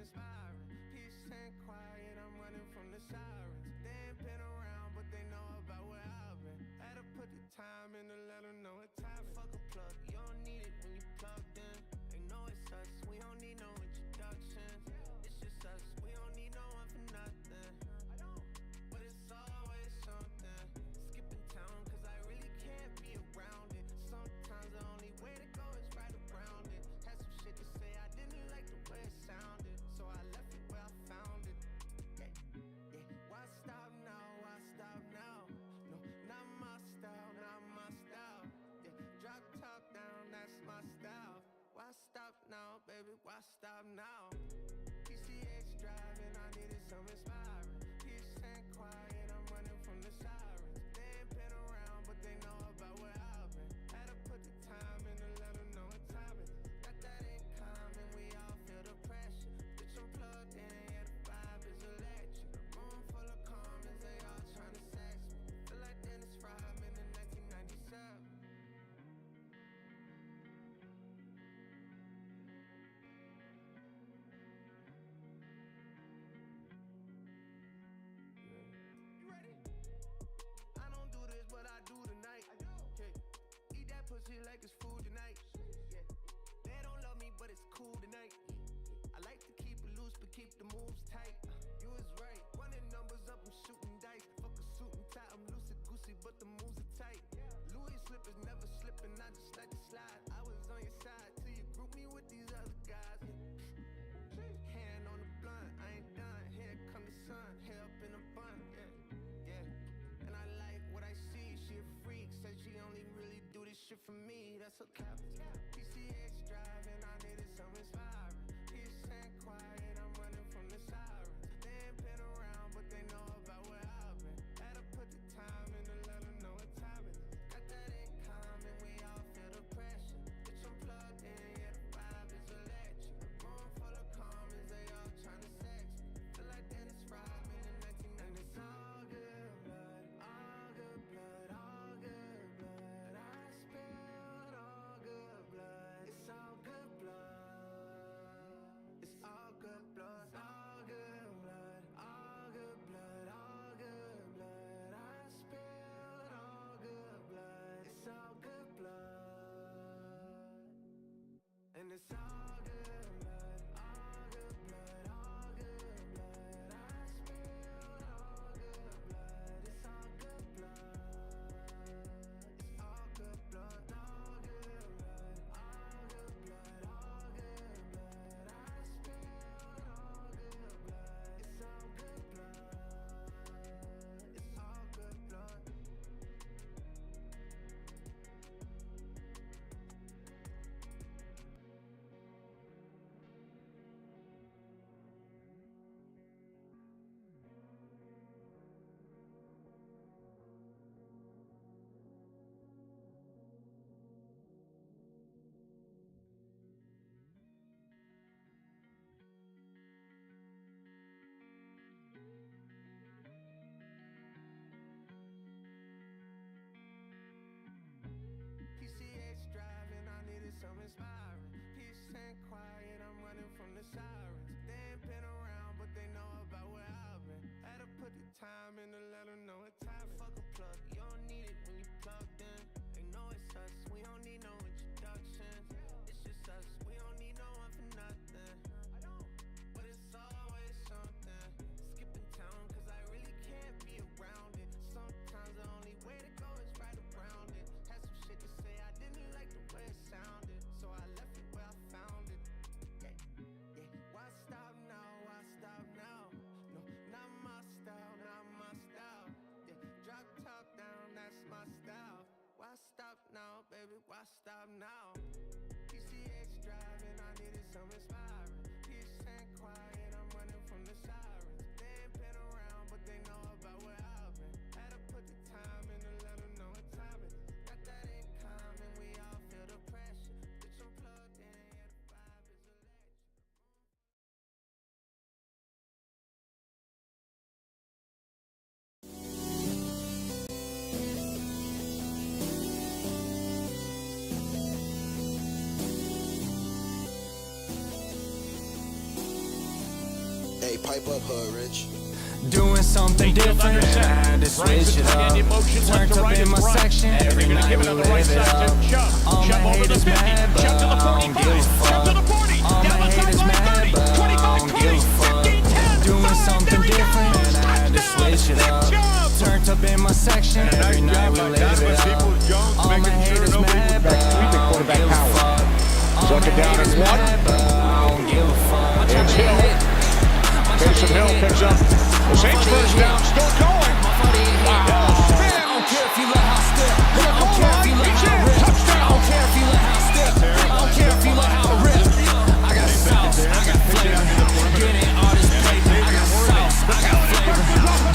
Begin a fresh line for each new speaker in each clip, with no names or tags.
inspiring. Peace and quiet, I'm running from the sirens. They ain't been around, but they know about where I've been. Had to put the time in to let them know what time it is. Fuck a plug, you don't need it when you plugged in. They know it's us, we don't need no introductions. It's just us, we don't need no one for nothing. But it's always something. Skipping town, cause I really can't be around it. Sometimes the only way to go is right around it. Had some shit to say, I didn't like the way it sounded, so I left it where I found it. Yeah, yeah. Why stop now? Why stop now? No, not my style, not my style. Yeah, drop top down, that's my style. Why stop now, baby? Why stop now? PCH driving, I needed some inspiring. Peace and quiet, I'm running from the sirens. They ain't been around, but they know about where I've been. Had to put the time in to let them know what time it is. Got that in common, we all feel the pressure. Bitch, I'm plugged in, yeah, the vibe is electric. Room full of comments, they all trying to sex me. Feel like Dennis Rodman in 1997. I do tonight. Yeah. Eat that pussy like it's food tonight. Yeah. They don't love me, but it's cool tonight. I like to keep it loose, but keep the moves tight. You was right, running numbers up, I'm shooting dice. Fuck a suit and tie, I'm loosey-goosey, but the moves are tight. Louis slippers never slipping, I just like to slide. I was on your side till you group me with these other guys. Hand on the blunt, I ain't done. Here come the sun, hair up in a bun. Yeah, yeah. And I like what I see, she a freak. Said she only really do this shit for me, that's her captain. PCH driving, I needed some inspiring. Peace and quiet, I'm running from the sirens. They ain't been around, but they know about where I've been. Had to put the time in to let them know what time it is. Got that in common, we all feel the pressure. Bitch, I'm plugged in, yeah, the vibe is electric. Room full of comments, they all trying to sex me. Feel like Dennis Rodman in 1990. And it's all good, all good blood, all good blood. I spilled all good blood. It's all good blood. It's all good blood, all good blood, all good blood, all good blood. I spilled all good blood. It's all good blood. And it's all good blood, all good blood, all good blood. I spilled all good blood. It's all good blood. It's all good blood, all good blood, all good blood, all good blood. I spilled all good blood. It's all good blood. It's all good blood. Hey, pipe up, Hood Rich.
Doing something different, I had to switch it up. Turned up in my section, every night we live it up. All my haters mad, but I don't give a fuck. All my haters mad, but I don't give a fuck. Doing something different, and I had to switch it up. Turned up in my section, every night we live it up. All my haters mad, but I don't give a fuck. All my haters mad, but I don't give a fuck.
It's Hill. Taysom Hill picks up the Saints first down, still going. Wow.
I don't care if you let how stiff. I don't care if you let how rip. I don't care if you let how stiff. I don't care if you let how rip. I got sauce, I got flavor. Getting all this paper. I got sauce, I got flavor.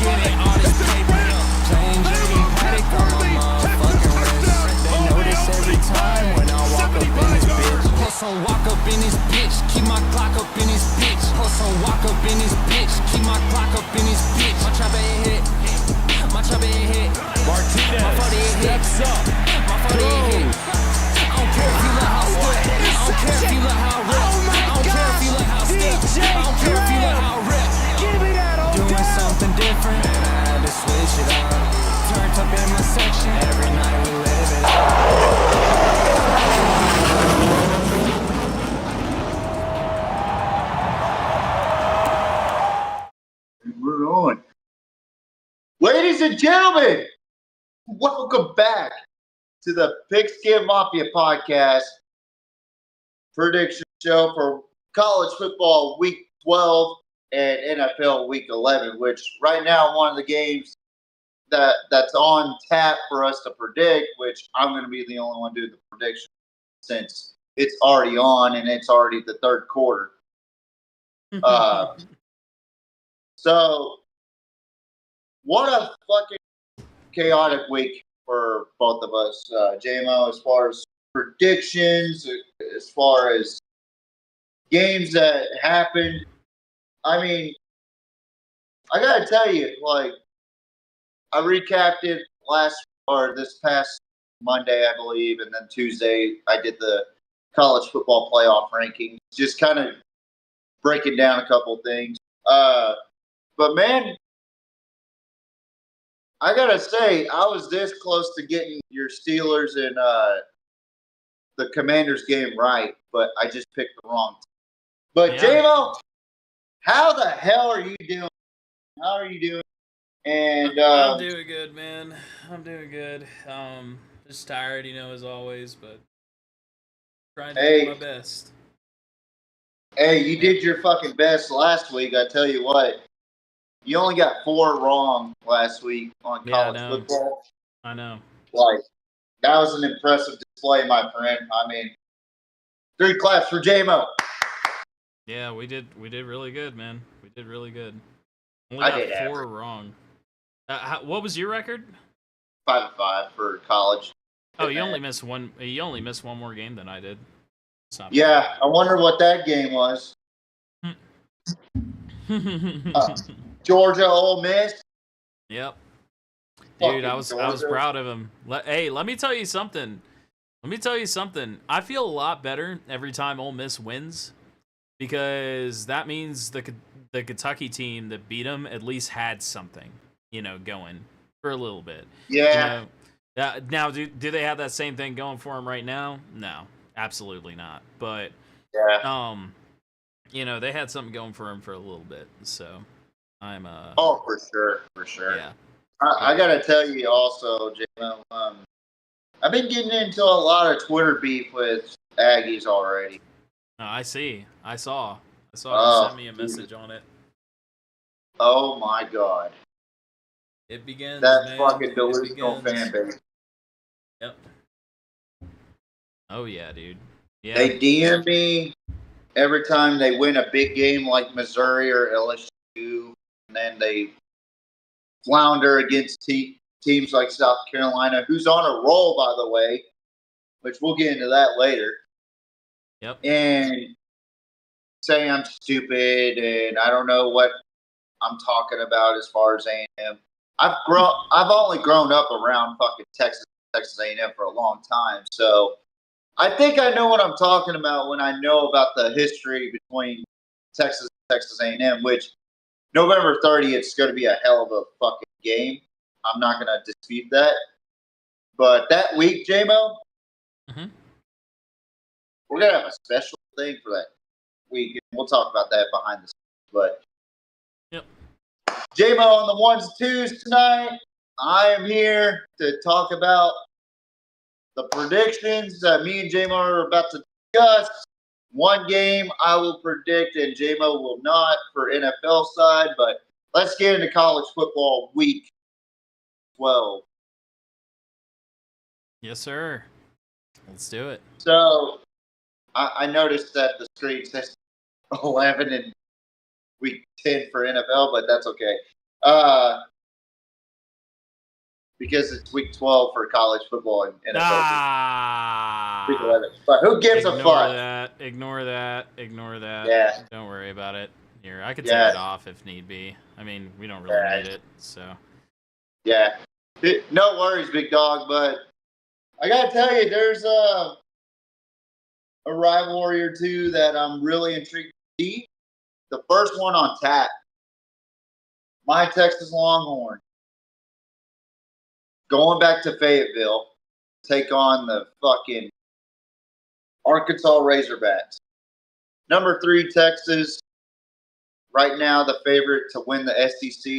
Getting all this paper. Plain Jane Paddock on my motherfucking wrist. They notice every time when I walk up in this bitch. Plus I walk up in this bitch. Keep my Glock up in this bitch. Plus I walk up in this bitch. Keep my Glock up in this bitch. My trap ain't hit. My trap ain't hit.
Martinez
My 40 hit.
steps up.
My 40 hit. I don't care if you let how split. I don't care if you let how rip. I don't care if you let how stiff. I don't care if you let how rip.
Give me that old
Doing something different, and I had to switch it up. Turned up in my section, every night we live it up.
We're on. Ladies and gentlemen, welcome back to the Pigskin Mafia podcast prediction show for college football week 12 and NFL week 11, which right now one of the games that's on tap for us to predict, which I'm going to be the only one doing the prediction since it's already on and it's already the third quarter. So, what a fucking chaotic week for both of us, JMO, as far as predictions, as far as games that happened. I mean, I gotta tell you, like, I recapped it this past Monday, I believe, and then Tuesday I did the college football playoff rankings, just kind of breaking down a couple things. But man, I gotta say, I was this close to getting your Steelers and the Commanders game right, but I just picked the wrong team. But J-Mo, how the hell are you doing? How are you doing? And
I'm doing good, man. I'm doing good. Just tired, as always, but trying to do my best.
Hey, you did your fucking best last week. I tell you what, you only got 4 wrong last week on college football.
I know.
Like, that was an impressive display, my friend. I mean, 3 claps for J-Mo.
Yeah, we did really good, man. We did really good. Only
I
got
did
4 wrong. What was your record?
5-5 for college.
Oh, you only missed one. You only missed one more game than I did.
Yeah, I wonder what that game was. Georgia, Ole Miss.
Yep. Dude, I was proud of him. Hey, let me tell you something. I feel a lot better every time Ole Miss wins because that means the Kentucky team that beat them at least had something, going for a little bit.
Yeah.
Now, do they have that same thing going for them right now? No, absolutely not. But they had something going for them for a little bit. So I'm
Oh, for sure.
Yeah.
I gotta tell you also, Jalen, I've been getting into a lot of Twitter beef with Aggies already.
I see. I saw you sent me a message on it.
Oh my God.
It begins.
That fucking delusional fan base.
Yep. Oh yeah, dude. Yeah.
They DM me every time they win a big game like Missouri or LSU, and then they flounder against teams like South Carolina, who's on a roll, by the way, which we'll get into that later.
Yep.
And say I'm stupid and I don't know what I'm talking about as far as A&M. I've only grown up around fucking Texas A&M for a long time, so I think I know what I'm talking about when I know about the history between Texas A&M, which November 30th is going to be a hell of a fucking game. I'm not going to dispute that. But that week, J-Mo, we're going to have a special thing for that week. We'll talk about that behind the scenes. But J-Mo on the ones and twos tonight. I am here to talk about the predictions that me and J-Mo are about to discuss. One game I will predict and J-Mo will not for NFL side, but let's get into college football week 12.
Yes, sir. Let's do it.
So I noticed that the screen says 11 in week 10 for NFL, but that's okay. Because it's week 12 for college football and NFL. Week 11. But who gives a fuck?
Ignore that.
Yeah.
Don't worry about it. Here, I could take it off if need be. I mean, we don't really need it, so.
Yeah. No worries, big dog, but I got to tell you, there's a rivalry or two that I'm really intrigued to see. The first one on tap. My Texas Longhorn. Going back to Fayetteville, take on the fucking Arkansas Razorbacks. Number 3, Texas. Right now, the favorite to win the SEC.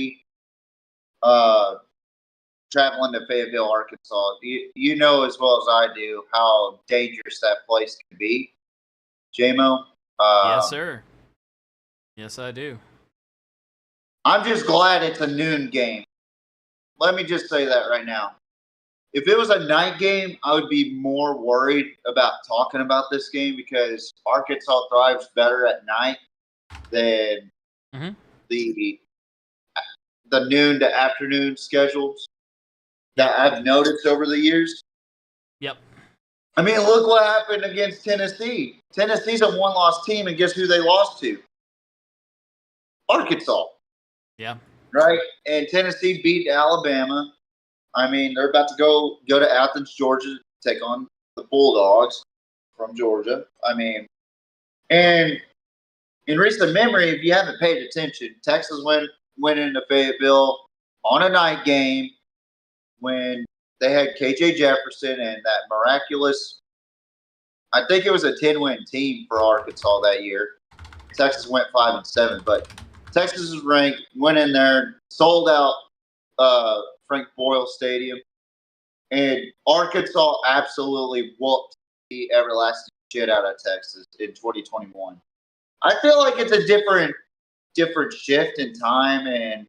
Traveling to Fayetteville, Arkansas. You know as well as I do how dangerous that place can be. J-Mo?
Yes, sir. Yes, I do.
I'm just glad it's a noon game. Let me just say that right now. If it was a night game, I would be more worried about talking about this game because Arkansas thrives better at night than the noon to afternoon schedules that I've noticed over the years.
Yep.
I mean, look what happened against Tennessee. Tennessee's a one-loss team, and guess who they lost to? Arkansas.
Yeah.
Right? And Tennessee beat Alabama. I mean, they're about to go to Athens, Georgia, to take on the Bulldogs from Georgia. I mean, and in recent memory, if you haven't paid attention, Texas went into Fayetteville on a night game when they had KJ Jefferson and that miraculous, I think it was a 10-win team for Arkansas that year. Texas went 5-7, but Texas is ranked, went in there, sold out Frank Boyle Stadium, and Arkansas absolutely whooped the everlasting shit out of Texas in 2021. I feel like it's a different shift in time, and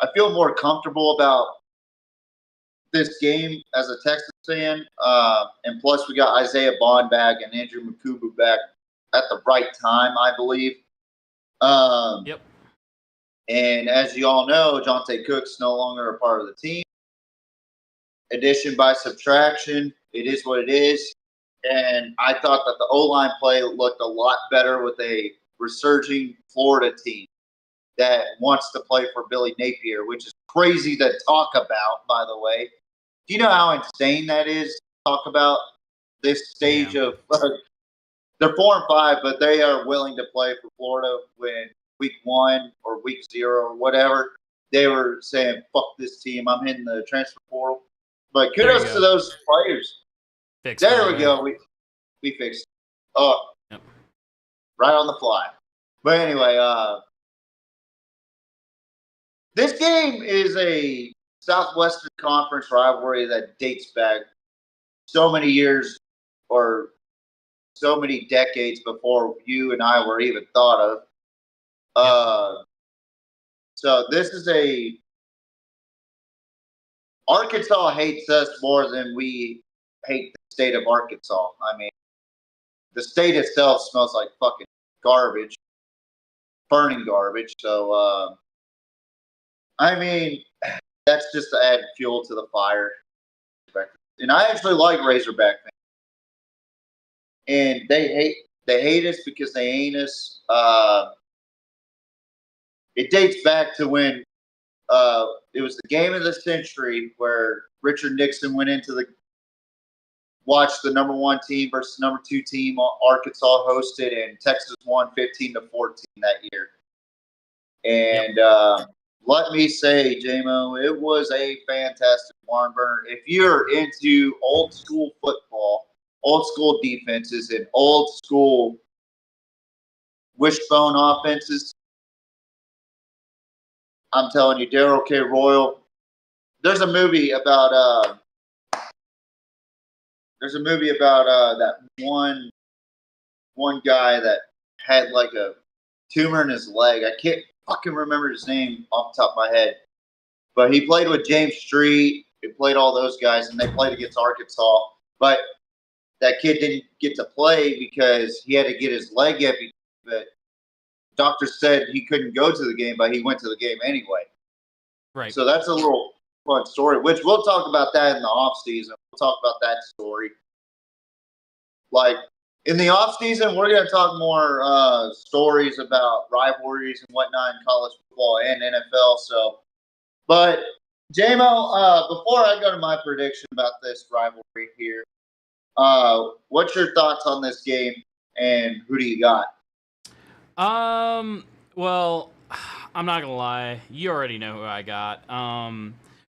I feel more comfortable about this game as a Texas fan. And plus, we got Isaiah Bond back and Andrew Mukubu back at the right time, I believe.
Yep.
And as you all know, Jonte Cook's no longer a part of the team. Addition by subtraction, it is what it is. And I thought that the O-line play looked a lot better with a resurging Florida team that wants to play for Billy Napier, which is crazy to talk about, by the way. Do you know how insane that is to talk about this stage of they're 4-5, but they are willing to play for Florida when week 1 or week 0 or whatever. They were saying, fuck this team, I'm hitting the transfer portal. But kudos to those players. There we go. We fixed it. Oh,
yep.
Right on the fly. But anyway, this game is a Southwestern Conference rivalry that dates back so many years or so many decades before you and I were even thought of. So this is Arkansas hates us more than we hate the state of Arkansas. I mean, the state itself smells like fucking garbage, burning garbage. So, I mean, that's just to add fuel to the fire. And I actually like Razorback fans. And they hate us because they ain't us. It dates back to when it was the game of the century where Richard Nixon went into watched the number 1 team versus number 2 team Arkansas hosted, and Texas won 15-14 that year. And let me say, JMO, it was a fantastic barn burner. If you're into old school football, old school defenses, and old school wishbone offenses, I'm telling you, Darrell K. Royal. There's a movie about that one guy that had like a tumor in his leg. I can't fucking remember his name off the top of my head, but he played with James Street. He played all those guys, and they played against Arkansas. But that kid didn't get to play because he had to get his leg amputated. But doctors said he couldn't go to the game, but he went to the game anyway.
Right.
So that's a little fun story, which we'll talk about that in the off season. We'll talk about that story. Like, in the off season, we're going to talk more stories about rivalries and whatnot in college football and NFL. So, but JMO, before I go to my prediction about this rivalry here, what's your thoughts on this game, and who do you got?
Well, I'm not gonna lie. You already know who I got.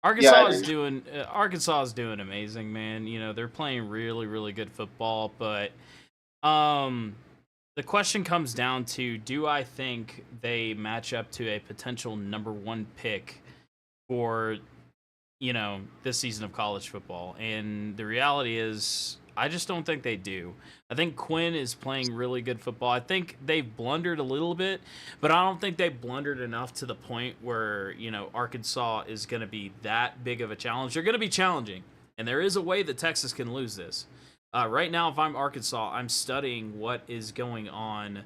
Arkansas is doing amazing, man. You know, they're playing really, really good football, but the question comes down to, do I think they match up to a potential number 1 pick for, you know, this season of college football? And the reality is, I just don't think they do. I think Quinn is playing really good football. I think they've blundered a little bit, but I don't think they've blundered enough to the point where, you know, Arkansas is going to be that big of a challenge. They're going to be challenging, and there is a way that Texas can lose this. Right now, if I'm Arkansas, I'm studying what is going on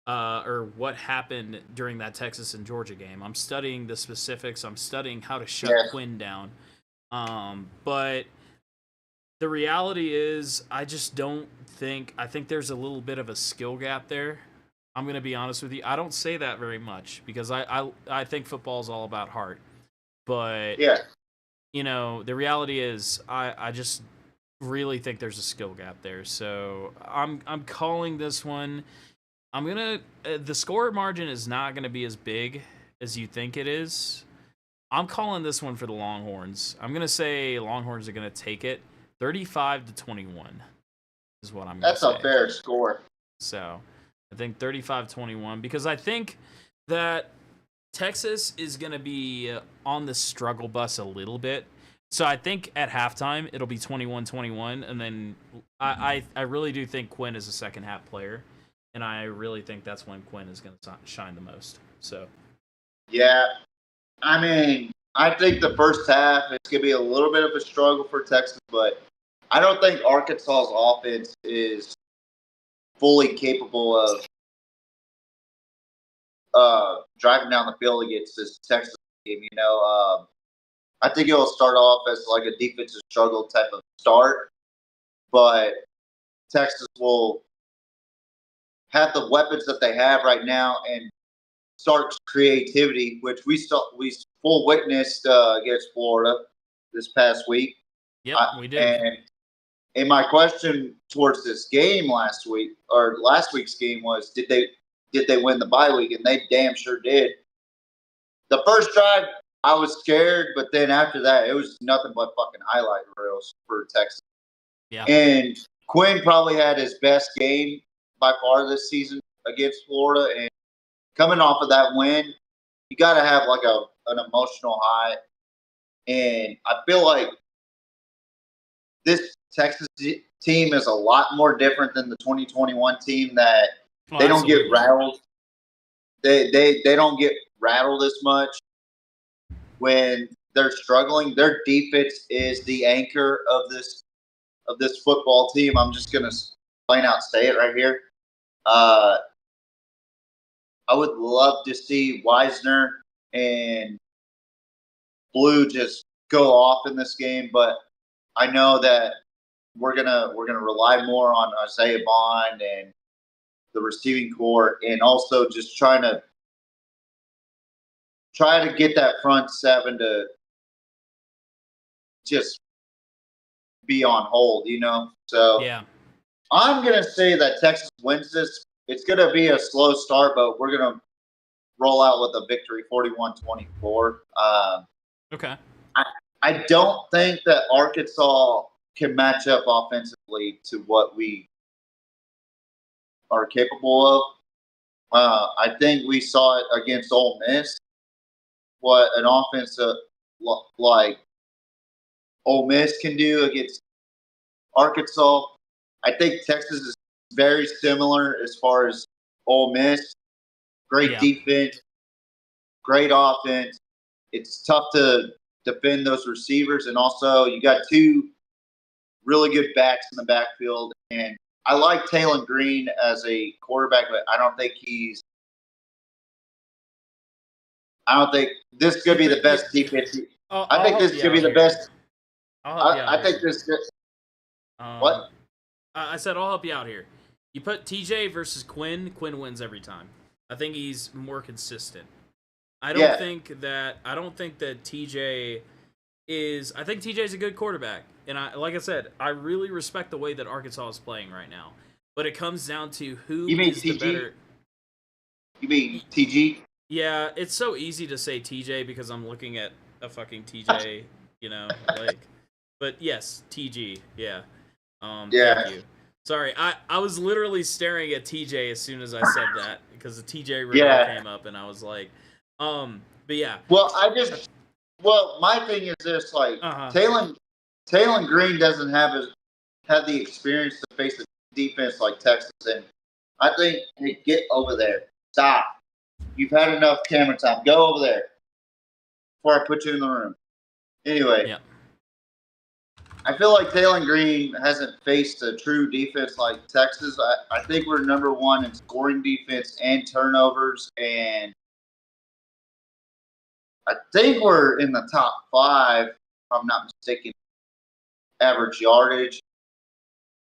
or what happened during that Texas and Georgia game. I'm studying the specifics. I'm studying how to shut Quinn down. But the reality is, I just don't think – I think there's a little bit of a skill gap there. I'm going to be honest with you. I don't say that very much because I think football is all about heart. But, you know, the reality is I just really think there's a skill gap there. So I'm calling this one – I'm going to – the score margin is not going to be as big as you think it is. I'm calling this one for the Longhorns. I'm going to say Longhorns are going to take it. 35-21 is what I'm going to say.
That's a fair score.
So I think 35-21 because I think that Texas is going to be on the struggle bus a little bit. So I think at halftime it'll be 21-21, and then I really do think Quinn is a second half player, and I really think that's when Quinn is going to shine the most. So
yeah, I mean, I think the first half it's going to be a little bit of a struggle for Texas, but I don't think Arkansas's offense is fully capable of driving down the field against this Texas team. You know, I think it'll start off as like a defensive struggle type of start, but Texas will have the weapons that they have right now and start creativity, which we full witnessed against Florida this past week.
Yep, we did.
And my question towards this game last week's game was, did they win the bye week? And they damn sure did. The first drive, I was scared, but then after that, it was nothing but fucking highlight reels for Texas.
Yeah.
And Quinn probably had his best game by far this season against Florida. And coming off of that win, you got to have like an emotional high. And I feel like this Texas team is a lot more different than the 2021 team that they don't get rattled. They don't get rattled as much when they're struggling. Their defense is the anchor of this football team. I'm just gonna plain out say it right here. I would love to see Wisner and Blue just go off in this game, but I know that we're gonna rely more on Isaiah Bond and the receiving core, and also just try to get that front seven to just be on hold, So
Yeah.
I'm going to say that Texas wins this. It's going to be a slow start, but we're going to roll out with a victory, 41-24.
Okay.
I don't think that Arkansas can match up offensively to what we are capable of. I think we saw it against Ole Miss, what an offensive like Ole Miss can do against Arkansas. I think Texas is very similar as far as Ole Miss. Great defense, great offense. It's tough to defend those receivers, and also you got two really good backs in the backfield. And I like Taylor Green as a quarterback, but I don't think this is going to be the best defense. I think this is going to be the best. I think this. What?
I said I'll help you out here. You put TJ versus Quinn. Quinn wins every time. I think he's more consistent. I don't think that TJ is. I think TJ is a good quarterback, and like I said, I really respect the way that Arkansas is playing right now. But it comes down to who is the better.
You mean TG?
Yeah, it's so easy to say TJ because I'm looking at a fucking TJ, But yes, TG. Yeah. Thank you. Sorry, I was literally staring at TJ as soon as I said that because the TJ Riddle came up and I was like, but yeah.
Well, my thing is this: like Taylor Green doesn't have the experience to face a defense like Texas, and I think get over there. Stop. You've had enough camera time. Go over there before I put you in the room. Anyway.
Yeah.
I feel like Taylor Green hasn't faced a true defense like Texas. I think we're number one in scoring defense and turnovers, and I think we're in the top 5, if I'm not mistaken, average yardage,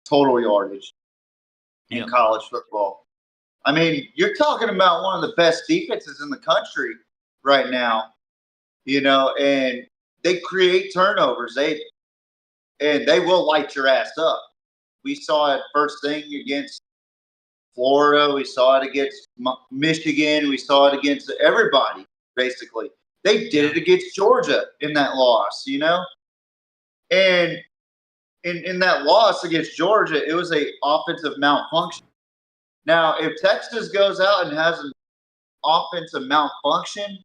total yardage in college football. I mean, you're talking about one of the best defenses in the country right now, and they create turnovers. And they will light your ass up. We saw it first thing against Florida. We saw it against Michigan. We saw it against everybody, basically. They did it against Georgia in that loss, And in that loss against Georgia, it was an offensive malfunction. Now, if Texas goes out and has an offensive malfunction,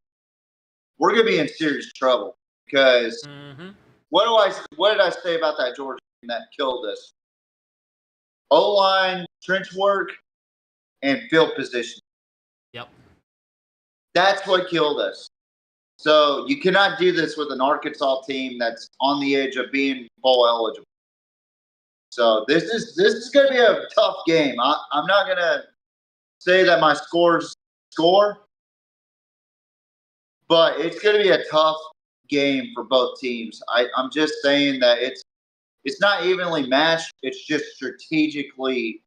we're going to be in serious trouble because what did I say about that Georgia team that killed us? O-line, trench work, and field position.
Yep.
That's what killed us. So you cannot do this with an Arkansas team that's on the edge of being bowl eligible. So this is going to be a tough game. I'm not going to say that my scores score, but it's going to be a tough game for both teams. I'm just saying that it's not evenly matched. It's just strategically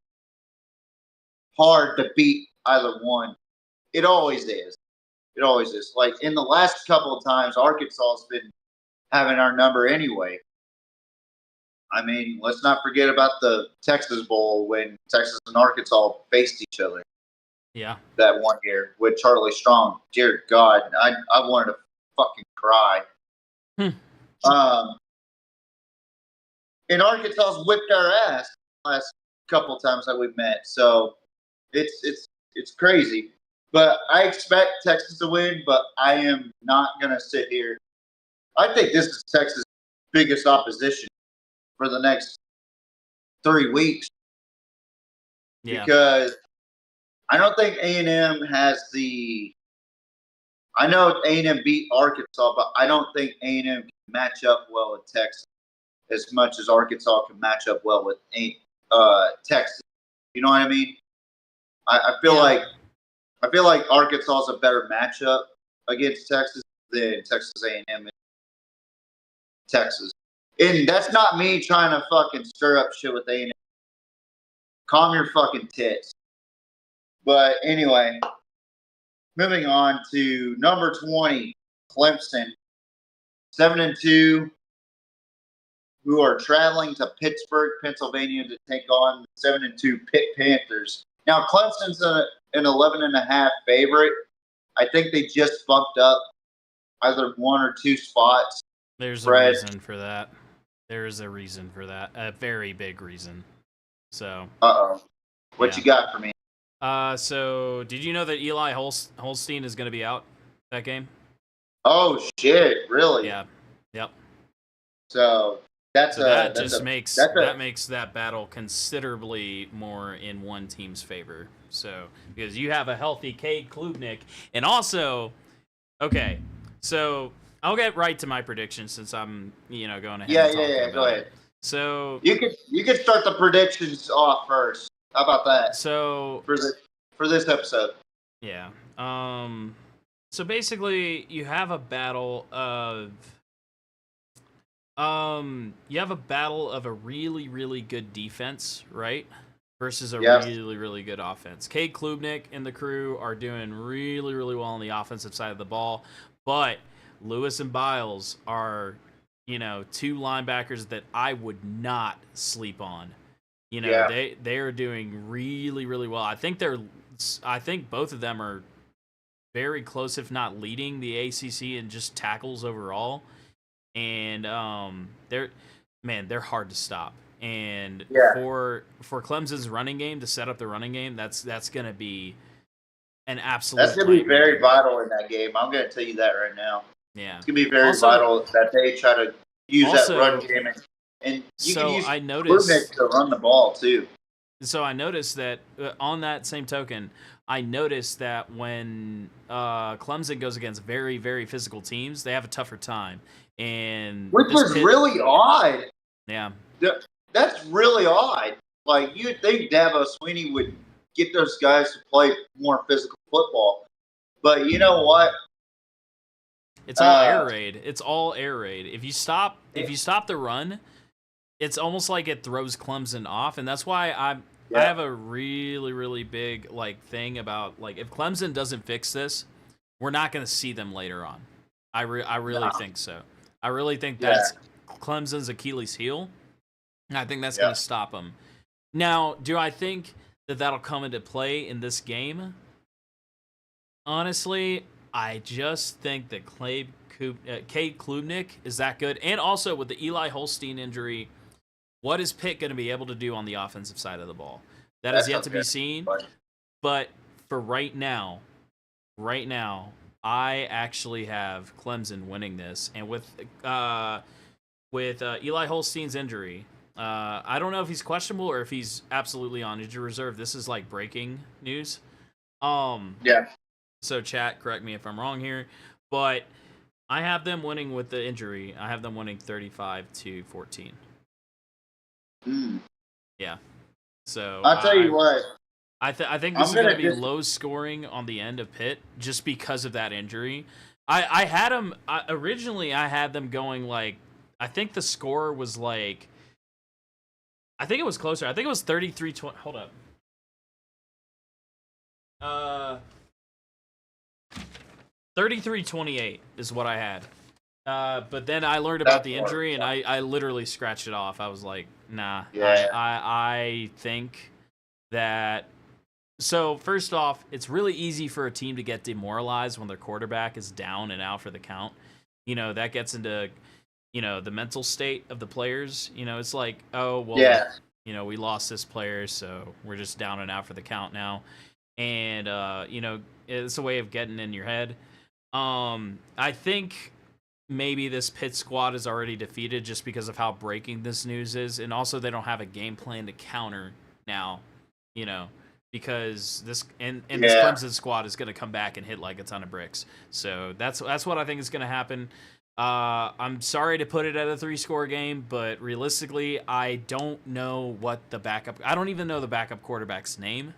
hard to beat either one. It always is. It always is. Like in the last couple of times, Arkansas has been having our number anyway. I mean, let's not forget about the Texas Bowl when Texas and Arkansas faced each other.
Yeah.
That one year with Charlie Strong. Dear God, I wanted to fucking cry. And Arkansas's whipped our ass the last couple of times that we've met. So it's crazy. But I expect Texas to win, but I am not going to sit here. I think this is Texas' biggest opposition for the next 3 weeks. Yeah. Because I don't think A&M has I know A&M beat Arkansas, but I don't think A&M can match up well with Texas as much as Arkansas can match up well with Texas. You know what I mean? I feel like Arkansas is a better matchup against Texas than Texas A&M and Texas. And that's not me trying to fucking stir up shit with A&M. Calm your fucking tits. But anyway, moving on to number 20, Clemson. 7-2. who are traveling to Pittsburgh, Pennsylvania to take on the 7-2 Pitt Panthers. Now, Clemson's an 11.5 favorite. I think they just bumped up either 1 or 2 spots.
There's a reason for that. There is a reason for that. A very big reason. So.
What you got for me?
So did you know that Eli Holstein is going to be out that game?
Oh shit! Really?
Yeah. Yep.
So that
makes that battle considerably more in one team's favor. So because you have a healthy Cade Klubnik, and also, okay, so I'll get right to my prediction since I'm going ahead.
Yeah. Go ahead.
So
you could start the predictions off first. How about that?
So
for this episode.
Yeah. So basically, you have a battle of a really, really good defense, right? Versus a really, really good offense. Cade Klubnik and the crew are doing really, really well on the offensive side of the ball, but Lewis and Biles are, 2 linebackers that I would not sleep on. They are doing really, really well. I think both of them are very close, if not leading the ACC in just tackles overall. And they're hard to stop. And for Clemson's running game to set up the running game, that's going to be an absolute.
That's going to be very vital in that game. I'm going to tell you that right now.
Yeah,
it's going to be very vital that they try to use that run game. And you can use Klubnik to run the ball, too.
So I noticed that on that same token, I noticed that when Clemson goes against very, very physical teams, they have a tougher time. Which was really odd. Yeah.
That's really odd. Like, you'd think Dabo Swinney would get those guys to play more physical football. But you know what?
It's all air raid. It's all air raid. If you stop the run, it's almost like it throws Clemson off, and that's why I have a really, really big thing about if Clemson doesn't fix this, we're not going to see them later on. I really think so. I really think that's Clemson's Achilles heel, and I think that's going to stop them. Now, do I think that that'll come into play in this game? Honestly, I just think that Cade Klubnik is that good, and also with the Eli Holstein injury. What is Pitt going to be able to do on the offensive side of the ball? That is yet to be seen. But for right now, I actually have Clemson winning this. And with Eli Holstein's injury, I don't know if he's questionable or if he's absolutely on injury reserve. This is breaking news. So chat, correct me if I'm wrong here, but I have them winning with the injury. I have them winning 35-14. Yeah. So
I'll tell you what.
I think this is going to be low scoring on the end of Pitt just because of that injury. I had them originally. I had them going I think the score was I think it was closer. I think it was 33-20. Hold up. 33-28 is what I had. But then I learned about the injury, and I literally scratched it off. I was like, nah. I think that... So, first off, it's really easy for a team to get demoralized when their quarterback is down and out for the count. That gets into, the mental state of the players. It's like, oh, well, we lost this player, so we're just down and out for the count now. And, it's a way of getting in your head. I think... maybe this Pitt squad is already defeated just because of how breaking this news is, and also they don't have a game plan to counter now, because this this Clemson squad is going to come back and hit like a ton of bricks. So that's what I think is going to happen. I'm sorry to put it at a 3-score game, but realistically, I don't know what I don't even know the backup quarterback's name.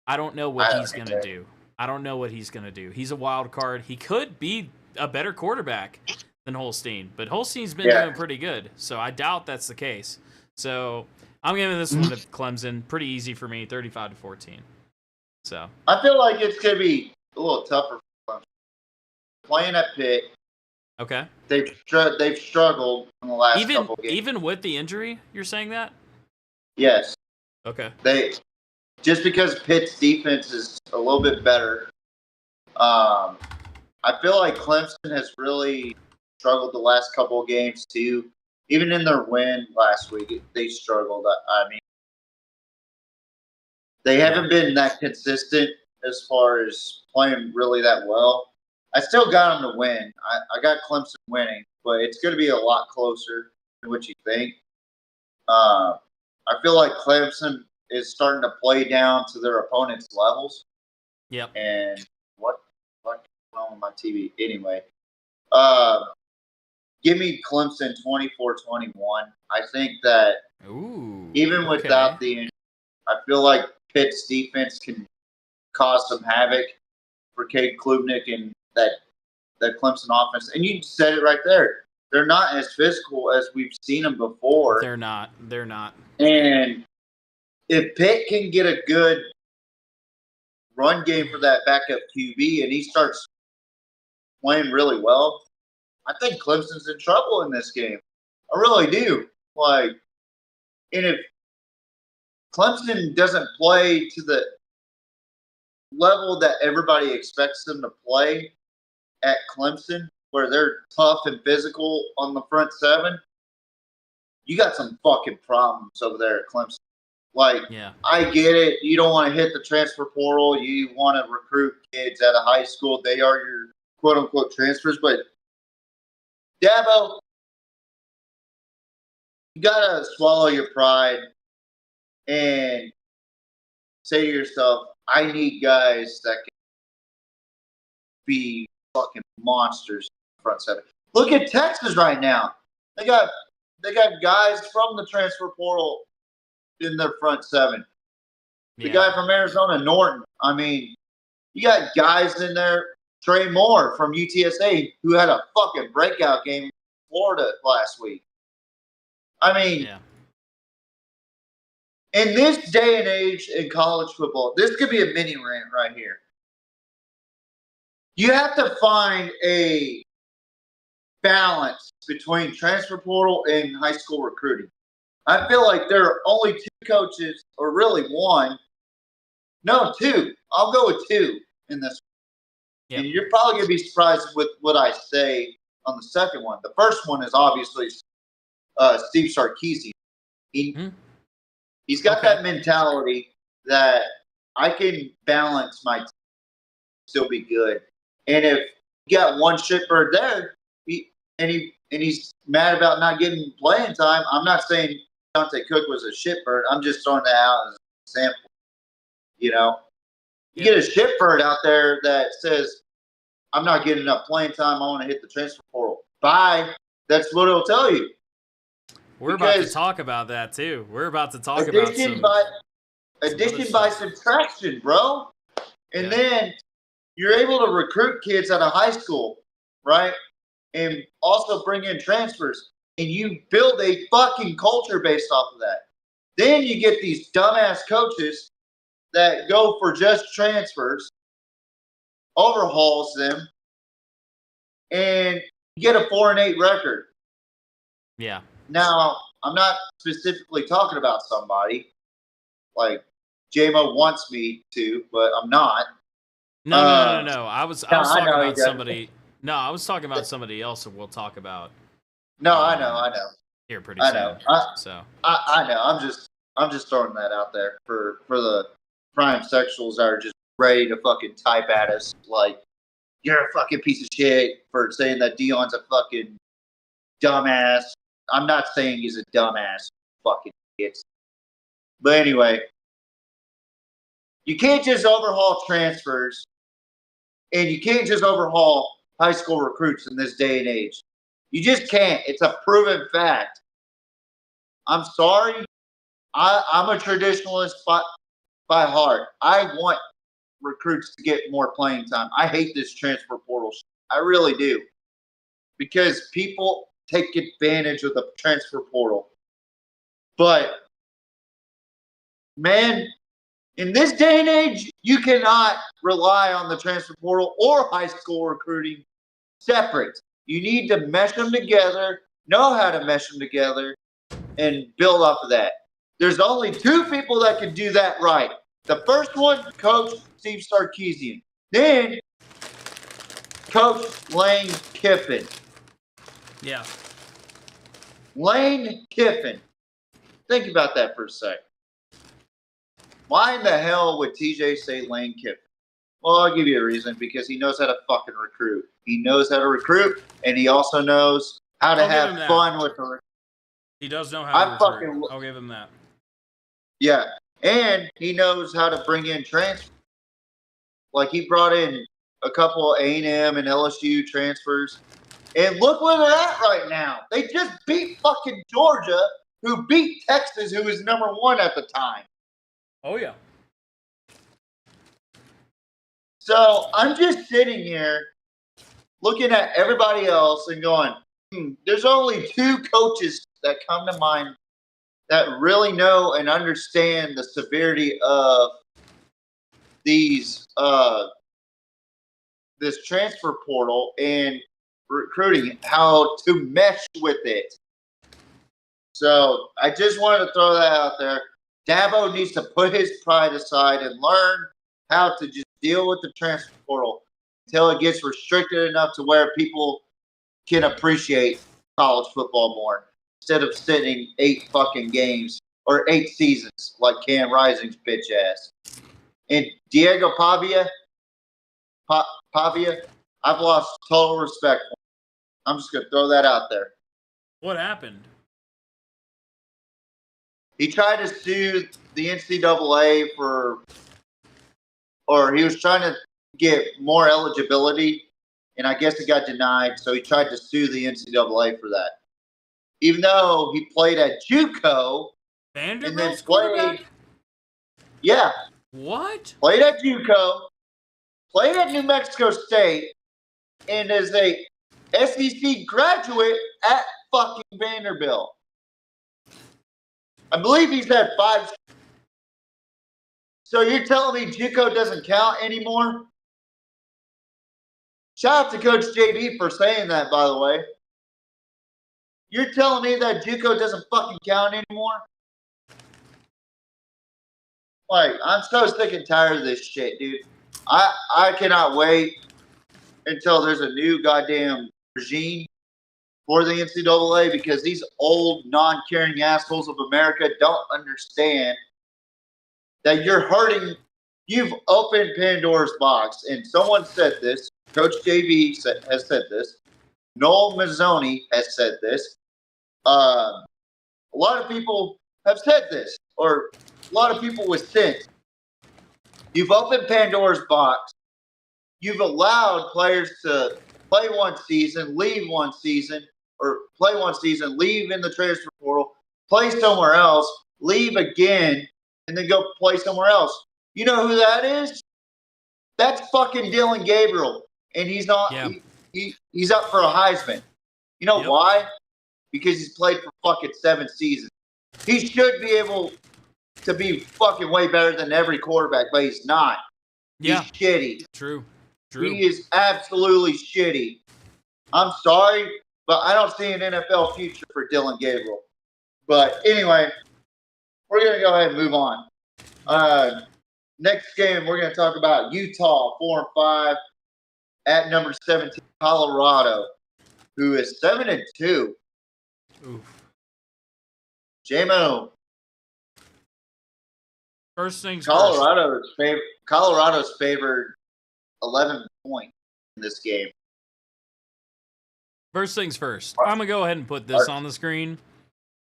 I don't know what he's going to do. I don't know what he's going to do. He's a wild card. He could be a better quarterback than Holstein, but Holstein's been doing pretty good, so I doubt that's the case. So I'm giving this one to Clemson. Pretty easy for me, 35-14. So
I feel like it's going to be a little tougher for Clemson. Playing at Pitt,
Okay.
They've struggled in the last couple games.
Even with the injury, you're saying that?
Yes.
Okay.
Just because Pitt's defense is a little bit better. I feel like Clemson has really struggled the last couple of games too. Even in their win last week, they struggled. I mean, they haven't been that consistent as far as playing really that well. I still got them to win. I got Clemson winning, but it's going to be a lot closer than what you think. I feel like Clemson is starting to play down to their opponent's levels.
Yep.
And what's going on with my TV? Anyway, give me Clemson 24-21. I think that even without the injury, I feel like Pitt's defense can cause some havoc for Cade Klubnik and that Clemson offense. And you said it right there. They're not as physical as we've seen them before.
They're not.
And if Pitt can get a good run game for that backup QB and he starts playing really well, I think Clemson's in trouble in this game. I really do. And if Clemson doesn't play to the level that everybody expects them to play at Clemson, where they're tough and physical on the front seven, you got some fucking problems over there at Clemson. I get it. You don't want to hit the transfer portal. You want to recruit kids out of high school. They are your quote-unquote transfers. But, Dabo, you got to swallow your pride and say to yourself, I need guys that can be fucking monsters in the front seven. Look at Texas right now. They got guys from the transfer portal in their front seven. The guy from Arizona, Norton. I mean, you got guys in there. Trey Moore from UTSA, who had a fucking breakout game in Florida last week. I mean, in this day and age in college football, this could be a mini rant right here. You have to find a balance between transfer portal and high school recruiting. I feel like there are only two coaches, or really one. No, two. I'll go with two in this one. Yep. And you're probably going to be surprised with what I say on the second one. The first one is obviously Steve Sarkisian. He's got that mentality that I can balance my team, still be good. And if you got one shitbird there, he's mad about not getting playing time, I'm not saying Dante Cook was a shitbird. I'm just throwing that out as an example. You know, you get a shitbird out there that says, I'm not getting enough playing time. I want to hit the transfer portal. Bye. That's what it'll tell you.
We're about to talk about that too. We're about to talk about
addition by subtraction, bro. And then you're able to recruit kids out of high school, right? And also bring in transfers. And you build a fucking culture based off of that. Then you get these dumbass coaches that go for just transfers, overhauls them, and you get a 4-8 record.
Yeah.
Now, I'm not specifically talking about somebody like JMO wants me to, but I'm not.
No. I was talking about somebody. No, I was talking about somebody else that we'll talk about.
No, I know.
Here pretty soon.
I know. I'm just throwing that out there for the prime sexuals that are just ready to fucking type at us like you're a fucking piece of shit for saying that Deion's a fucking dumbass. I'm not saying he's a dumbass, fucking idiots. But anyway, you can't just overhaul transfers, and you can't just overhaul high school recruits in this day and age. You just can't. It's a proven fact. I'm sorry. I'm a traditionalist by heart. I want recruits to get more playing time. I hate this transfer portal shit. I really do. Because people take advantage of the transfer portal. But, man, in this day and age, you cannot rely on the transfer portal or high school recruiting separate. You need to mesh them together, know how to mesh them together, and build off of that. There's only two people that can do that right. The first one, Coach Steve Sarkisian. Then, Coach Lane Kiffin.
Yeah.
Lane Kiffin. Think about that for a second. Why in the hell would TJ say Lane Kiffin? Well, I'll give you a reason. Because he knows how to fucking recruit. He knows how to recruit, and he also knows how to have fun with the recruit.
He does know how to recruit. I'll give him that.
Yeah. And he knows how to bring in transfers. Like, he brought in a couple of A&M and LSU transfers. And look where they're at right now. They just beat fucking Georgia, who beat Texas, who was number 1 at the time.
Oh, yeah.
So I'm just sitting here looking at everybody else and going, there's only 2 coaches that come to mind that really know and understand the severity of these this transfer portal and recruiting, how to mesh with it. So I just wanted to throw that out there. Dabo needs to put his pride aside and learn how to just deal with the transfer portal until it gets restricted enough to where people can appreciate college football more instead of sitting 8 fucking games or 8 seasons like Cam Rising's bitch ass. And Diego Pavia, I've lost total respect for him. I'm just going to throw that out there.
What happened?
He tried to sue the NCAA or he was trying to get more eligibility, and I guess it got denied, so he tried to sue the NCAA for that. Even though he played at JUCO.
Vanderbilt's quarterback?
Yeah.
What?
Played at JUCO, played at New Mexico State, and is a SEC graduate at fucking Vanderbilt. I believe he's had 5. So you're telling me JUCO doesn't count anymore? Shout out to Coach JB for saying that, by the way. You're telling me that JUCO doesn't fucking count anymore? Like, I'm so sick and tired of this shit, dude. I cannot wait until there's a new goddamn regime for the NCAA because these old, non-caring assholes of America don't understand that you're hurting. You've opened Pandora's box, and someone said this. Coach JB has said this. Noel Mazzoni has said this. A lot of people have said this, or a lot of people with sense. You've opened Pandora's box. You've allowed players to play one season, leave one season, or play one season, leave in the transfer portal, play somewhere else, leave again, and then go play somewhere else. You know who that is? That's fucking Dylan Gabriel, and he's not. Yeah. He's up for a Heisman. You know why? Because he's played for fucking 7 seasons. He should be able to be fucking way better than every quarterback, but he's not.
Yeah.
He's shitty.
True.
He is absolutely shitty. I'm sorry, but I don't see an NFL future for Dylan Gabriel. But anyway, we're going to go ahead and move on. Next game, we're going to talk about Utah, 4-5, at number 17, Colorado, who is 7-2.
Oof.
J-Mo.
First things
Colorado's favored 11 points in this game.
First things first. I'm gonna go ahead and put this on the screen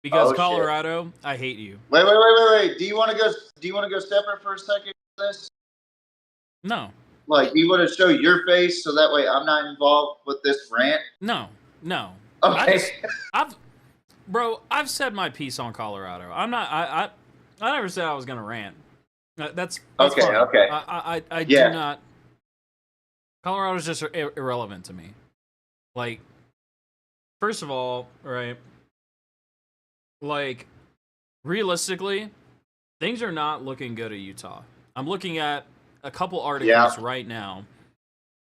because Colorado, shit. I hate you.
Wait. Do you want to go separate for a second for this?
No.
Like, you want to show your face so that way I'm not involved with this rant?
No.
Okay.
I've said my piece on Colorado. I'm not. I never said I was gonna rant. That's
okay.
fine.
Okay.
I do not. Colorado's just irrelevant to me. Like, first of all, right? Like, realistically, things are not looking good at Utah. I'm looking at a couple articles right now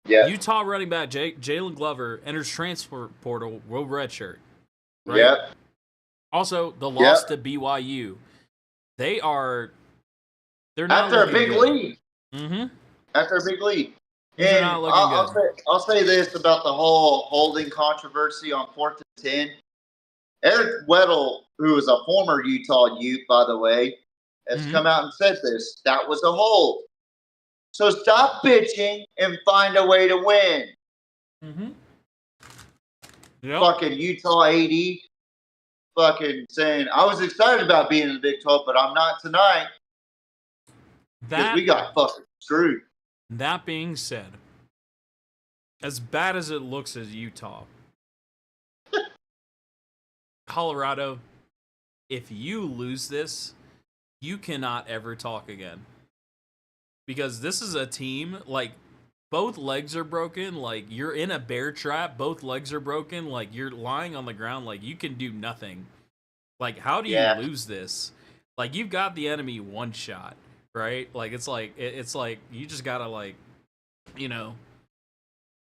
Yeah.
Utah running back Jalen Glover enters transfer portal, will redshirt. Right?
Yep.
Also, the loss to BYU. They're not
after a big
good.
lead.
Mm-hmm.
After a big lead.
They're
And
not looking good.
I'll say this about the whole holding controversy on 4th and 10. Eric Weddle, who is a former Utah Ute, by the way, has come out and said this. That was a hold. So stop bitching and find a way to win.
Mm-hmm. Yep.
Fucking Utah AD fucking saying, I was excited about being in the Big 12, but I'm not tonight. Because we got fucking screwed.
That being said, as bad as it looks as Utah, Colorado, if you lose this, you cannot ever talk again. Because this is a team, like, both legs are broken. Like, you're in a bear trap. Both legs are broken. Like, you're lying on the ground. Like, you can do nothing. Like, how do you lose this? Like, you've got the enemy one shot, right? Like, it's like you just gotta, like, you know,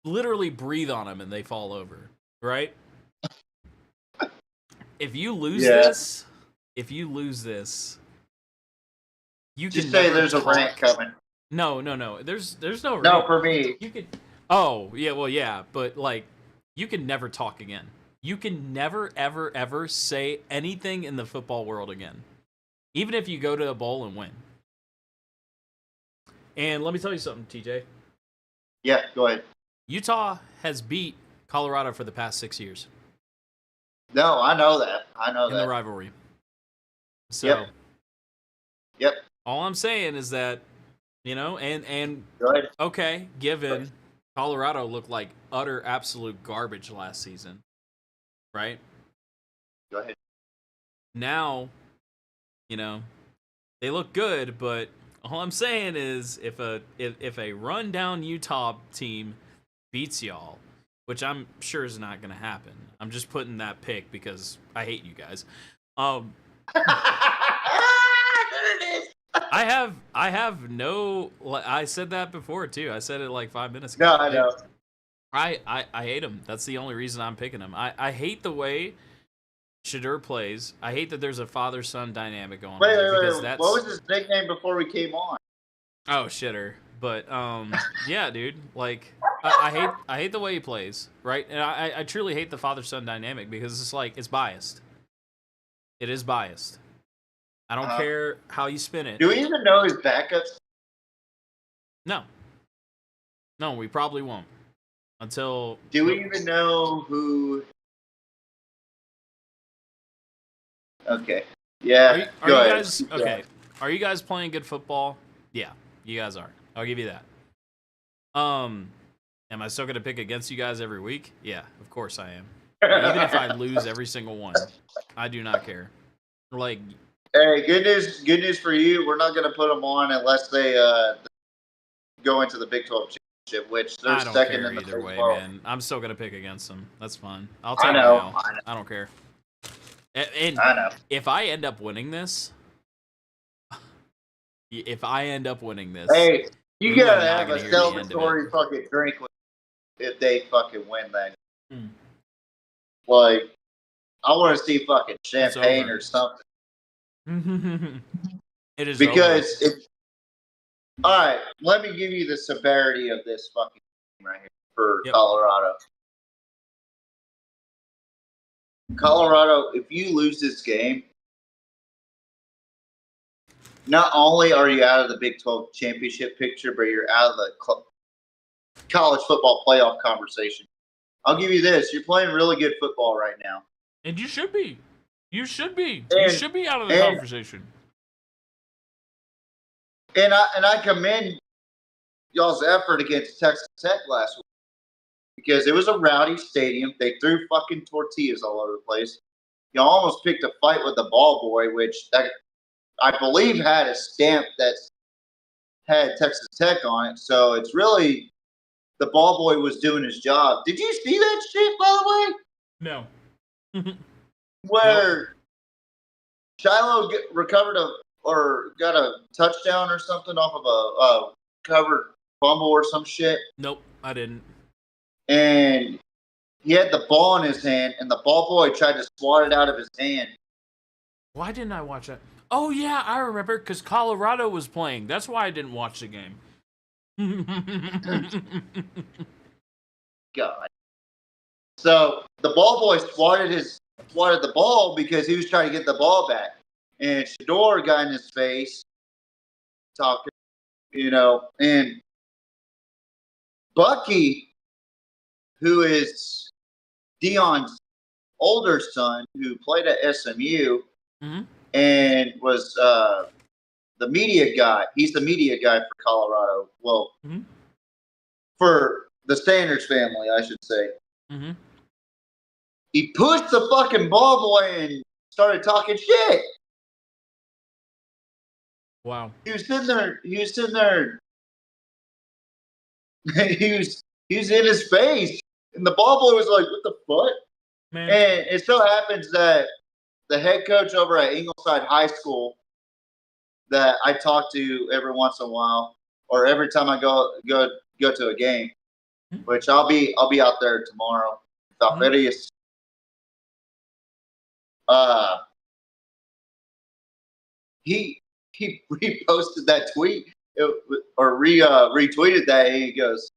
literally breathe on them and they fall over, right? If you lose this, you
just
can
say
never
there's
talk.
a rant coming.
No. There's no rant.
No, for me.
You could. Oh yeah, well yeah, but like, you can never talk again. You can never ever ever say anything in the football world again, even if you go to a bowl and win. And let me tell you something, TJ.
Yeah, go ahead.
Utah has beat Colorado for the past 6 years.
No, I know that.
In the rivalry. So.
Yep.
All I'm saying is that, you know, and okay, given Colorado looked like utter absolute garbage last season, right?
Go ahead.
Now, you know, they look good, but all I'm saying is if a rundown Utah team beats y'all, which I'm sure is not going to happen. I'm just putting that pick because I hate you guys.
There it is.
I have no. I said that before too. I said it like 5 minutes ago.
No, I know.
I hate him. That's the only reason I'm picking him. I hate the way Shadur plays. I hate that there's a father-son dynamic going on.
Wait.
That's...
What was his nickname before we came on?
Oh, Shitter. But yeah, dude. Like, I hate the way he plays, right? And I truly hate the father-son dynamic because it's like it's biased. It is biased. I don't care how you spin it.
Do we even know his backups?
No, we probably won't until.
Do we even know who? Okay. Yeah.
Are you guys okay? Are you guys playing good football? Yeah, you guys are. I'll give you that. Am I still gonna pick against you guys every week? Yeah, of course I am. Even if I lose every single one, I do not care. Like.
Hey, good news for you. We're not going to put them on unless they go into the Big 12 championship, which they're second in the
either way, man. I'm still going to pick against them. That's fine. I'll take it now. I don't care. And
I know.
if I end up winning this,
hey, you got to have a celebratory fucking drink if they fucking win that. Like, I want to see fucking champagne or something.
It is
because all right, let me give you the severity of this fucking game right here for Colorado. Colorado, if you lose this game, not only are you out of the Big 12 championship picture, but you're out of the college football playoff conversation. I'll give you this: you're playing really good football right now,
and you should be. You should be. You should be out of the conversation.
And I commend y'all's effort against Texas Tech last week because it was a rowdy stadium. They threw fucking tortillas all over the place. Y'all almost picked a fight with the ball boy, which I believe had a stamp that had Texas Tech on it. So it's really the ball boy was doing his job. Did you see that shit, by the way?
No.
Where Shiloh recovered got a touchdown or something off of a covered fumble or some shit.
Nope. I didn't.
And he had the ball in his hand, and the ball boy tried to swat it out of his hand.
Why didn't I watch that? Oh, yeah, I remember, because Colorado was playing. That's why I didn't watch the game.
God. So the ball boy swatted the ball because he was trying to get the ball back. And Shador got in his face, talking, and Bucky, who is Dion's older son, who played at SMU and was the media guy. He's the media guy for Colorado. Well, for the Sanders family, I should say. He pushed the fucking ball boy and started talking shit.
Wow.
He was sitting there. He was in his face, and the ball boy was like, "What the fuck?"
Man.
And it so happens that the head coach over at Ingleside High School that I talk to every once in a while, or every time I go to a game, which I'll be out there tomorrow. Valverius. He reposted that tweet or retweeted that, and he goes,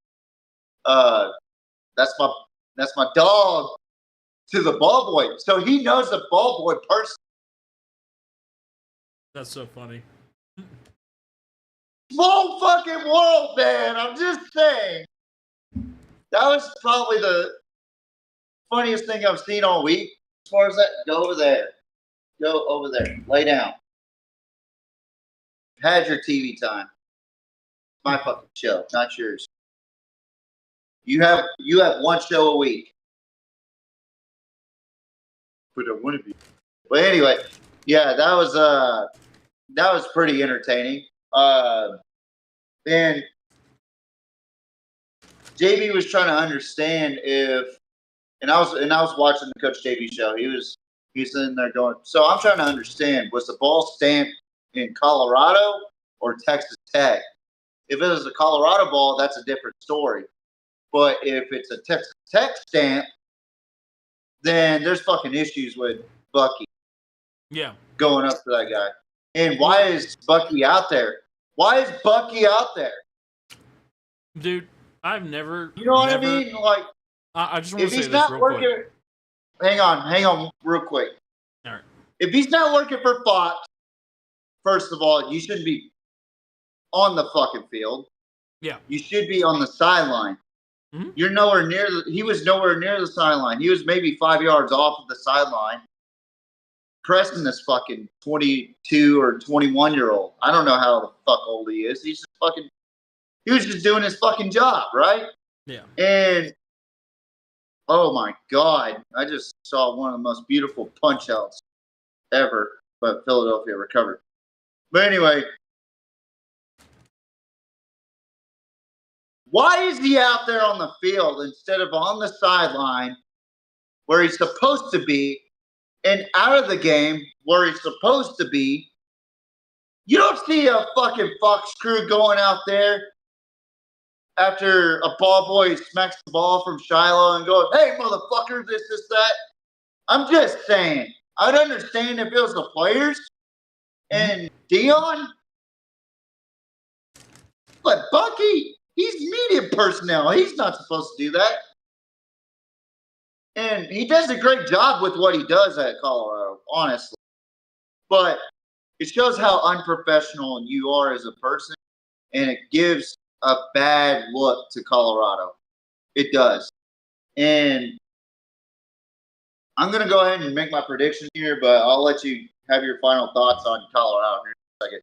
"That's my dog," to the ball boy. So he knows the ball boy personally.
That's so funny.
Small fucking world, man. I'm just saying. That was probably the funniest thing I've seen all week. As far as that, go over there. Go over there. Lay down. Had your TV time. My fucking show, not yours. You have one show a week. But I want to be. But anyway, yeah, that was pretty entertaining. And JB was trying to understand if, and I was watching the Coach JB show. He was sitting there going, so I'm trying to understand, was the ball stamped in Colorado or Texas Tech? If it was a Colorado ball, that's a different story. But if it's a Texas Tech stamp, then there's fucking issues with Bucky.
Yeah.
Going up to that guy. And why is Bucky out there? Why is Bucky out there?
Dude, I've never...
You know what I mean? Like,
I just want to say this real quick.
Hang on real quick.
All right.
If he's not working for Fox, first of all, you shouldn't be on the fucking field.
Yeah.
You should be on the sideline. You're nowhere near he was nowhere near the sideline. He was maybe 5 yards off of the sideline, pressing this fucking 22 or 21-year-old. I don't know how the fuck old he is. He was just doing his fucking job, right?
Yeah.
And oh my God, I just saw one of the most beautiful punch outs ever, but Philadelphia recovered. But anyway, why is he out there on the field instead of on the sideline where he's supposed to be, and out of the game where he's supposed to be? You don't see a fucking Fox crew going out there after a ball boy smacks the ball from Shiloh and going, "Hey, motherfucker, this, that." I'm just saying. I'd understand if it was the players and Dion. But Bucky, he's media personnel. He's not supposed to do that. And he does a great job with what he does at Colorado, honestly. But it shows how unprofessional you are as a person, and it gives a bad look to Colorado. It does. And I'm going to go ahead and make my prediction here, but I'll let you have your final thoughts on Colorado here in a second.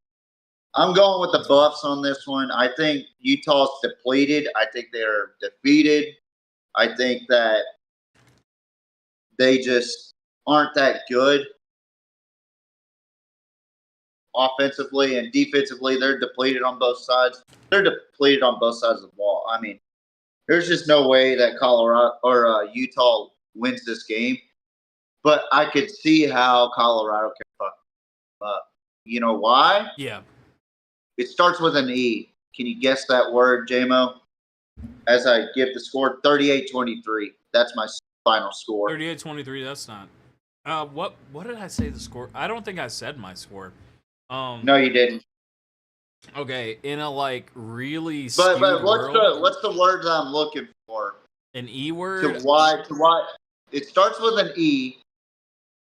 I'm going with the Buffs on this one. I think Utah's depleted. I think they're defeated. I think that they just aren't that good offensively, and defensively they're depleted on both sides. They're depleted on both sides of the ball. I mean, there's just no way that Colorado or Utah wins this game. But I could see how Colorado can fuck up. You know why?
Yeah.
It starts with an E. Can you guess that word, J-Mo? as I give the score 38-23. That's my final score.
38-23. That's not. What did I say the score? I don't think I said my score.
No, you didn't.
Okay, in a like really
But
skewed world,
what's the word that I'm looking for?
an E word.
To why? It starts with an E,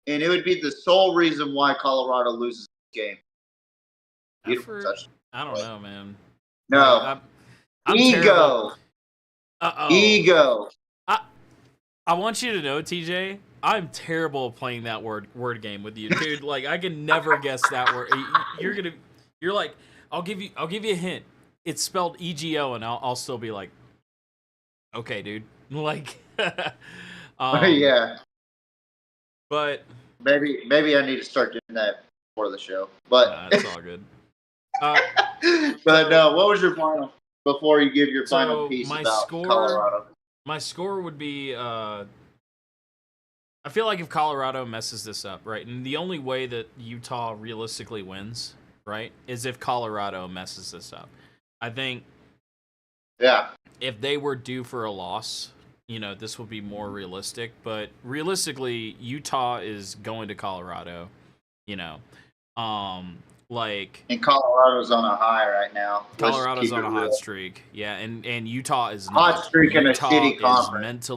and it would be the sole reason why Colorado loses the game. Beautiful touch.
I don't know, man.
No.
Like, I'm
Ego.
Terrible. Uh-oh.
Ego.
I want you to know, TJ, I'm terrible at playing that word game with you, dude. Like, I can never guess that word. You're like, I'll give you a hint. It's spelled EGO, and I'll still be like, okay, dude. Like,
yeah.
But
maybe I need to start doing that before the show. But
it's all good.
But no, what was your final before you give your final piece about Colorado?
My score would be I feel like if Colorado messes this up, right? And the only way that Utah realistically wins, right, is if Colorado messes this up. I think if they were due for a loss, this would be more realistic. But realistically, Utah is going to Colorado, and
Colorado's on a high right now.
Colorado's on a hot streak. Yeah, and Utah is
not. Hot streak in a shitty
conference.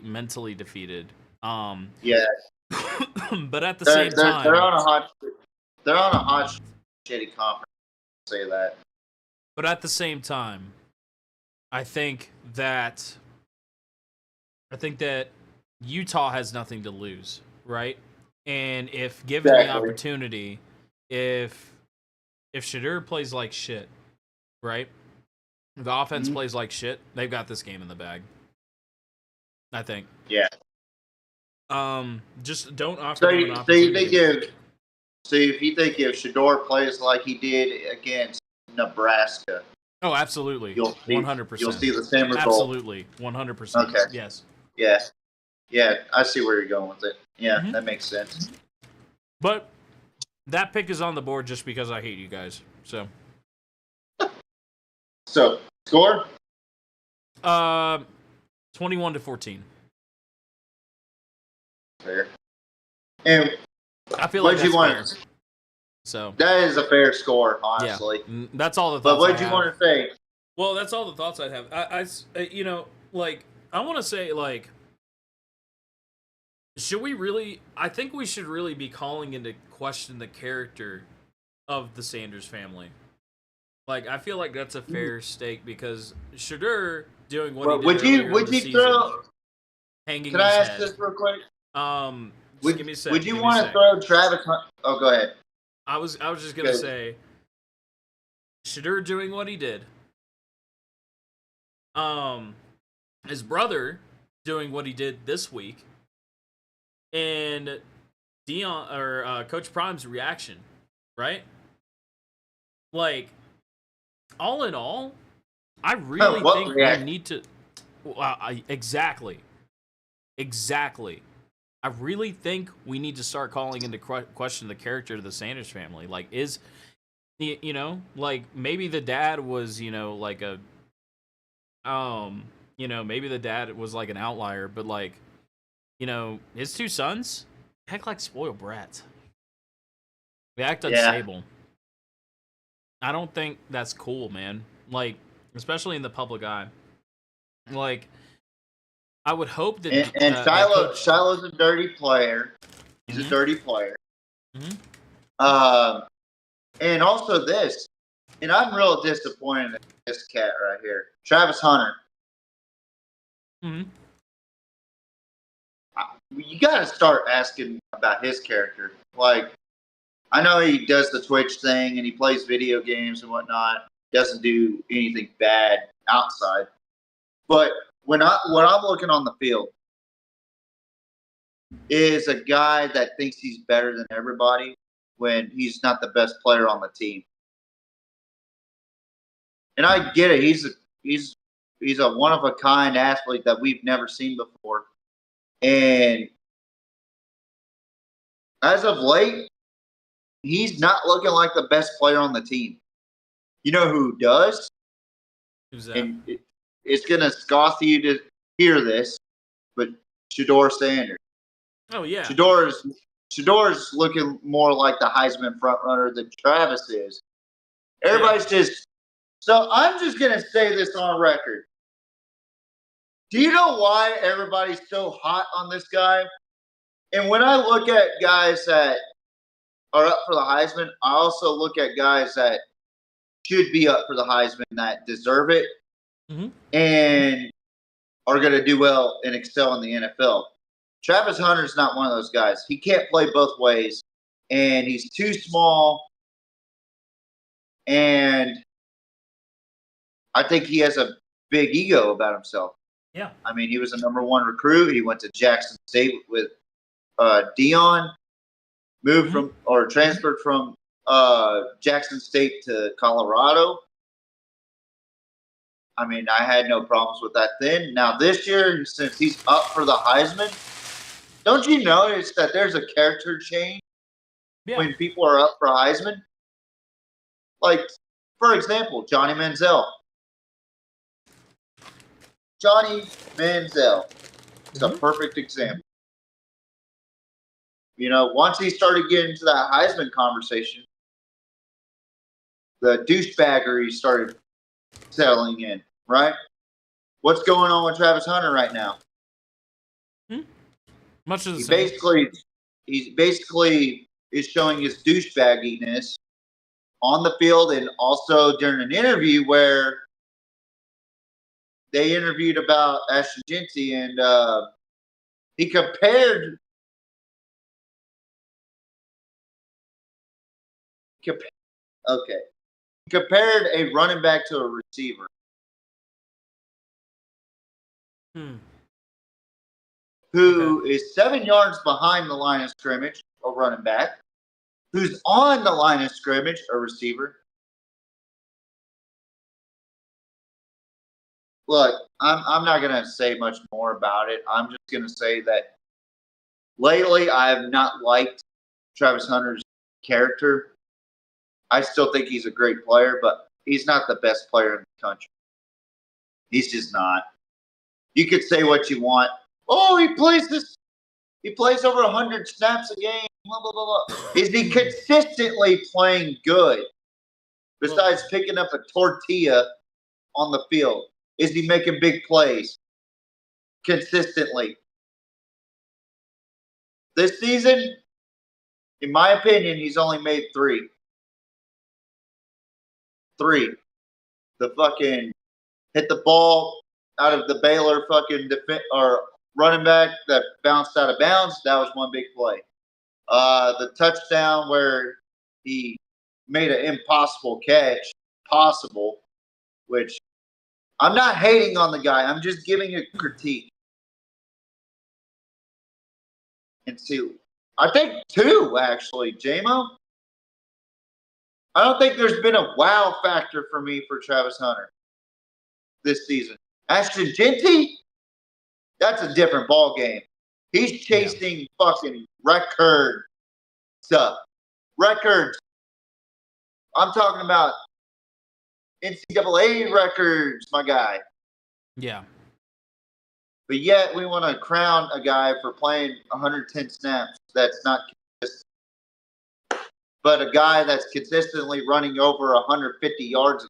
Mentally defeated.
Yeah.
But at the same time,
they're on a hot shitty conference. Say that.
But at the same time, I think that Utah has nothing to lose, right? And if given the opportunity, if Shadur plays like shit, right? If the offense plays like shit, they've got this game in the bag. I think.
Yeah.
Just don't offer them an opportunity.
So if you think if Shador plays like he did against Nebraska,
oh, absolutely, 100%.
You'll see the same result.
Absolutely, 100%.
Okay.
Yes.
Yeah. I see where you're going with it. Yeah, that makes sense.
But that pick is on the board just because I hate you guys. So
score?
21-14.
Fair. And
I feel like that's fair. So
that is a fair score, honestly.
Yeah, that's all the thoughts.
But what did you want to say?
Well, that's all the thoughts I'd have. I want to say, like, should we really? I think we should really be calling into question the character of the Sanders family. Like, I feel like that's a fair stake because Shadur doing what he did
would you throw?
Hanging.
Can I ask this real quick?
Give me a second.
Would you want to throw Travis? Oh, go ahead.
I was just gonna say, Shadur doing what he did. His brother doing what he did this week, and Coach Prime's reaction, right? Like, all in all, I really think we need to. Exactly. I really think we need to start calling into question the character of the Sanders family. Like, like maybe the dad was, like a, maybe the dad was like an outlier, but like, his two sons act like spoiled brats. They act unstable. I don't think that's cool, man. Like, especially in the public eye. Like, I would hope that.
And Shiloh's a dirty player. He's a dirty player. And also this, and I'm real disappointed in this cat right here, Travis Hunter. You got to start asking about his character. Like, I know he does the Twitch thing and he plays video games and whatnot. Doesn't do anything bad outside, but when I'm looking on the field is a guy that thinks he's better than everybody when he's not the best player on the team. And I get it. He's a one of a kind athlete that we've never seen before. And as of late, he's not looking like the best player on the team. You know who does?
Who's that?
And it's going to scoff you to hear this, but Shedeur Sanders.
Oh yeah.
Shedor's looking more like the Heisman frontrunner than Travis is. Everybody's just. So I'm just going to say this on record. Do you know why everybody's so hot on this guy? And when I look at guys that are up for the Heisman, I also look at guys that should be up for the Heisman that deserve it and are going to do well and excel in the NFL. Travis Hunter's not one of those guys. He can't play both ways, and he's too small, and I think he has a big ego about himself.
Yeah.
I mean, he was a number 1 recruit. He went to Jackson State with Dion, moved from or transferred from Jackson State to Colorado. I mean, I had no problems with that then. Now, this year, since he's up for the Heisman, don't you notice that there's a character change when people are up for Heisman? Like, for example, Johnny Manziel. Johnny Manziel is a perfect example. You know, once he started getting into that Heisman conversation, the douchebaggery started settling in, right? What's going on with Travis Hunter right now?
Much of the same.
He basically is showing his douchebagginess on the field and also during an interview where they interviewed about Ashton Jeanty and he compared a running back to a receiver. Who is 7 yards behind the line of scrimmage, a running back, who's on the line of scrimmage, a receiver. Look, I'm not going to say much more about it. I'm just going to say that lately I have not liked Travis Hunter's character. I still think he's a great player, but he's not the best player in the country. He's just not. You could say what you want. Oh, he plays over 100 snaps a game, blah, blah, blah, blah. Is he consistently playing good besides picking up a tortilla on the field? Is he making big plays consistently? This season, in my opinion, he's only made 3. 3. The fucking hit the ball out of the Baylor fucking running back that bounced out of bounds. That was one big play. The touchdown where he made an impossible catch, possible, which I'm not hating on the guy. I'm just giving a critique. And see, I think 2, actually, J-Mo. I don't think there's been a wow factor for me for Travis Hunter this season. Ashton Jeanty, that's a different ball game. He's chasing fucking record stuff. Records. I'm talking about NCAA records, my guy.
Yeah.
But yet we want to crown a guy for playing 110 snaps. That's not consistent. But a guy that's consistently running over 150 yards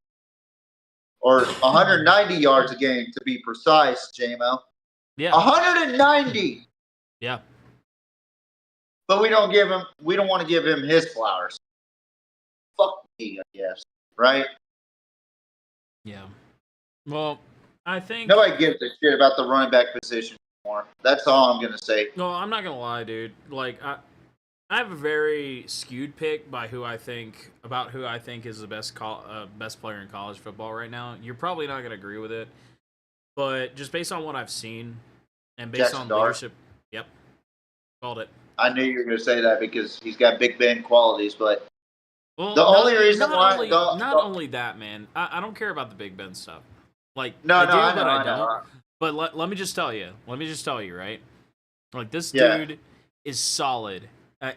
or 190 yards a game, to be precise, J-Mo.
Yeah.
190.
Yeah.
But we don't want to give him his flowers. Fuck me, I guess. Right?
Yeah. Well, I think
nobody gives a shit about the running back position anymore. That's all I'm gonna say.
No, I'm not gonna lie, dude. Like I have a very skewed pick by who I think is the best player in college football right now. You're probably not gonna agree with it, but just based on what I've seen and based
Jackson
on
Dart.
leadership, yep, called it.
I knew you were gonna say that because he's got Big Ben qualities, but
well,
the only reason why
not only that, man, I don't care about the Big Ben stuff. Like
I
don't. But let me just tell you, right? Like this dude is solid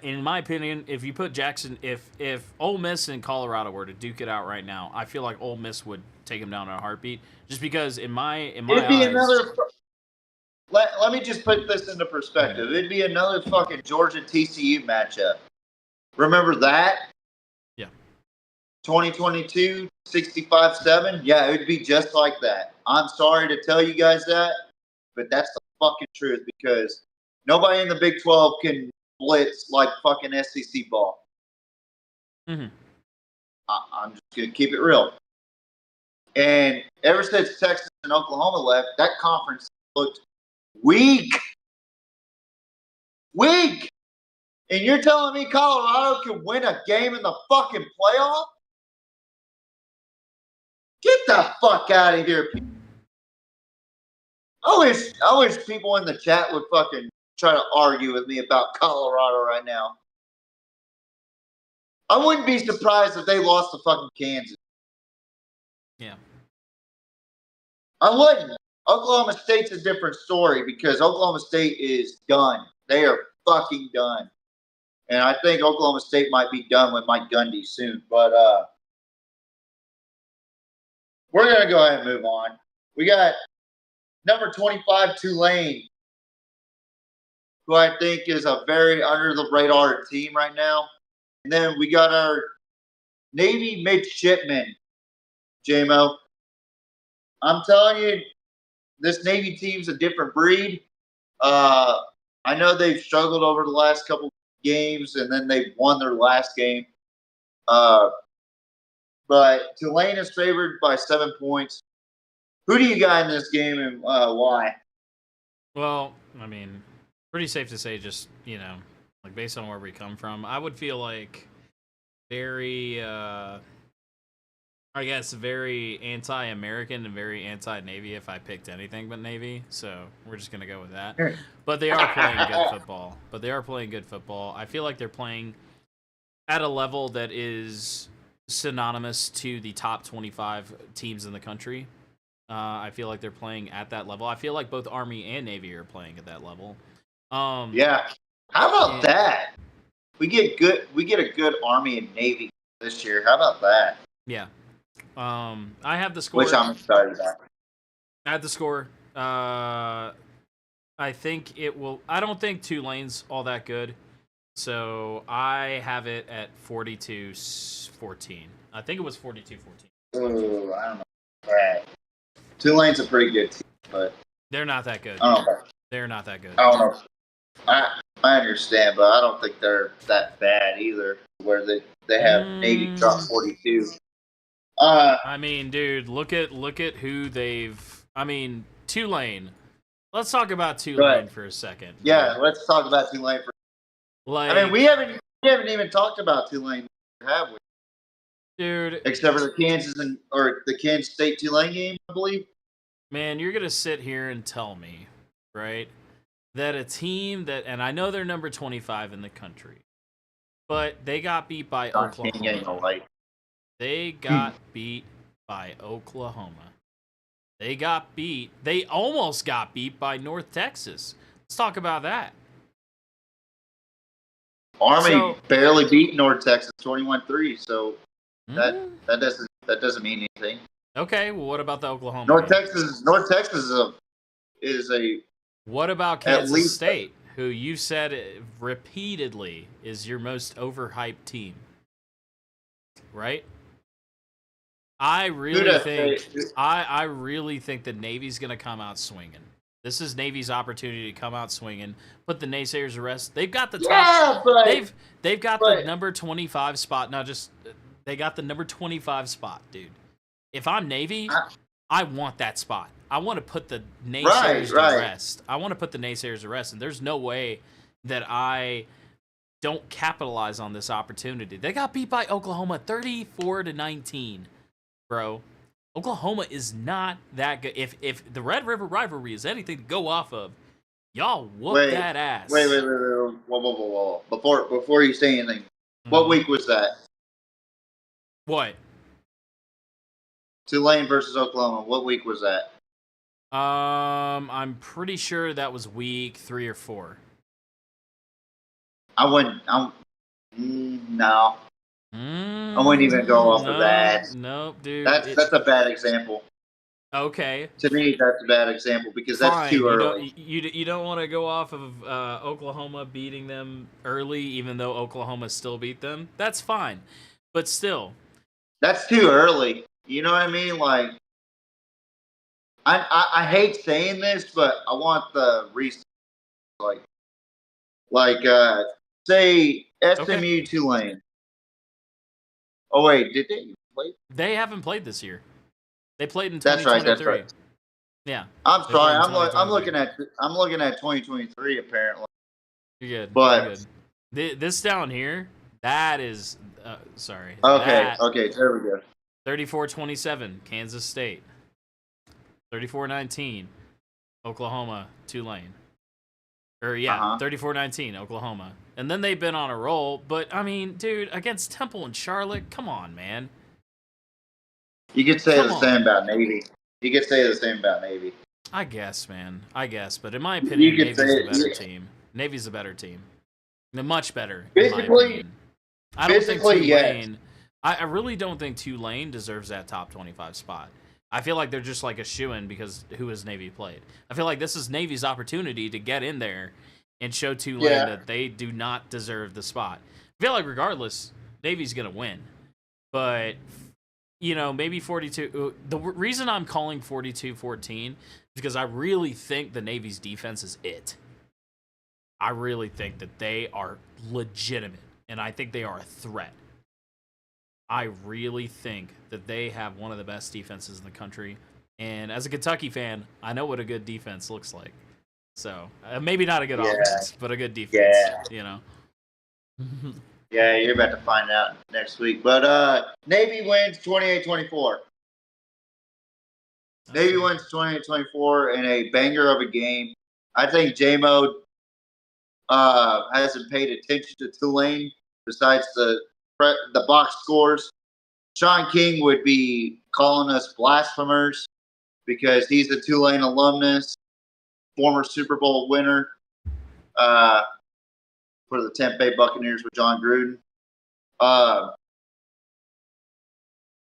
in my opinion, if you put Jackson, if Ole Miss and Colorado were to duke it out right now, I feel like Ole Miss would take him down in a heartbeat. Just because in my
It'd be
eyes,
another. Let me just put this into perspective. It'd be another fucking Georgia TCU matchup. Remember that?
yeah,
2022, 65-7? Yeah, it would be just like that. I'm sorry to tell you guys that, but that's the fucking truth because nobody in the Big 12 can blitz like fucking SEC ball.
mm-hmm.
I'm just going to keep it real. And ever since Texas and Oklahoma left, that conference looked weak. Weak. And you're telling me Colorado can win a game in the fucking playoff? Get the fuck out of here. I wish people in the chat would fucking try to argue with me about Colorado right now. I wouldn't be surprised if they lost to fucking Kansas.
Yeah.
I wouldn't. Oklahoma State's a different story because Oklahoma State is done. They are fucking done. And I think Oklahoma State might be done with Mike Gundy soon. But we're going to go ahead and move on. We got number 25, Tulane, who I think is a very under-the-radar team right now. And then we got our Navy midshipmen, JMO. I'm telling you, this Navy team's a different breed. I know they've struggled over the last couple games, and then they've won their last game. But Tulane is favored by 7 points. Who do you got in this game and why?
Well, I mean, pretty safe to say, just, you know, like based on where we come from, I would feel like very, I guess, very anti-American and very anti-Navy if I picked anything but Navy. So we're just going to go with that. But they are playing good football. I feel like they're playing at a level that is synonymous to the top 25 teams in the country. I feel like they're playing at that level. I feel like both Army and Navy are playing at that level.
Yeah. How about that? We get a good Army and Navy this year. How about that?
Yeah. I have the score.
Which I'm excited about.
I have the score. I think it will. I don't think Tulane's all that good. So I have it at 42-14. I think it was 42-14.
Oh, I don't know. All right. Tulane's a pretty good team, but
they're not that good.
I don't know.
They're not that good.
I don't know. I understand, but I don't think they're that bad either. Where they have Navy drop 42.
I mean, dude, look at who they've. I mean, Tulane. Let's talk about Tulane for a second.
Yeah, let's talk about Tulane for.
Like,
I mean, we haven't even talked about Tulane, have we?
Dude,
except for the Kansas State Tulane game, I believe.
Man, you're gonna sit here and tell me, right, that a team that, and I know they're number 25 in the country, but they got beat by Oklahoma. They got beat by Oklahoma. They almost got beat by North Texas. Let's talk about that.
Army barely beat North Texas 21-3, so that doesn't mean anything.
Okay, well, what about the Oklahoma
North
game?
Texas is a
What about Kansas State, who you said repeatedly is your most overhyped team? Right? I really think the Navy's going to come out swinging. This is Navy's opportunity to come out swinging. Put the naysayers to rest. They've got the top. They've got the number 25 spot. Now, they got the number 25 spot, dude. If I'm Navy, I want that spot. I want to put the naysayers to rest. I want to put the naysayers to rest, and there's no way that I don't capitalize on this opportunity. They got beat by Oklahoma 34-19, bro. Oklahoma is not that good. If the Red River rivalry is anything to go off of, y'all whoop that ass.
Wait. Whoa. Before you say anything, what week was that?
What?
Tulane versus Oklahoma. What week was that?
I'm pretty sure that was week 3 or 4.
No. I wouldn't even go off of that.
Nope, dude.
That's a bad example.
Okay.
To me, that's a bad example because
Fine.
that's too early.
You don't want to go off of Oklahoma beating them early, even though Oklahoma still beat them. That's fine, but still,
that's too early. You know what I mean? Like, I hate saying this, but I want the reason. Say SMU Tulane. Oh wait, did they play?
They haven't played this year. They played in
2023.
That's right.
That's right.
Yeah.
I'm sorry. I'm looking at 2023 apparently.
You're good.
But
You're good. This down here, that is sorry.
Okay. There we go.
34-27, Kansas State. 34-19, Oklahoma, Tulane. 34-19, Oklahoma. And then they've been on a roll. But, I mean, dude, against Temple and Charlotte, come on, man.
You could say the same about Navy.
I guess, man. But in my opinion, Navy's a better team. Navy's a better team. They're much better, in my opinion. I don't think Tulane... I really don't think Tulane deserves that top 25 spot. I feel like they're just like a shoo-in because who has Navy played? I feel like this is Navy's opportunity to get in there and show Tulane that they do not deserve the spot. I feel like regardless, Navy's going to win. But, you know, maybe 42... The reason I'm calling 42-14 is because I really think the Navy's defense is it. I really think that they are legitimate, and I think they are a threat. I really think that they have one of the best defenses in the country. And as a Kentucky fan, I know what a good defense looks like. So, maybe not a good offense, but a good defense, you know.
Yeah, you're about to find out next week. But Navy wins 28-24. Navy wins 28-24 in a banger of a game. I think J-Mo hasn't paid attention to Tulane besides the box scores. Sean King would be calling us blasphemers because he's a Tulane alumnus, former Super Bowl winner for the Tampa Bay Buccaneers with John Gruden.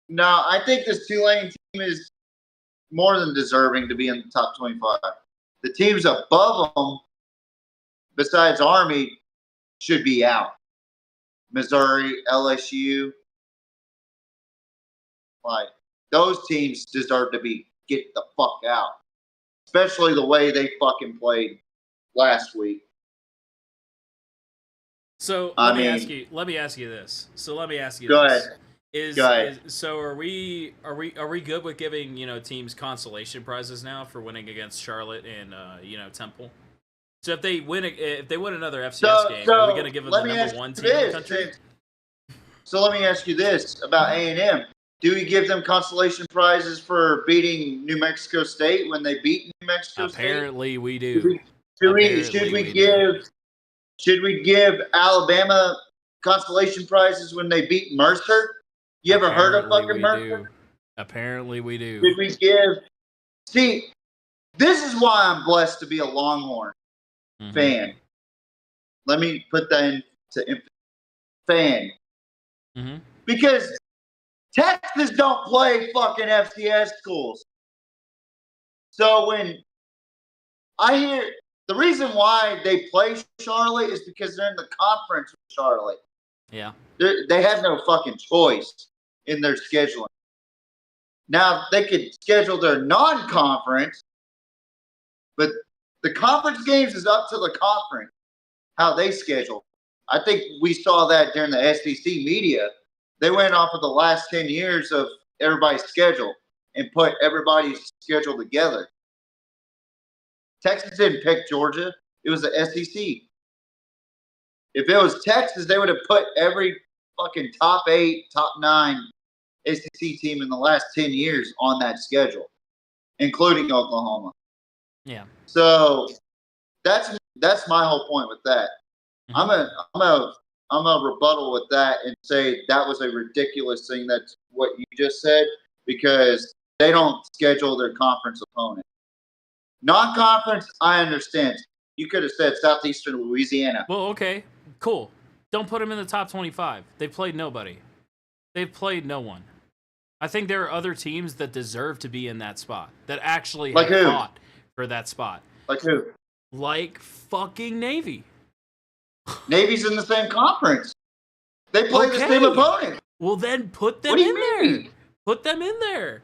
No, I think this Tulane team is more than deserving to be in the top 25. The teams above them, besides Army, should be out. Missouri, LSU, like those teams deserve to get the fuck out, especially the way they fucking played last week.
So let me ask you this.
Go ahead.
So are we good with giving teams consolation prizes now for winning against Charlotte and Temple? So if they win another FCS game, are we going to give them the number one team in the country?
So let me ask you this about A&M. Do we give them consolation prizes for beating New Mexico State when they beat New Mexico State?
Apparently we do.
Should we give Alabama consolation prizes when they beat Mercer? You ever heard of fucking Mercer?
Apparently we do.
Should we give... See, this is why I'm blessed to be a Longhorn fan. Let me put that into fan. Because Texas don't play fucking FCS schools. So when I hear the reason why they play Charlotte is because they're in the conference with Charlotte.
Yeah.
They have no fucking choice in their scheduling. Now, they could schedule their non-conference, but the conference games is up to the conference, how they schedule. I think we saw that during the SEC media. They went off of the last 10 years of everybody's schedule and put everybody's schedule together. Texas didn't pick Georgia. It was the SEC. If it was Texas, they would have put every fucking top 8, top 9 SEC team in the last 10 years on that schedule, including Oklahoma.
Yeah.
So that's my whole point with that. I'm a rebuttal with that and say that was a ridiculous thing. That's what you just said, because they don't schedule their conference opponent. Non-conference, I understand. You could have said Southeastern Louisiana.
Well, okay. Cool. Don't put them in the top 25. They've played nobody. They've played no one. I think there are other teams that deserve to be in that spot, that actually have fought for that spot.
Like who?
Like fucking Navy.
Navy's in the same conference. They play the same opponent.
Well, then put them in there. Put them in there.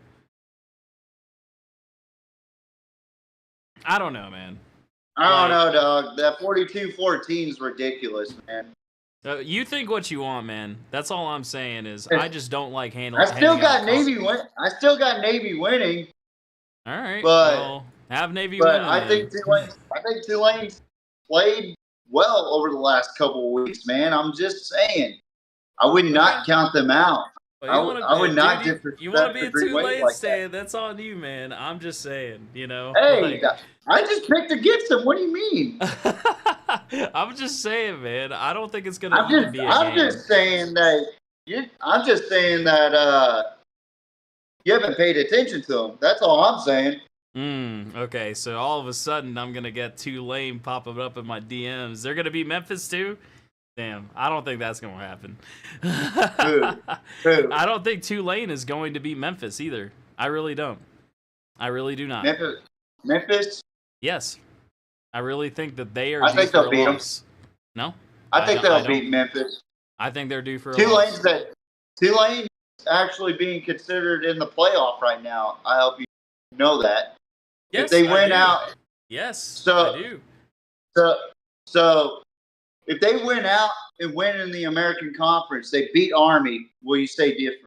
I don't know, man.
I don't know, dog. That 42-14 is ridiculous, man.
You think what you want, man. That's all I'm saying is I just don't like handling.
I still got Navy winning.
All right,
but
well, have Navy winning.
I think Tulane's played well over the last couple of weeks, man. I'm just saying. I would not count them out.
Well,
I would not disrespect
you want to be a
Tulane
Tulane
like
stand? That's on you, man. I'm just saying, you know.
Hey, I just picked against them. What do you mean?
I'm just saying, man. I don't think it's gonna be a game.
I'm just saying that you haven't paid attention to them. That's all I'm saying.
Okay, so all of a sudden I'm gonna get Tulane popping up in my DMs. They're gonna be Memphis too. Damn, I don't think that's gonna happen.
Who?
I don't think Tulane is going to beat Memphis either. I really don't. I really do not.
Memphis?
Yes. I really think that they are
I
due
think
for
they'll
a
beat
loss.
them.
No?
I think they'll beat Memphis.
I think they're due for a loss.
Tulane's actually being considered in the playoff right now. I hope you know that.
Yes,
if they win out.
Yes,
I
do.
So if they win out and win in the American Conference, they beat Army. Will you say different?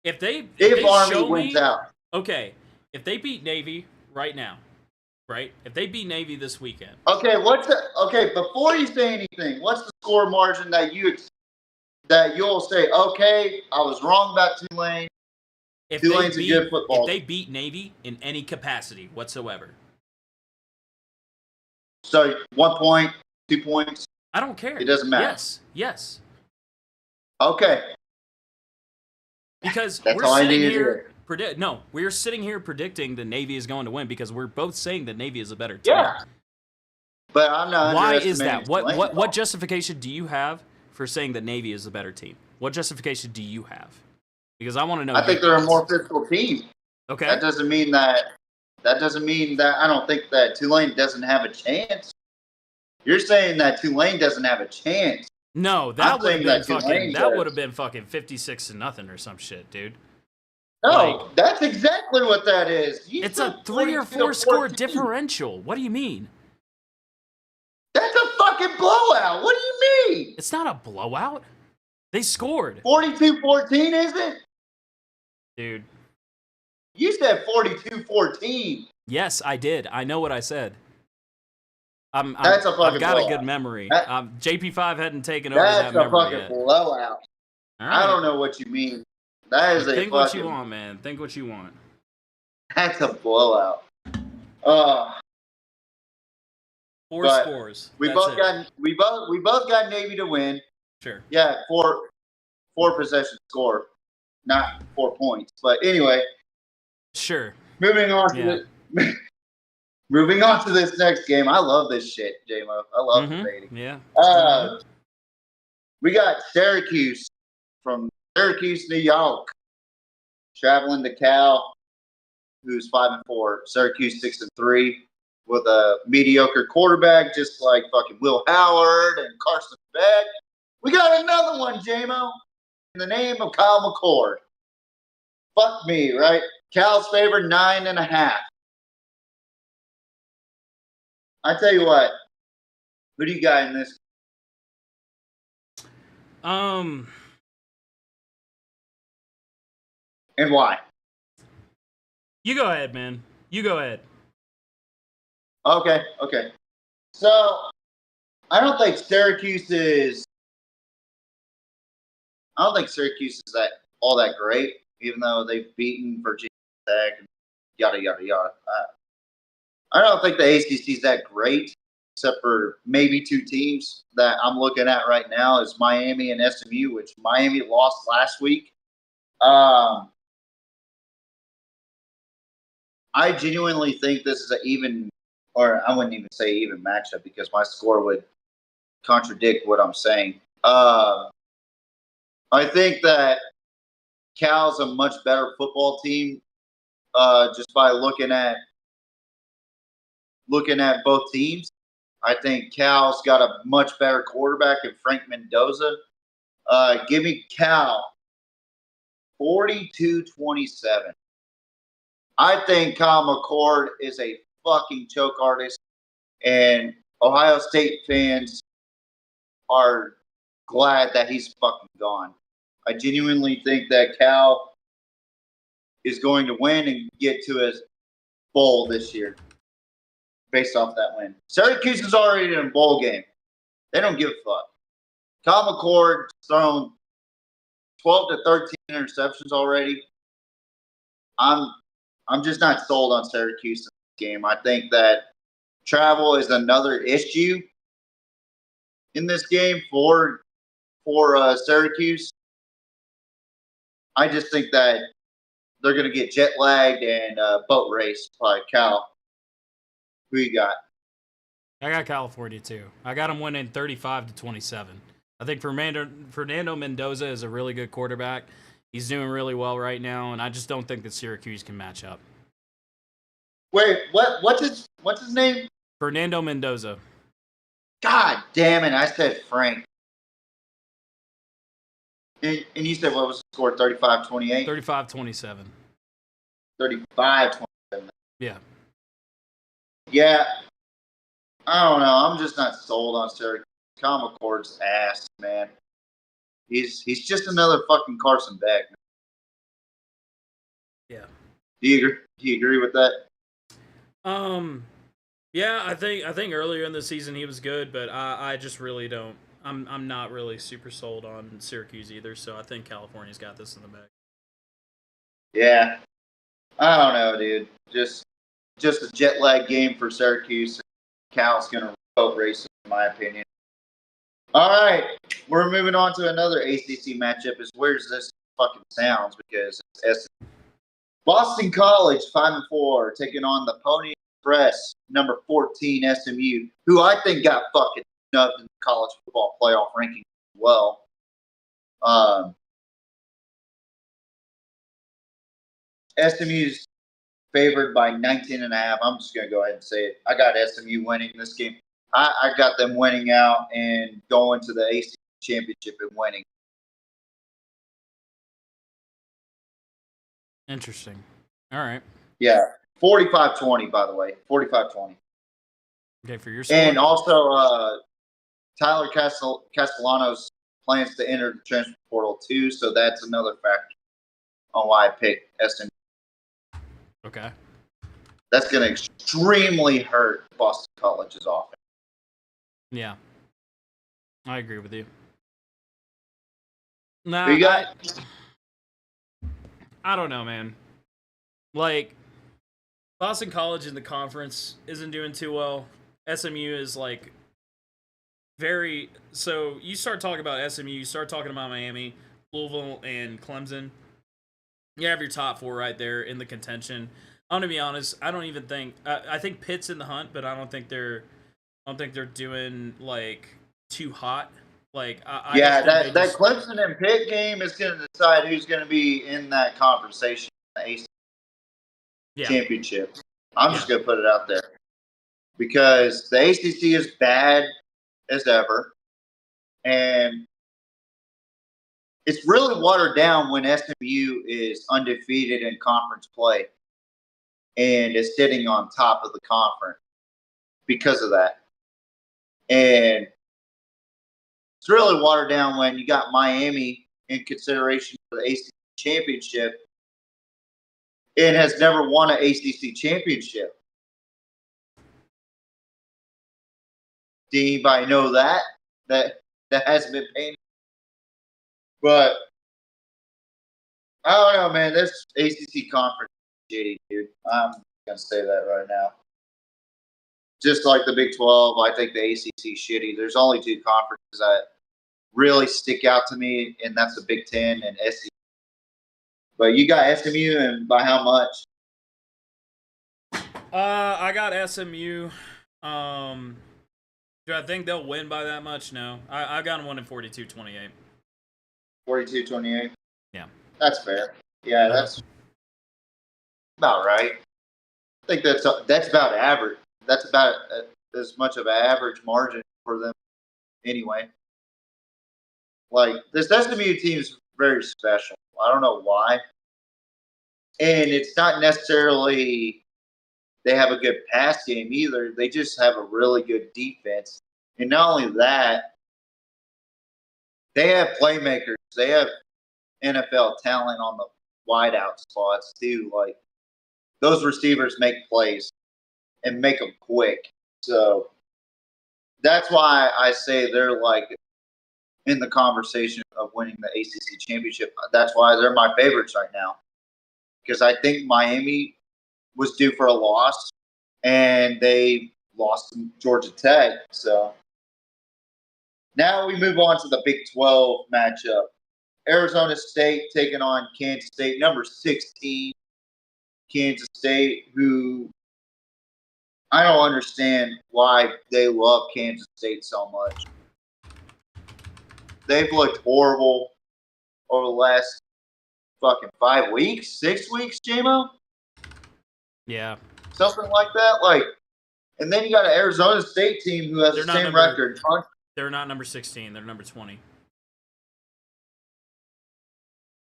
If
Army wins out.
Okay, if they beat Navy right now, right? If they beat Navy this weekend.
Okay, before you say anything, what's the score margin that you'll say, okay, I was wrong about Tulane. Tulane's a good football team.
If they beat Navy in any capacity whatsoever.
So 1 point, 2 points.
I don't care.
It doesn't matter.
Yes.
Okay.
Because
That's
we're
all
sitting
I
here we're sitting here predicting that Navy is going to win because we're both saying that Navy is a better team.
Yeah. But I'm not.
Why is that? What justification do you have for saying that Navy is the better team? What justification do you have? Because I want to know.
I think they're a more physical team.
Okay.
That doesn't mean that I don't think that Tulane doesn't have a chance. You're saying that Tulane doesn't have a chance.
No, that would have been fucking 56-0 or some shit, dude.
No, that's exactly what that is.
It's a 3 or 4 score differential. What do you mean?
That's a fucking blowout. What do you mean?
It's not a blowout. They scored.
42-14, is it?
Dude.
You said 42-14.
Yes, I did. I know what I said. I've
blowout.
got a good memory. JP5 hadn't taken over that memory yet.
That's a fucking blowout. Right. I don't know what you mean. That is
Think what you want, man. Think what you want.
That's a blowout.
4 scores.
We both got Navy to win.
Sure.
Yeah, 4 possession score, not 4 points. But anyway.
Sure.
Moving on to this next game. I love this shit, J-Mo. I love debating.
Yeah.
We got Syracuse from Syracuse, New York, traveling to Cal, who's 5-4. Syracuse 6-3 with a mediocre quarterback, just like fucking Will Howard and Carson Beck. We got another one, J-Mo, in the name of Kyle McCord. Fuck me, right? Cal's favored 9.5. I tell you what. Who do you got in this?
And
why?
You go ahead, man. You go ahead.
Okay. So, I don't think Syracuse is that all that great, even though they've beaten Virginia Tech and yada yada yada. I don't think the ACC is that great, except for maybe 2 teams that I'm looking at right now is Miami and SMU, which Miami lost last week. I genuinely think this is an even, or I wouldn't even say even matchup because my score would contradict what I'm saying. I think that Cal's a much better football team just by looking at both teams. I think Cal's got a much better quarterback in Frank Mendoza. Give me Cal 42-27. I think Kyle McCord is a fucking choke artist, and Ohio State fans are glad that he's fucking gone. I genuinely think that Cal is going to win and get to his bowl this year based off that win. Syracuse is already in a bowl game. They don't give a fuck. Kyle McCord's thrown 12 to 13 interceptions already. I'm just not sold on Syracuse in this game. I think that travel is another issue in this game for Syracuse. I just think that they're going to get jet lagged and boat raced by Cal. Who you got?
I got California too. I got them winning 35-27. I think Fernando Mendoza is a really good quarterback. He's doing really well right now, and I just don't think that Syracuse can match up.
Wait, what's his name?
Fernando Mendoza.
God damn it! I said Frank. And you said what was the score? 35-28?
35-27.
35-27.
Yeah.
Yeah. I don't know. I'm just not sold on Syracuse. Kyle McCord's ass, man. He's just another fucking Carson Beck.
Yeah.
Do you agree with that?
Yeah, I think earlier in the season he was good, but I just really don't. I'm not really super sold on Syracuse either, so I think California's got this in the bag.
Yeah. I don't know, dude. Just a jet lag game for Syracuse. Cal's gonna boat race, in my opinion. All right, we're moving on to another ACC matchup. Is where's this fucking sounds because it's Boston College 5-4 taking on the Pony Express number 14 SMU, who I think got fucking snubbed in the college football playoff ranking as well. SMU's favored by 19.5. I'm just gonna go ahead and say it. I got SMU winning this game. I got them winning out and going to the ACC championship and winning.
Interesting. All right.
Yeah, 45-20, by the way. 45-20.
Okay, for your score.
And also, Tyler Castellanos plans to enter the transfer portal too, so that's another factor on why I picked SMU.
Okay.
That's going to extremely hurt Boston College's offense.
Yeah. I agree with you. Nah,
Who you got?
I don't know, man. Like, Boston College in the conference isn't doing too well. SMU is like very. So you start talking about SMU, you start talking about Miami, Louisville, and Clemson. You have your top four right there in the contention. I'm gonna be honest. I don't even think. I think Pitt's in the hunt, but I don't think they're doing like too hot. Like
that Clemson and Pitt game is going to decide who's going to be in that conversation in the ACC championship. I'm just going to put it out there because the ACC is bad as ever, and it's really watered down when SMU is undefeated in conference play and is sitting on top of the conference because of that. And it's really watered down when you got Miami in consideration for the ACC championship. It has never won an ACC championship. Did anybody know that? That hasn't been painted. But I don't know, man. This ACC conference is shitty, dude. I'm gonna say that right now. Just like the Big 12, I think the ACC is shitty. There's only two conferences that really stick out to me, and that's the Big 10 and SEC. But you got SMU, and by how much?
I got SMU. Do I think they'll win by that much? No. I got them winning 42-28.
42-28?
Yeah.
That's fair. Yeah, that's about right. I think that's about average. That's about as much of an average margin for them anyway. Like, this SMU team is very special. I don't know why. And it's not necessarily they have a good pass game either. They just have a really good defense. And not only that, they have playmakers. They have NFL talent on the wideout spots too. Like, those receivers make plays and make them quick. So that's why I say they're like in the conversation of winning the ACC championship. That's why they're my favorites right now. Because I think Miami was due for a loss, and they lost to Georgia Tech. So now we move on to the Big 12 matchup. Arizona State taking on Kansas State, number 16. Kansas State, who I don't understand why they love Kansas State so much. They've looked horrible over the last fucking 5 weeks, 6 weeks, JMO?
Yeah.
Something like that. Like, and then you got an Arizona State team who has the same record.
They're not number 16. They're number 20.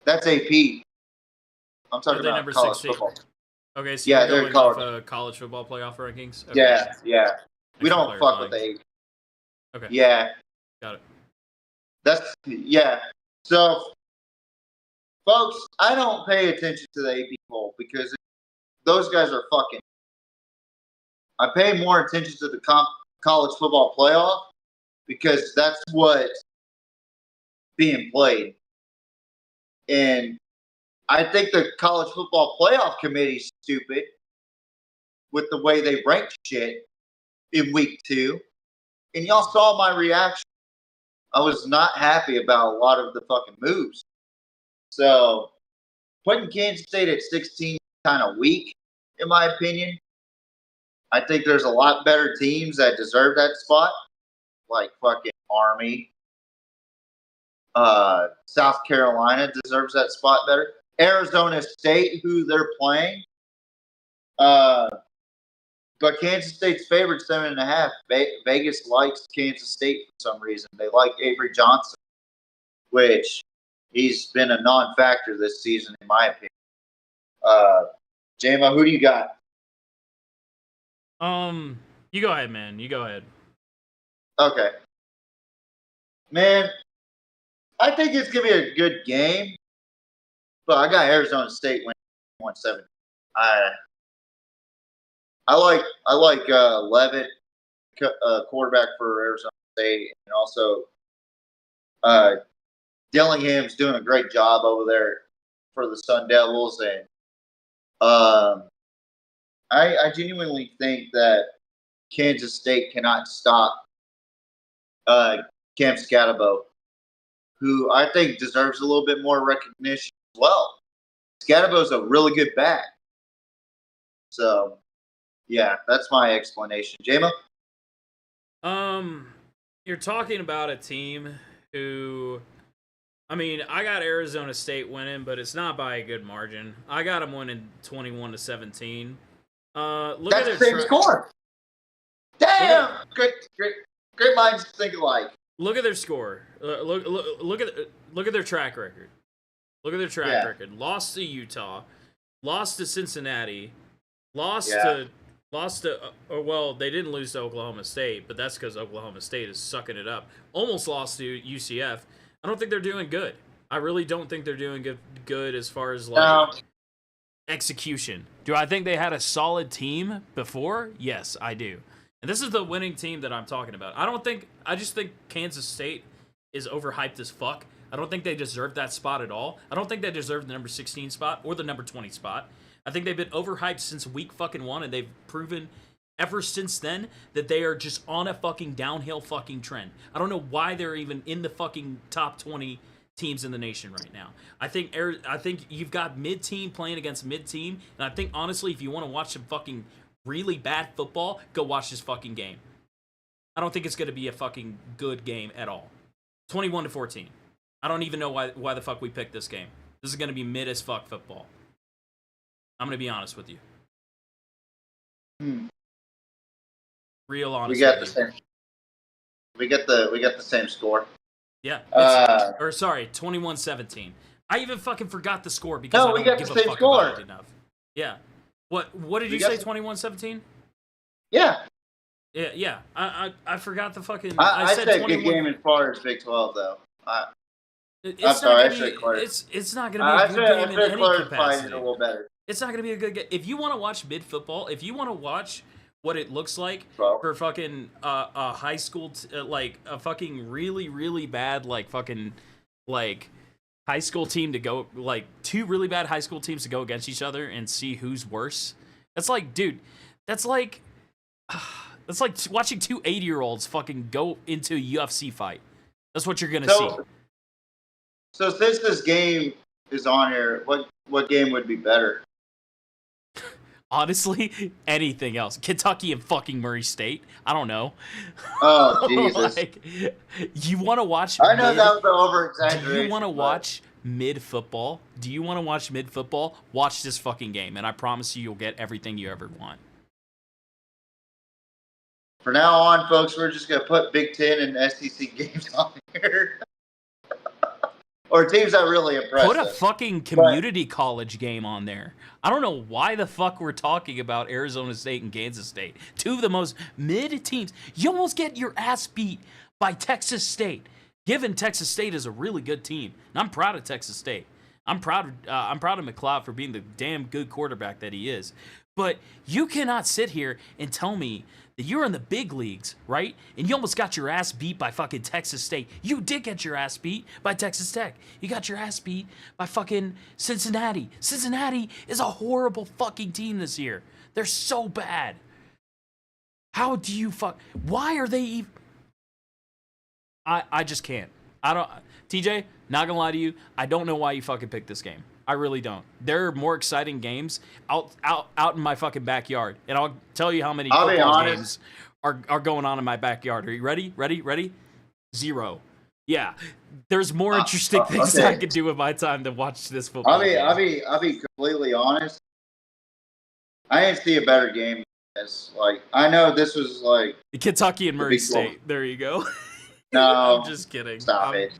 That's AP. I'm talking about
number
college
16?
football.
Okay, so
yeah,
you're going off college football playoff rankings? Okay.
Yeah. We don't fuck with the AP.
Okay.
Yeah.
Got it.
Yeah. So, folks, I don't pay attention to the AP poll because those guys are fucking. I pay more attention to the college football playoff because that's what's being played. And I think the college football playoff committee's stupid with the way they ranked shit in week 2. And y'all saw my reaction. I was not happy about a lot of the fucking moves. So putting Kansas State at 16 kind of weak, in my opinion. I think there's a lot better teams that deserve that spot, like fucking Army. South Carolina deserves that spot better. Arizona State, who they're playing. But Kansas State's favored 7.5. Vegas likes Kansas State for some reason. They like Avery Johnson, which he's been a non-factor this season, in my opinion. JMO, who do you got?
You go ahead, man. You go ahead.
Okay. Man, I think it's going to be a good game, but I got Arizona State winning 1-7. I like Levitt, quarterback for Arizona State, and also Dillingham's doing a great job over there for the Sun Devils, and I genuinely think that Kansas State cannot stop Cam Scatabo, who I think deserves a little bit more recognition as well. Scatabo's a really good back. So, yeah, that's my explanation. JMO?
You're talking about a team who, I mean, I got Arizona State winning, but it's not by a good margin. I got them winning 21-17. Look at their
same score. Damn! Great minds think alike.
Look at their score. Look at their track record. Look at their track record. Lost to Utah, lost to Cincinnati, lost to well, they didn't lose to Oklahoma State, but that's because Oklahoma State is sucking it up. Almost lost to UCF. I don't think they're doing good. I really don't think they're doing good as far as execution. Do I think they had a solid team before? Yes, I do. And this is the winning team that I'm talking about. I just think Kansas State is overhyped as fuck. I don't think they deserve that spot at all. I don't think they deserve the number 16 spot or the number 20 spot. I think they've been overhyped since week fucking 1, and they've proven ever since then that they are just on a fucking downhill fucking trend. I don't know why they're even in the fucking top 20 teams in the nation right now. I think you've got mid-team playing against mid-team, and I think honestly, if you want to watch some fucking really bad football, go watch this fucking game. I don't think it's going to be a fucking good game at all. 21-14. I don't even know why the fuck we picked this game. This is going to be mid as fuck football. I'm going to be honest with you. Real honest.
We got the same. We get the same score.
Yeah. Or sorry, 21-17. I even fucking forgot the score because I don't give a fuck about it enough. Yeah. What did you say? 21-17?
Yeah.
Yeah. I forgot the fucking.
I
said
said
21.
good game as far as Big 12 though.
It's
I'm sorry,
it's not gonna be a good game in any capacity.
A little better.
It's not gonna be a good game. If you want to watch mid football, if you want to watch what it looks like for fucking a high school like a fucking really bad like fucking like high school team to go like two really bad high school teams to go against each other and see who's worse. That's like, dude, that's like watching two 80-year-olds fucking go into a UFC fight. That's what you're gonna see.
So since this game is on here, what game would be better?
Honestly, anything else. Kentucky and fucking Murray State. I don't know.
Oh, Jesus.
Like, you want to watch...
I know that was the over-exaggeration.
Do you want to watch mid-football? Do you want to watch mid-football? Watch this fucking game, and I promise you'll get everything you ever want.
For now on, folks, we're just going to put Big Ten and SEC games on here. Or teams that really impress
Put a
us.
fucking community college game on there. I don't know why the fuck we're talking about Arizona State and Kansas State. Two of the most mid teams. You almost get your ass beat by Texas State. Given Texas State is a really good team. And I'm proud of Texas State. I'm proud of McLeod for being the damn good quarterback that he is. But you cannot sit here and tell me that you're in the big leagues, right? And you almost got your ass beat by fucking Texas State. You did get your ass beat by Texas Tech. You got your ass beat by fucking Cincinnati. Cincinnati is a horrible fucking team this year. They're so bad. How do you why are they even... I just can't. I don't... TJ, not gonna lie to you, I don't know why you fucking picked this game. I really don't. There are more exciting games out in my fucking backyard. And I'll tell you how many football games are going on in my backyard. Are you ready? Ready? 0. Yeah. There's more interesting things I could do with my time than watch this football game.
I'll be completely honest. I didn't see a better game than this. Like, I know this was like
Kentucky and Murray State. There you go.
No.
I'm just kidding.
Stop it.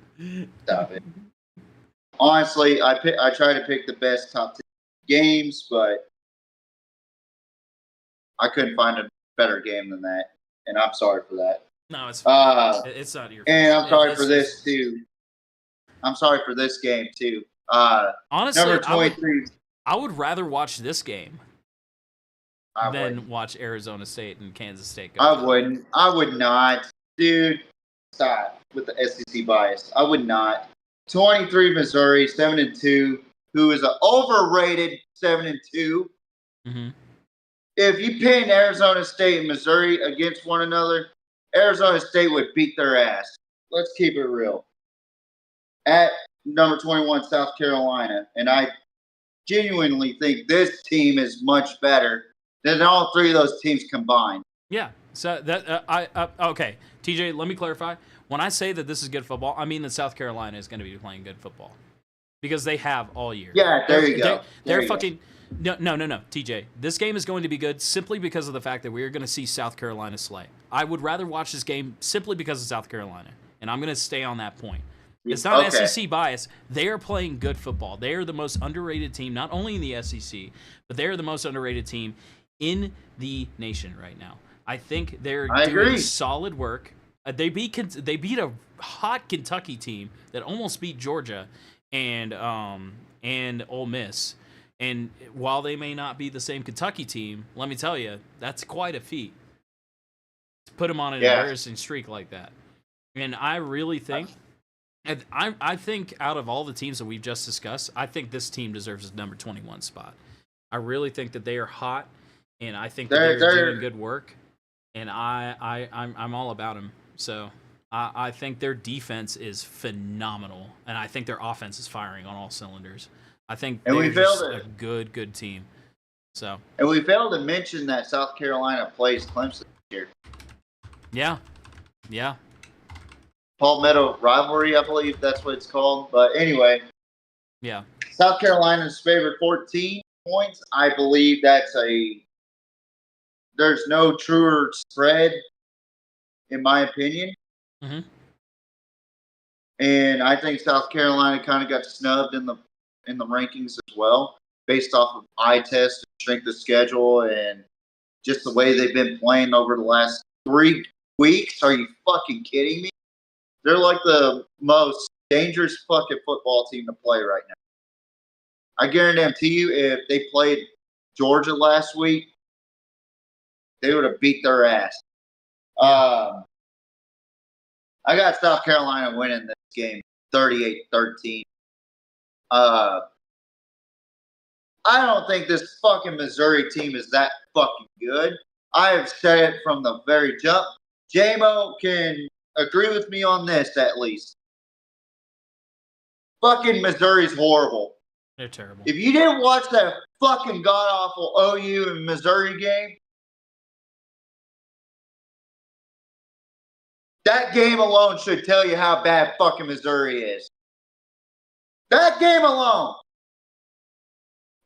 Honestly, I try to pick the best top 10 games, but I couldn't find a better game than that, and I'm sorry for that.
No, it's fine. It's not your fault.
And I'm sorry for this too. I'm sorry for this game too.
Honestly,
number 23.
I would rather watch this game than watch Arizona State and Kansas State go.
I would not, dude. Stop with the SEC bias. I would not. 23 Missouri, 7-2, who is an overrated 7-2.
Mm-hmm.
If you pin Arizona State and Missouri against one another, Arizona State would beat their ass. Let's keep it real. At number 21, South Carolina, and I genuinely think this team is much better than all three of those teams combined.
Yeah. So that okay, TJ, let me clarify. When I say that this is good football, I mean that South Carolina is going to be playing good football because they have all year.
Yeah, there you go.
They're fucking no, TJ. This game is going to be good simply because of the fact that we are going to see South Carolina slay. I would rather watch this game simply because of South Carolina, and I'm going to stay on that point. It's not SEC bias. They are playing good football. They are the most underrated team, not only in the SEC, but they are the most underrated team in the nation right now. I think they're doing solid work. They beat a hot Kentucky team that almost beat Georgia and Ole Miss. And while they may not be the same Kentucky team, let me tell you, that's quite a feat to put them on an embarrassing streak like that. And I really think, I think out of all the teams that we've just discussed, I think this team deserves the number 21 spot. I really think that they are hot, and I think that they're doing good work. And I'm all about them. So I think their defense is phenomenal, and I think their offense is firing on all cylinders. I think they're just a good team. So. And
we failed to mention that South Carolina plays Clemson this year.
Yeah, Yeah.
Palmetto rivalry, I believe that's what it's called. But anyway,
Yeah.
South Carolina's favored 14 points. I believe there's no truer spread, in my opinion.
Mm-hmm.
And I think South Carolina kind of got snubbed in the rankings as well, based off of eye test, strength of schedule, and just the way they've been playing over the last 3 weeks. Are you fucking kidding me? They're like the most dangerous fucking football team to play right now. I guarantee you, if they played Georgia last week, they would have beat their ass. I got South Carolina winning this game 38-13. I don't think this fucking Missouri team is that fucking good. I have said it from the very jump. J-Mo can agree with me on this at least. Fucking Missouri's horrible.
They're terrible.
If you didn't watch that fucking god-awful OU and Missouri game, that game alone should tell you how bad fucking Missouri is. That game alone.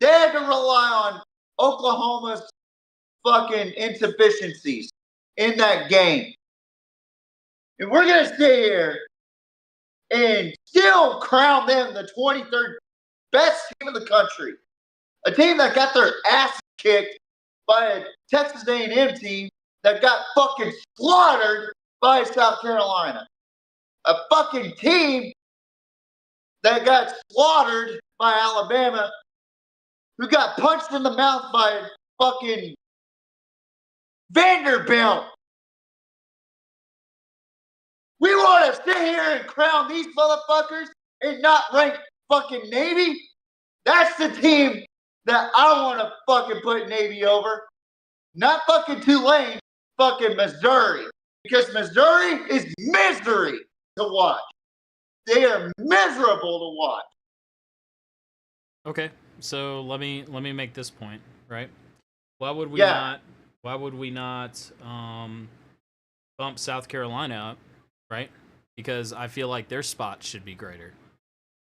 They had to rely on Oklahoma's fucking insufficiencies in that game. And we're going to sit here and still crown them the 23rd best team in the country. A team that got their ass kicked by a Texas A&M team that got fucking slaughtered by South Carolina. A fucking team that got slaughtered by Alabama, who got punched in the mouth by fucking Vanderbilt. We want to sit here and crown these motherfuckers and not rank fucking Navy? That's the team that I want to fucking put Navy over. Not fucking Tulane, fucking Missouri. Because Missouri is misery to watch. They are miserable to watch.
Okay, so let me make this point, right? Why would we not bump South Carolina up, right? Because I feel like their spot should be greater,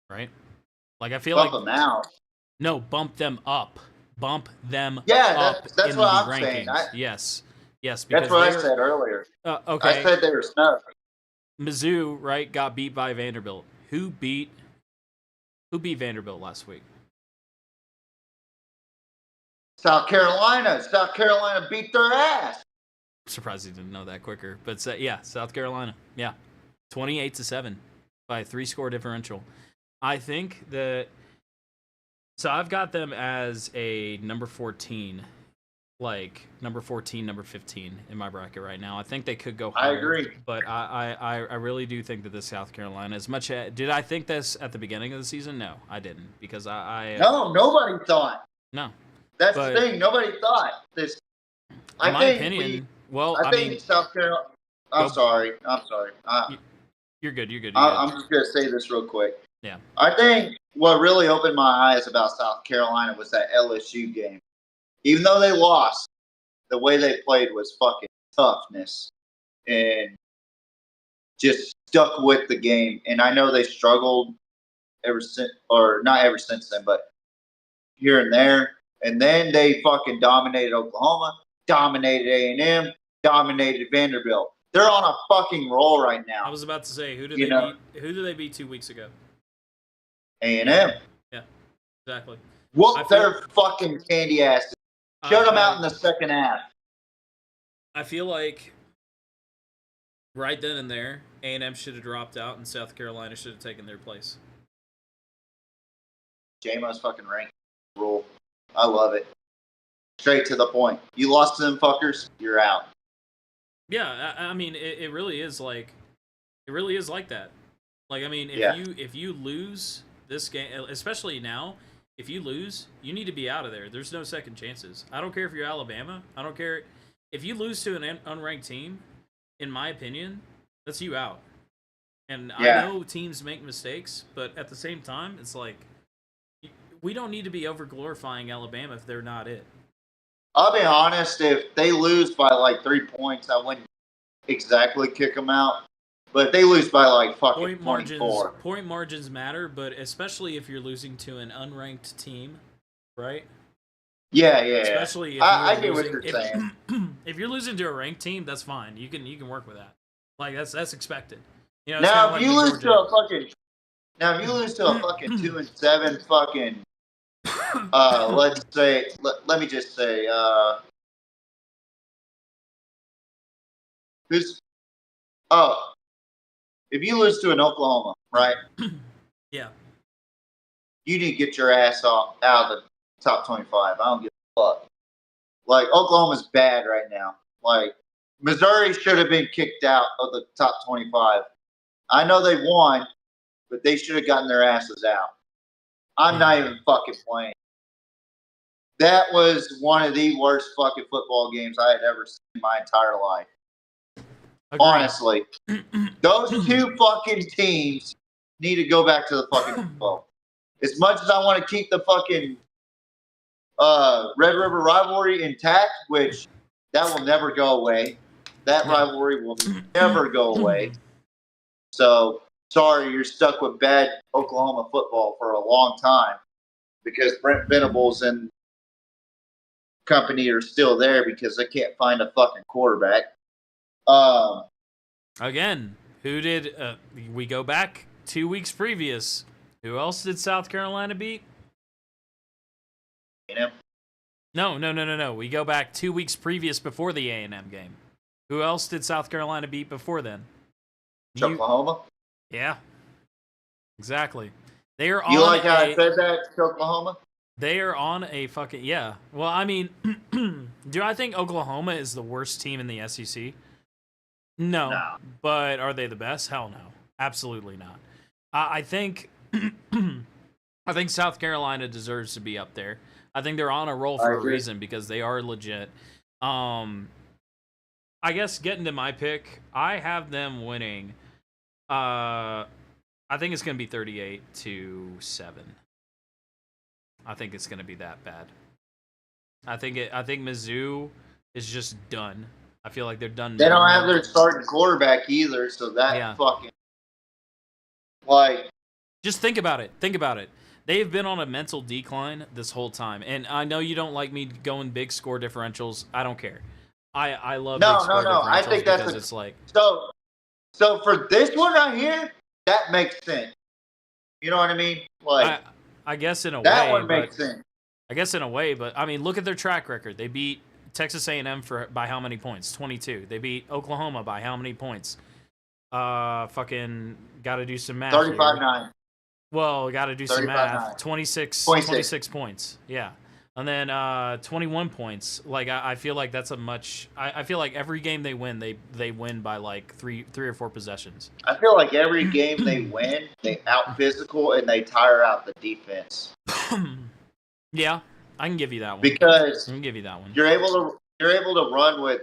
right? Like I feel
bump
like
them out.
No, bump them up. Bump them
up
that's
in
what
I'm
rankings.
Saying.
Yes. Because
that's what I said earlier.
Okay.
I said they were snubbed.
Mizzou, right, got beat by Vanderbilt. Who beat Vanderbilt last week?
South Carolina. South Carolina beat their ass.
I'm surprised you didn't know that quicker. But yeah, South Carolina. Yeah. 28-7 by a 3-score differential. I think that so I've got them as a number 14. Like number 14, number 15 in my bracket right now. I think they could go higher.
I agree.
But I really do think that this South Carolina, as much as, did I think this at the beginning of the season? No, I didn't. Because
No, nobody thought.
No.
That's the thing. Nobody thought this.
In my opinion, I mean,
South Carolina. I'm sorry.
You're good. You're good.
I'm just going to say this real quick.
Yeah.
I think what really opened my eyes about South Carolina was that LSU game. Even though they lost, the way they played was fucking toughness and just stuck with the game. And I know they struggled ever since, or not ever since then, but here and there. And then they fucking dominated Oklahoma, dominated A&M, dominated Vanderbilt. They're on a fucking roll right now.
I was about to say, who did they beat? Who did they beat 2 weeks ago?
A&M.
Yeah, exactly.
Whoop their fucking candy asses. Shut them out in the second half.
I feel like right then and there, A&M should have dropped out and South Carolina should have taken their place.
J-Mo's fucking rank rule. I love it. Straight to the point. You lost to them fuckers, you're out.
Yeah, I mean, it really is like that. Like, I mean, if you lose this game, especially now, if you lose, you need to be out of there. There's no second chances. I don't care if you're Alabama. I don't care. If you lose to an unranked team, in my opinion, that's you out. And I know teams make mistakes, but at the same time, it's like, we don't need to be over-glorifying Alabama if they're not it.
I'll be honest, if they lose by like 3 points, I wouldn't exactly kick them out. But if they lose by like fucking 24.
Point margins matter, but especially if you're losing to an unranked team, right?
Yeah.
Especially if
I get what you're saying.
If you're losing to a ranked team, that's fine. You can work with that. Like that's expected. You know,
Now if you lose
Georgia.
to a fucking 2-7 fucking let's say let me just say if you lose to an Oklahoma, right?
Yeah.
You need to get your ass out of the top 25. I don't give a fuck. Like, Oklahoma's bad right now. Like, Missouri should have been kicked out of the top 25. I know they won, but they should have gotten their asses out. I'm not even fucking playing. That was one of the worst fucking football games I had ever seen in my entire life. Agreed. Honestly. Those two fucking teams need to go back to the fucking football. As much as I want to keep the fucking Red River rivalry intact, which that will never go away. That rivalry will never go away. So, sorry, you're stuck with bad Oklahoma football for a long time because Brent Venables and company are still there because they can't find a fucking quarterback.
Again, who did we go back 2 weeks previous? Who else did South Carolina beat?
A&M?
No. We go back 2 weeks previous before the A&M game. Who else did South Carolina beat before then?
Oklahoma?
Yeah. Exactly. They are
you like how I said that, Oklahoma?
They are on a fucking... Yeah. Well, I mean, do I think Oklahoma is the worst team in the SEC? No. But are they the best? Hell no. Absolutely not. I think... I think South Carolina deserves to be up there. I think they're on a roll for a reason because they are legit. I guess getting to my pick, I have them winning. I think it's going to be 38-7. I think it's going to be that bad. I think Mizzou is just done. I feel like they're done.
They don't have their starting quarterback either, so that fucking like.
Just think about it. They've been on a mental decline this whole time, and I know you don't like me going big score differentials. I don't care. I love big score differentials.
I think that's
it's like
so for this one right here, that makes sense. You know what I mean? Like
I guess in a way
that one makes sense.
I guess in a way, but I mean, look at their track record. They beat Texas A&M by how many points? 22. They beat Oklahoma by how many points? Fucking got to do some math.
35-9.
Well, got to do some math. 26 points. Yeah. And then 21 points. Like, I feel like that's a much... I feel like every game they win, they win by, like, three or four possessions.
I feel like every game they win, they out-physical and they tire out the defense.
Yeah, I can give you that one.
Because
I can give you that one.
You're able to run with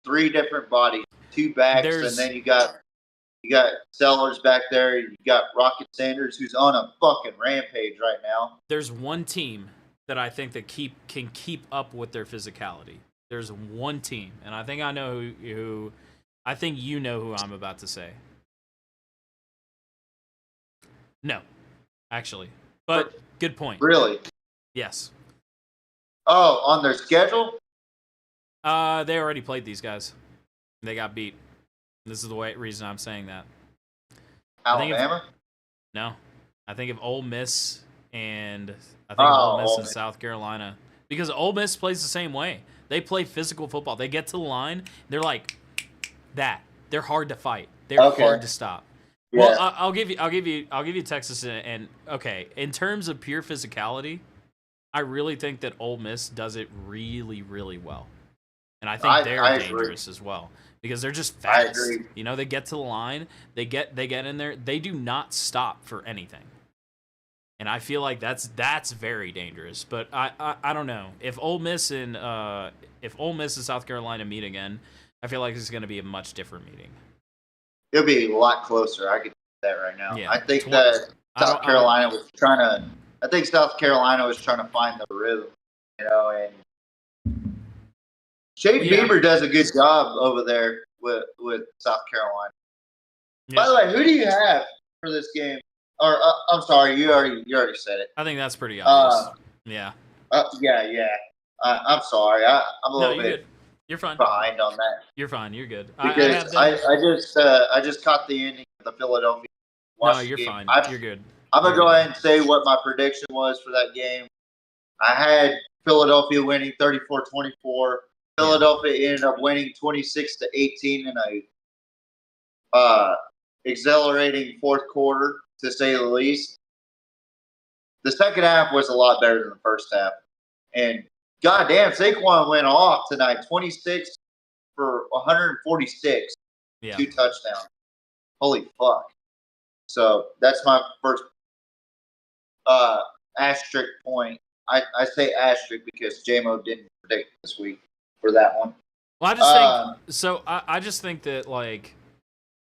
three different bodies, two backs, and then you got Sellers back there. You got Rocket Sanders, who's on a fucking rampage right now.
There's one team that I think that can keep up with their physicality. There's one team, and I think I know who I think you know who I'm about to say. No, actually, but good point.
Really?
Yes.
Oh, on their schedule?
They already played these guys. They got beat. This is the reason I'm saying that.
Alabama?
No. I think of Ole Miss and Ole Miss and South Carolina. Because Ole Miss plays the same way. They play physical football. They get to the line, they're like that. They're hard to fight. They're hard to stop. Yeah. Well, I'll give you Texas and okay, in terms of pure physicality, I really think that Ole Miss does it really, really well. And I think they're dangerous as well. Because they're just fast. I agree. You know, they get to the line, they get in there, they do not stop for anything. And I feel like that's very dangerous. But I don't know. If Ole Miss and South Carolina meet again, I feel like it's going to be a much different meeting.
It'll be a lot closer. I can see that right now.
Yeah.
I think that South Carolina was trying to find the rhythm, you know, and Shane Beamer does a good job over there with South Carolina.
Yeah.
By the way, who do you have for this game? Or I'm sorry, you already said it.
I think that's pretty obvious. Yeah.
Yeah. I'm sorry. I'm a
No,
little
you're
bit
good. You're fine.
behind on that
You're fine. You're good.
because I just caught the ending of the Philadelphia.
No, you're fine. You're good.
I'm gonna go ahead and say what my prediction was for that game. I had Philadelphia winning 34-24. Philadelphia ended up winning 26-18 in a exhilarating fourth quarter, to say the least. The second half was a lot better than the first half. And goddamn, Saquon went off tonight, 26 for 146, 2 touchdowns. Holy fuck. So that's my first asterisk point. I say asterisk because J-Mo didn't predict this week for that one.
Well, I just think so. I just think that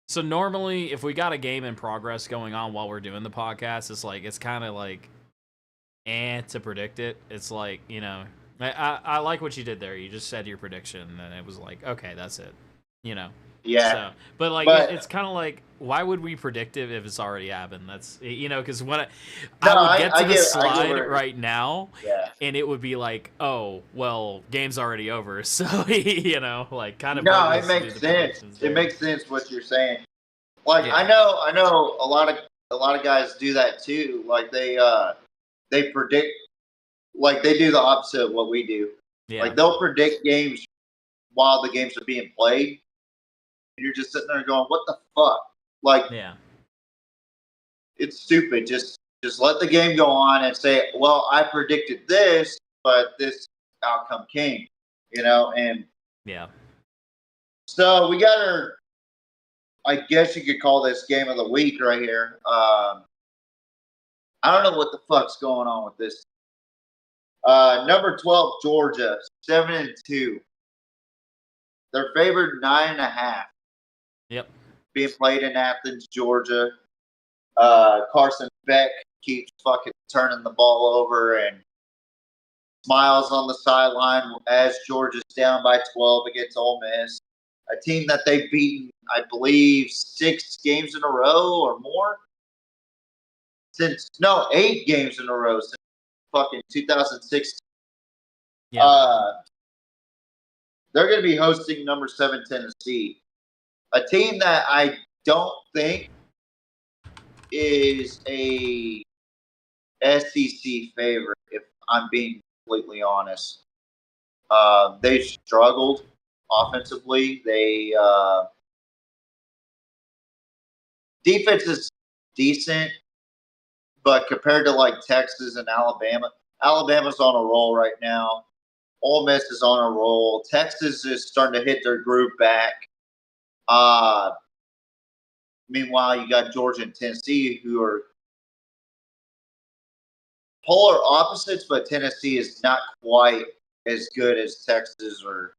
so normally if we got a game in progress going on while we're doing the podcast, it's kind of like to predict it. It's like, you know, I like what you did there. You just said your prediction, and it was like, okay, that's it. You know.
Yeah.
So, but it's kind of like, why would we predict it if it's already happened? That's, you know, because when I would get to the slide right now, and it would be like, oh, well, game's already over. So, you know, like kind of.
No, it makes sense. It makes sense what you're saying. Like I know a lot of guys do that too. Like they predict, like they do the opposite of what we do. Yeah. Like they'll predict games while the games are being played. And you're just sitting there going, what the fuck? Like, it's stupid. Just let the game go on and say, well, I predicted this, but this outcome came, you know? And so we got our, I guess you could call this game of the week right here. I don't know what the fuck's going on with this. Number 12, Georgia, 7-2. They're favored 9.5.
Yep.
Being played in Athens, Georgia. Carson Beck keeps fucking turning the ball over and smiles on the sideline as Georgia's down by 12 against Ole Miss. A team that they've beaten, I believe, 6 games in a row or more. 8 games in a row since fucking 2016. Yeah. They're going to be hosting number 7 Tennessee. A team that I don't think is a SEC favorite, if I'm being completely honest. They struggled offensively. They defense is decent, but compared to like Texas and Alabama's on a roll right now. Ole Miss is on a roll. Texas is starting to hit their groove back. Meanwhile, you got Georgia and Tennessee, who are polar opposites, but Tennessee is not quite as good as Texas or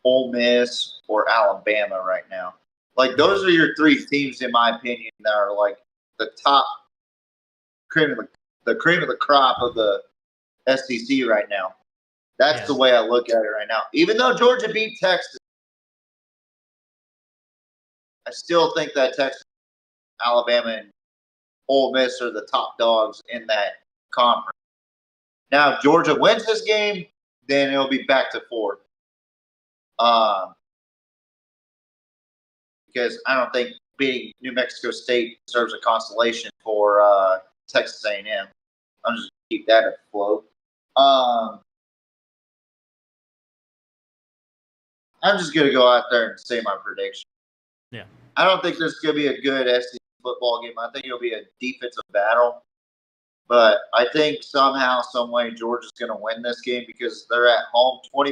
Ole Miss or Alabama right now. Like, those are your 3 teams, in my opinion, that are like the top cream of the crop of the SEC right now. That's the way I look at it right now. Even though Georgia beat Texas, I still think that Texas, Alabama, and Ole Miss are the top dogs in that conference. Now, if Georgia wins this game, then it'll be back to 4. Because I don't think beating New Mexico State deserves a consolation for Texas A&M. I'm just going to keep that afloat. I'm just going to go out there and say my prediction.
Yeah.
I don't think this is going to be a good SEC football game. I think it'll be a defensive battle. But I think somehow, some way, Georgia's going to win this game because they're at home 24-10.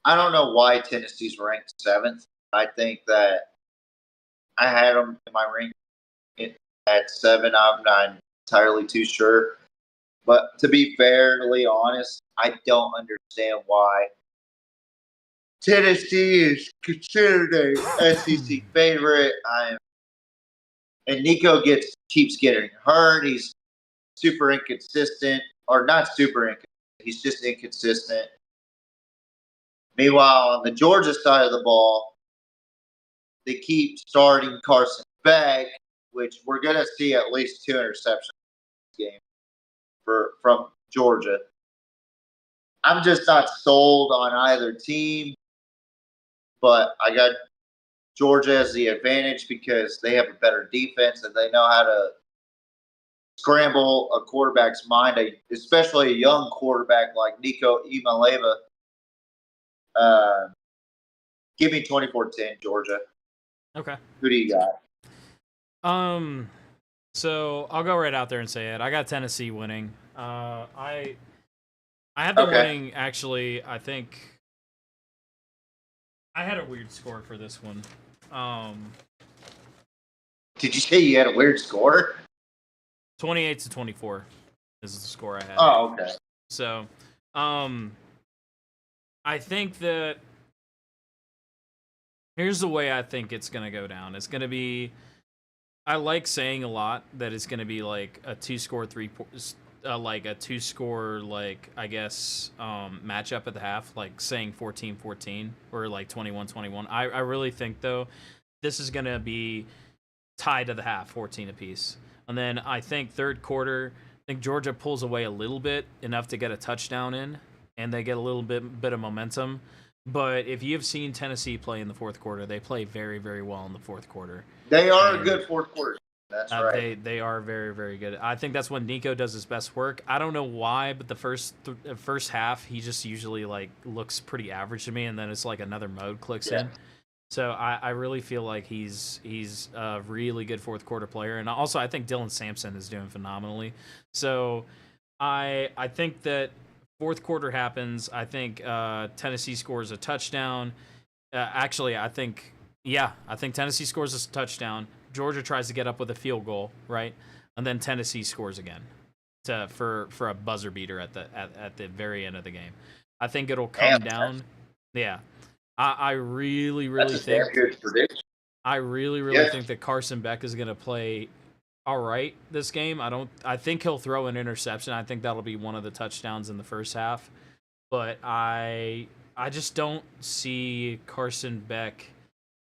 I don't know why Tennessee's ranked 7th. I think that I had them in my rank at 7. I'm not entirely too sure. But to be fairly honest, I don't understand why Tennessee is considered a SEC favorite. And Nico keeps getting hurt. He's super inconsistent, or not super inconsistent. He's just inconsistent. Meanwhile, on the Georgia side of the ball, they keep starting Carson Beck, which we're going to see at least 2 interceptions in this game from Georgia. I'm just not sold on either team, but I got Georgia as the advantage because they have a better defense and they know how to scramble a quarterback's mind, especially a young quarterback like Nico Imaleva. Give me 24-10, Georgia.
Okay.
Who do you got?
So I'll go right out there and say it. I got Tennessee winning. I have them winning. Actually, I think I had a weird score for this one.
Did you say you had a weird score?
28-24 is the score I had.
Oh, okay.
So, I think that here's the way I think it's gonna go down. It's gonna be. I like saying a lot that it's gonna be like a 2-score I guess matchup at the half, like saying 14-14 or like 21-21. I really think though this is gonna be tied to the half, 14 apiece. And then I think third quarter, I think Georgia pulls away a little bit, enough to get a touchdown in, and they get a little bit of momentum. But if you've seen Tennessee play in the fourth quarter, they play very, very well in the fourth quarter.
They are a good fourth quarter. That's right.
They are very, very good. I think that's when Nico does his best work. I don't know why, but the first half, he just usually like looks pretty average to me, and then it's like another mode clicks in. So I really feel like he's a really good fourth quarter player, and also I think Dylan Sampson is doing phenomenally. So I think that fourth quarter happens. I think Tennessee scores a touchdown. Actually, I think Tennessee scores a touchdown. Georgia tries to get up with a field goal, right, and then Tennessee scores again for a buzzer beater at the very end of the game. I think it'll come down. Yeah. I really think I really think that Carson Beck is going to play all right this game. I think he'll throw an interception. I think that'll be one of the touchdowns in the first half. But I just don't see Carson Beck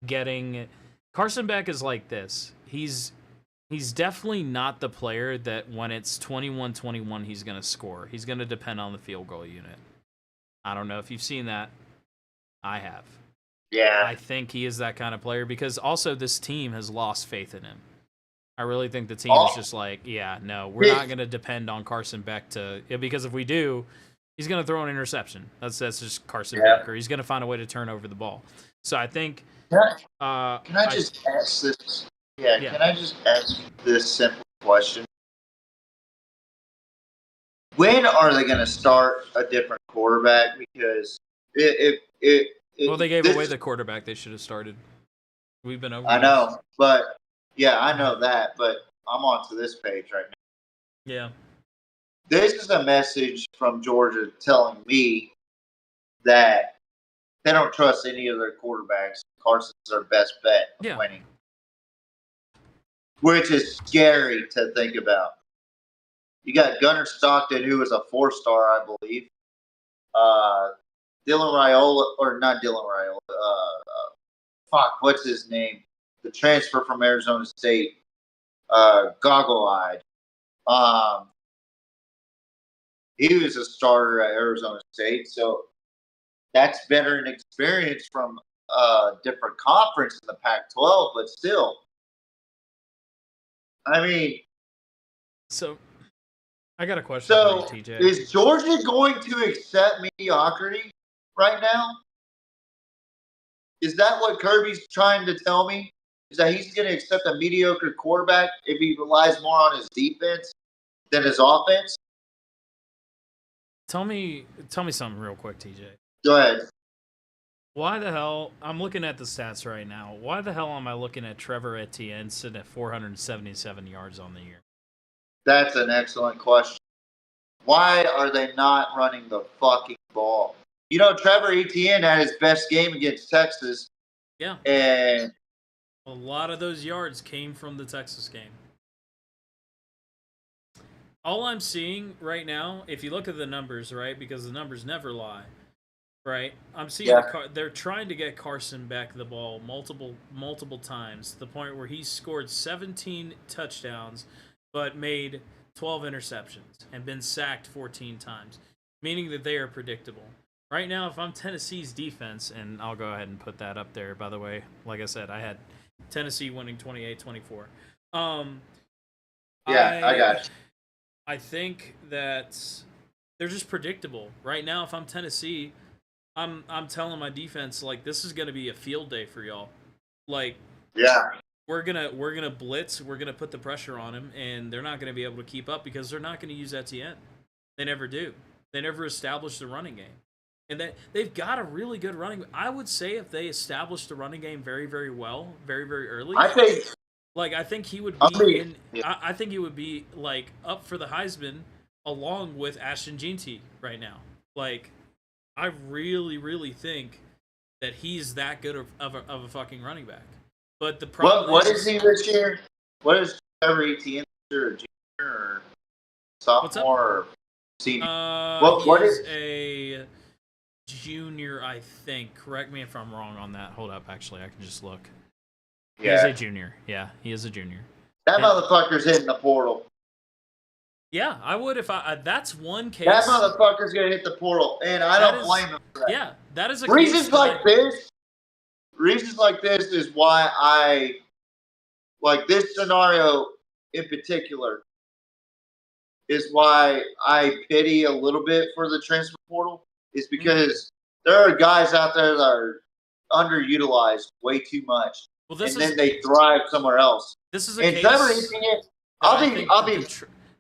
getting. Carson Beck is like this. He's definitely not the player that when it's 21-21 he's going to score. He's going to depend on the field goal unit. I don't know if you've seen that. I have.
Yeah.
I think he is that kind of player because also this team has lost faith in him. I really think the team is just like, yeah, no, we're not going to depend on Carson Beck because if we do, he's going to throw an interception. That's just Carson Beck, or he's going to find a way to turn over the ball. So I think.
Can I just ask this? Yeah, can I just ask this simple question? When are they going to start a different quarterback? Because
well, they gave away the quarterback they should have started. We've been over.
I know, but I know that, but I'm on to this page right now.
Yeah.
This is a message from Georgia telling me that they don't trust any of their quarterbacks. Carson's their best bet of winning. Which is scary to think about. You got Gunnar Stockton, who was a 4-star, I believe. Dylan Raiola, or not Dylan Raiola. What's his name? The transfer from Arizona State. Goggle-eyed. He was a starter at Arizona State, so that's veteran experience from a different conference in the Pac-12, but still. I mean.
So, I got a question for you, TJ.
Is Georgia going to accept mediocrity right now? Is that what Kirby's trying to tell me? Is that he's going to accept a mediocre quarterback if he relies more on his defense than his offense?
Tell me something real quick, TJ.
Go ahead.
Why the hell? I'm looking at the stats right now. Why the hell am I looking at Trevor Etienne sitting at 477 yards on the year?
That's an excellent question. Why are they not running the fucking ball? You know, Trevor Etienne had his best game against Texas.
Yeah.
And
a lot of those yards came from the Texas game. all I'm seeing right now, if you look at the numbers, right, because the numbers never lie, right? I'm seeing they're trying to get Carson Beck the ball multiple times to the point where he scored 17 touchdowns, but made 12 interceptions and been sacked 14 times, meaning that they are predictable. Right now, if I'm Tennessee's defense, and I'll go ahead and put that up there, by the way, like I said, I had Tennessee winning 28-24.
I got you.
I think that they're just predictable. Right now, if I'm Tennessee, I'm telling my defense, like, this is gonna be a field day for y'all. Like,
yeah,
we're gonna blitz, we're gonna put the pressure on him, and they're not gonna be able to keep up because they're not gonna use Etienne. They never do. They never establish the running game. And they've got a really good running. I would say if they established the running game very, very well, very, very early, I think he would be I think he would be like up for the Heisman along with Ashton Jeanty right now. Like, I really, really think that he's that good of a fucking running back. But the problem
what is he this year? What is Trevor Etienne or junior or sophomore or senior? What is
a junior, I think. Correct me if I'm wrong on that. Hold up, actually, I can just look. Yeah. He's a junior. Yeah, he is a junior.
That motherfucker's hitting the portal.
Yeah, I would if I. That's one case.
That motherfucker's gonna hit the portal, and I don't blame him for that.
Yeah, that is a
reasons like this. Reasons like this is why I like this scenario in particular. Is why I pity a little bit for the transfer portal. Is because there are guys out there that are underutilized way too much, then they thrive somewhere else.
This is a case.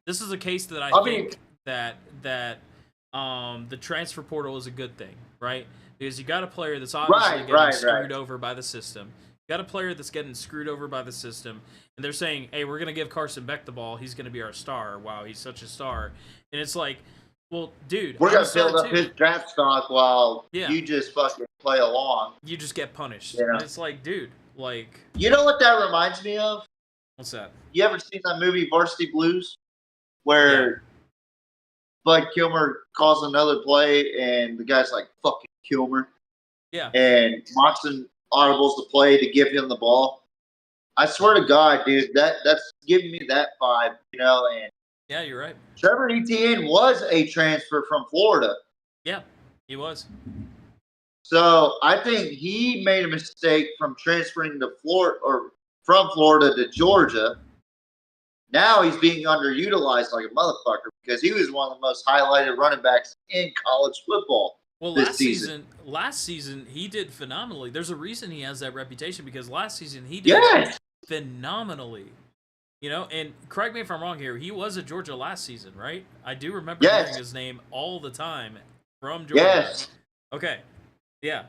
This is a case that I think that the transfer portal is a good thing, right? Because you got a player that's obviously getting screwed over by the system. You got a player that's getting screwed over by the system, and they're saying, "Hey, we're gonna give Carson Beck the ball. He's gonna be our star. Wow, he's such a star." And it's like, well, dude,
we're gonna build up his draft stock while you just fucking play along.
You just get punished. Yeah. And it's like, dude, like,
you know what that reminds me of?
What's that?
You ever seen that movie Varsity Blues, where Bud Kilmer calls another play and the guy's like, "Fucking Kilmer," and Moxon audibles the play to give him the ball. I swear to God, dude, that's giving me that vibe, and.
Yeah, you're right.
Trevor Etienne was a transfer from Florida.
Yeah, he was.
So I think he made a mistake from transferring to Florida or from Florida to Georgia. Now he's being underutilized like a motherfucker because he was one of the most highlighted running backs in college football.
Well, last season he did phenomenally. There's a reason he has that reputation because last season he did phenomenally. And correct me if I'm wrong here, he was at Georgia last season, right? I do remember hearing his name all the time from Georgia.
Yes.
Okay. Yeah.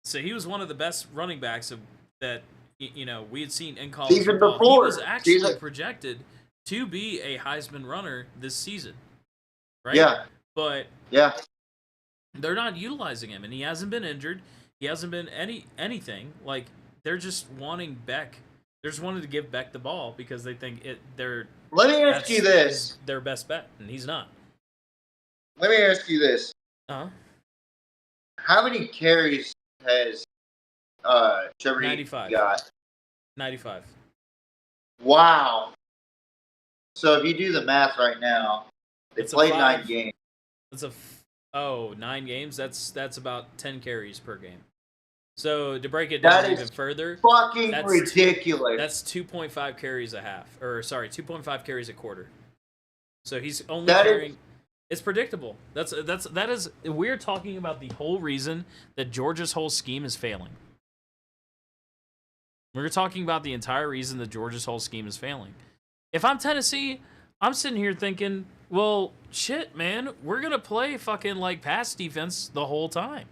So he was one of the best running backs that we had seen in college
season
football.
Before.
He was actually projected to be a Heisman runner this season, right?
Yeah.
But they're not utilizing him, and he hasn't been injured. He hasn't been anything. Like, they're just wanting Beck. They're just wanting to give Beck the ball because they think they're.
Let me ask you this:
their best bet, and he's not.
Let me ask you this: how many carries has Trevor
95
got?
95.
Wow. So if you do the math right now, they played 9 games.
That's 9 games. That's about 10 carries per game. So to break it down even further,
fucking ridiculous.
That's 2.5 carries a half, 2.5 carries a quarter. So he's only carrying. It's predictable. That is. We're talking about the whole reason that Georgia's whole scheme is failing. We're talking about the entire reason that Georgia's whole scheme is failing. If I'm Tennessee, I'm sitting here thinking, well, shit, man, we're gonna play fucking like pass defense the whole time.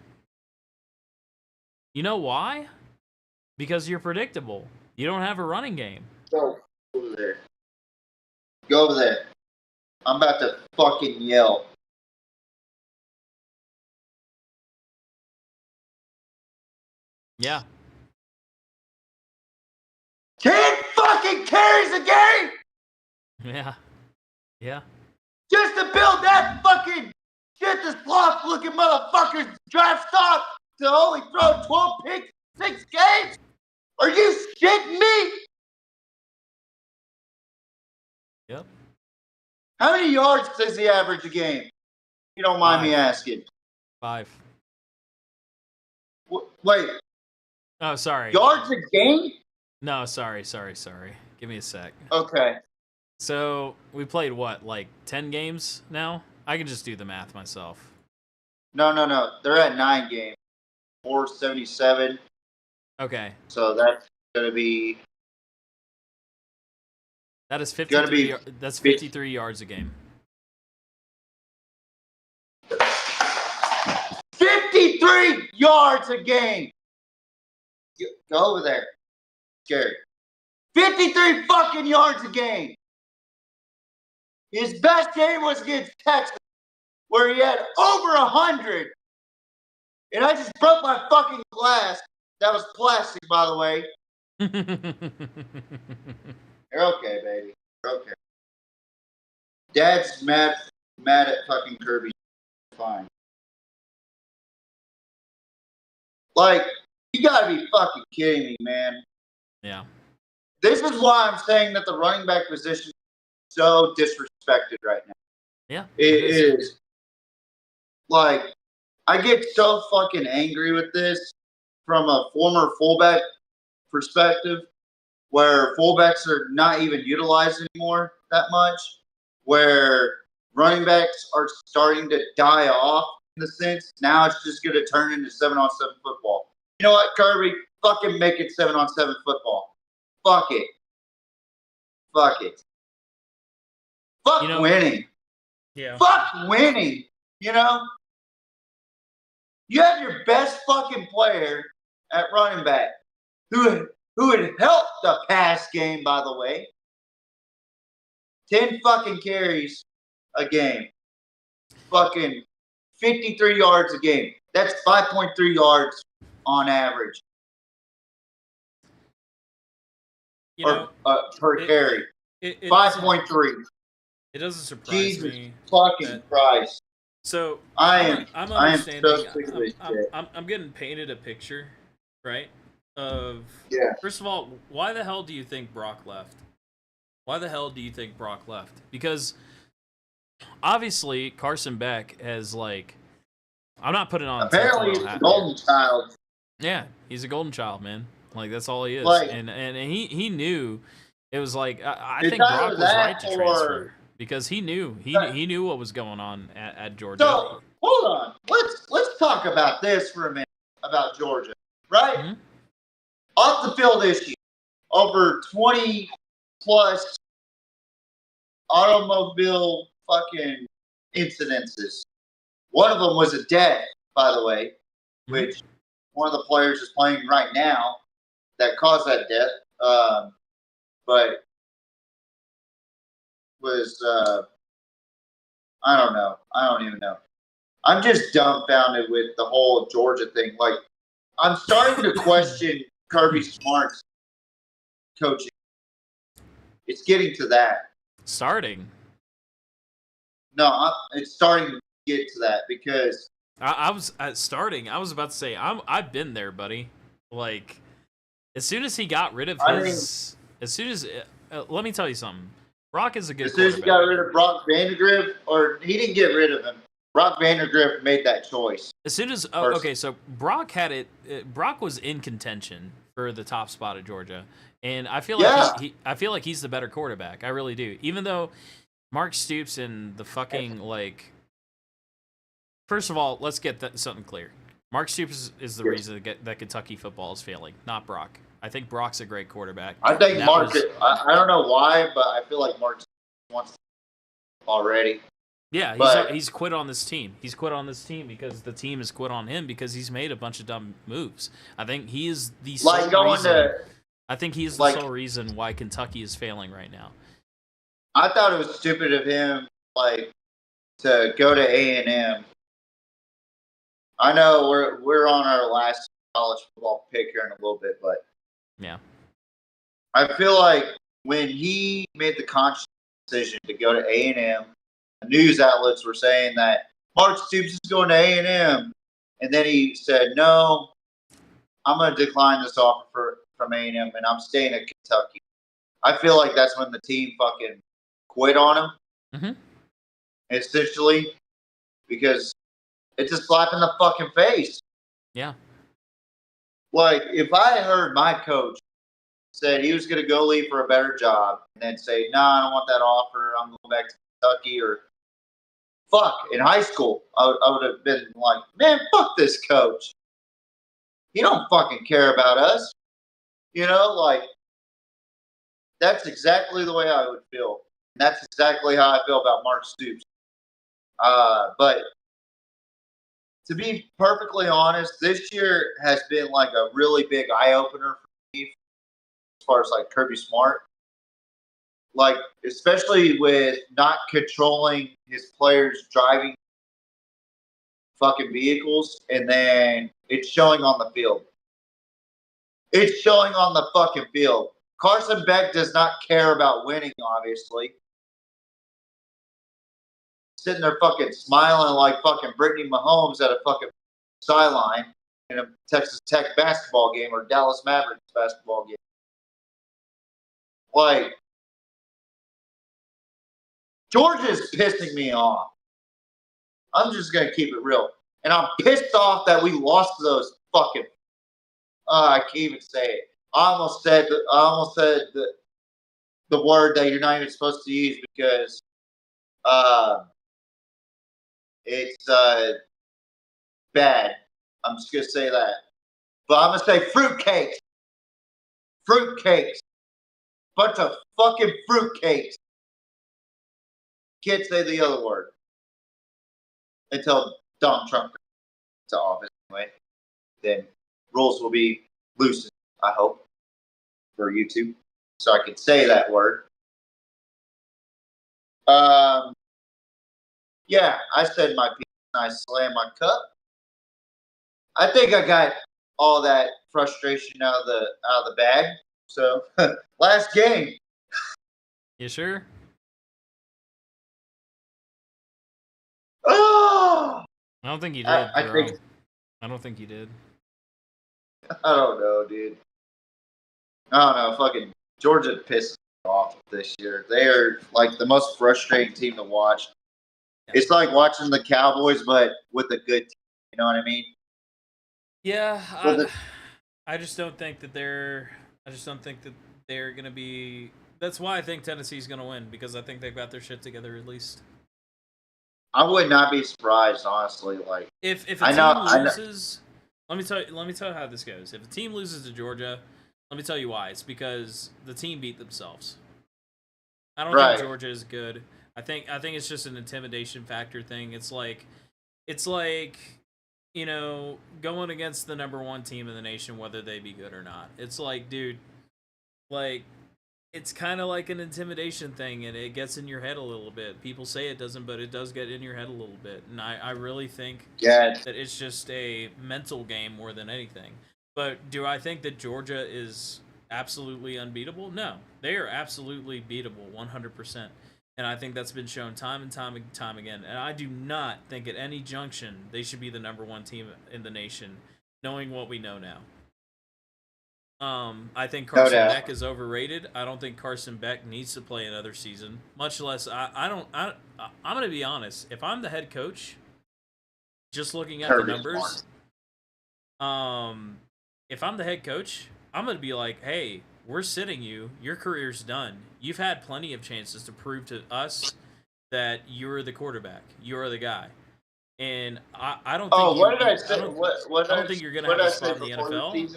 You know why? Because you're predictable. You don't have a running game.
Go over there. Go over there. I'm about to fucking yell.
Yeah.
10 fucking carries a game!
Yeah. Yeah.
just to build that fucking shit the sloth looking motherfuckers draft stock to only throw 12 picks 6 games? Are you shitting me?
Yep.
How many yards does he average a game? You don't mind me asking.
5.
Wait.
Oh, sorry.
Yards a game?
No, sorry. Give me a sec.
Okay.
So we played what, like 10 games now? I can just do the math myself.
No. They're at 9 games. 477.
Okay.
So that's gonna be.
That is 53. That's 53 yards a game.
53 yards a game. Go over there. Scary. 53 fucking yards a game. His best game was against Texas, where he had over 100. And I just broke my fucking glass. That was plastic, by the way. You're okay, baby. You're okay. Dad's mad at fucking Kirby. Fine. Like, you gotta be fucking kidding me, man.
Yeah.
This is why I'm saying that the running back position is so disrespected right now.
Yeah.
It is. Like, I get so fucking angry with this from a former fullback perspective, where fullbacks are not even utilized anymore that much, where running backs are starting to die off in the sense. Now it's just going to turn into 7-on-7 football. You know what, Kirby? Fucking make it 7-on-7 football. Fuck it. Fuck winning.
Yeah.
Fuck winning. You know? You have your best fucking player at running back who had helped the pass game, by the way. 10 fucking carries a game. Fucking 53 yards a game. That's 5.3 yards on average. Per carry. 5.3.
It doesn't surprise
Jesus
me.
Fucking Christ.
So
I'm
understanding.
so sick of this shit.
I'm getting painted a picture, right? Of
Yeah.
First of all, why the hell do you think Brock left? Because obviously Carson Beck has like, I'm not putting on.
Apparently he's a golden child.
Yeah, he's a golden child, man. Like that's all he is.
Like,
and he knew it was like I
it's
think Brock
either
was
that
right to transfer because he knew what was going on at Georgia.
So hold on, let's talk about this for a minute about Georgia, right?
Mm-hmm.
Off the field issue, over 20 plus automobile fucking incidences. One of them was a death, by the way, which one of the players is playing right now that caused that death. But was I don't know. I don't even know. I'm just dumbfounded with the whole Georgia thing. Like, I'm starting to question Kirby Smart's coaching. It's getting to that.
Starting.
No, it's starting to get to that because
I was starting. I was about to say I've been there, buddy. Like, as soon as he got rid of his, let me tell you something. Brock is a good.
As soon as he got rid of Brock Vandagriff, or he didn't get rid of him. Brock Vandagriff made that choice.
As soon as okay, so Brock had it. Brock was in contention for the top spot at Georgia, and I feel like I feel like he's the better quarterback. I really do. Even though Mark Stoops and the fucking like. First of all, let's get something clear. Mark Stoops is the reason that Kentucky football is failing, not Brock. I think Brock's a great quarterback.
I think I don't know why, but I feel like Mark wants already.
Yeah, he's quit on this team. He's quit on this team because the team has quit on him because he's made a bunch of dumb moves. I think he is the sole reason. I think he is the sole reason why Kentucky is failing right now.
I thought it was stupid of him, to go to A&M. I know we're on our last college football pick here in a little bit, but
yeah,
I feel like when he made the conscious decision to go to A&M news outlets were saying that Mark Stoops is going to A&M. And then he said, no, I'm going to decline this offer from A&M, and I'm staying at Kentucky. I feel like that's when the team fucking quit on him.
Mm-hmm.
Essentially, because it's a slap in the fucking face.
Yeah.
Like, if I heard my coach said he was going to go leave for a better job and then say, nah, I don't want that offer, I'm going back to Kentucky, or fuck, in high school, I would have been like, man, fuck this coach. He don't fucking care about us. You know, like, that's exactly the way I would feel. And that's exactly how I feel about Mark Stoops. But to be perfectly honest, this year has been like a really big eye-opener for me as far as like Kirby Smart. Like, especially with not controlling his players driving fucking vehicles, and then it's showing on the field. It's showing on the fucking field. Carson Beck does not care about winning, obviously. Sitting there fucking smiling like fucking Brittany Mahomes at a fucking sideline in a Texas Tech basketball game or Dallas Mavericks basketball game. Like, Georgia's pissing me off. I'm just going to keep it real. And I'm pissed off that we lost to those fucking... I can't even say it. I almost said the word that you're not even supposed to use because it's bad. I'm just going to say that. But I'm going to say fruitcakes. Fruitcakes. Bunch of fucking fruitcakes. Can't say the other word. Until Donald Trump comes to office anyway. Then rules will be loosened, I hope, for YouTube. So I can say that word. Yeah, I said my piece and I slammed my cup. I think I got all that frustration out of the bag. So last game.
You sure?
Oh!
I don't think you did.
I
don't think you did.
I don't know, dude. I don't know. Fucking Georgia pisses me off this year. They are like the most frustrating team to watch. Yeah. It's like watching the Cowboys, but with a good team. You know what I mean?
Yeah, I just don't think that they're. I just don't think that they're gonna be. That's why I think Tennessee's gonna win, because I think they've got their shit together at least.
I would not be surprised, honestly. Like
if a team loses, let me tell you how this goes. If a team loses to Georgia, let me tell you why. It's because the team beat themselves. I don't think Georgia is good. I think it's just an intimidation factor thing. It's like, you know, going against the number one team in the nation, whether they be good or not. It's like, dude, like, it's kind of like an intimidation thing, and it gets in your head a little bit. People say it doesn't, but it does get in your head a little bit. And I really think that it's just a mental game more than anything. But do I think that Georgia is absolutely unbeatable? No. They are absolutely beatable, 100%. And I think that's been shown time and time again. And I do not think at any junction they should be the number one team in the nation, knowing what we know now. I think Carson Beck is overrated. I don't think Carson Beck needs to play another season. Much less, I'm going to be honest. If I'm the head coach, just looking at the numbers, if I'm the head coach, I'm going to be like, hey, we're sitting you. Your career's done. You've had plenty of chances to prove to us that you're the quarterback. You're the guy. And I don't think.
Oh, what did I say?
I don't think you're going to have a spot in the NFL.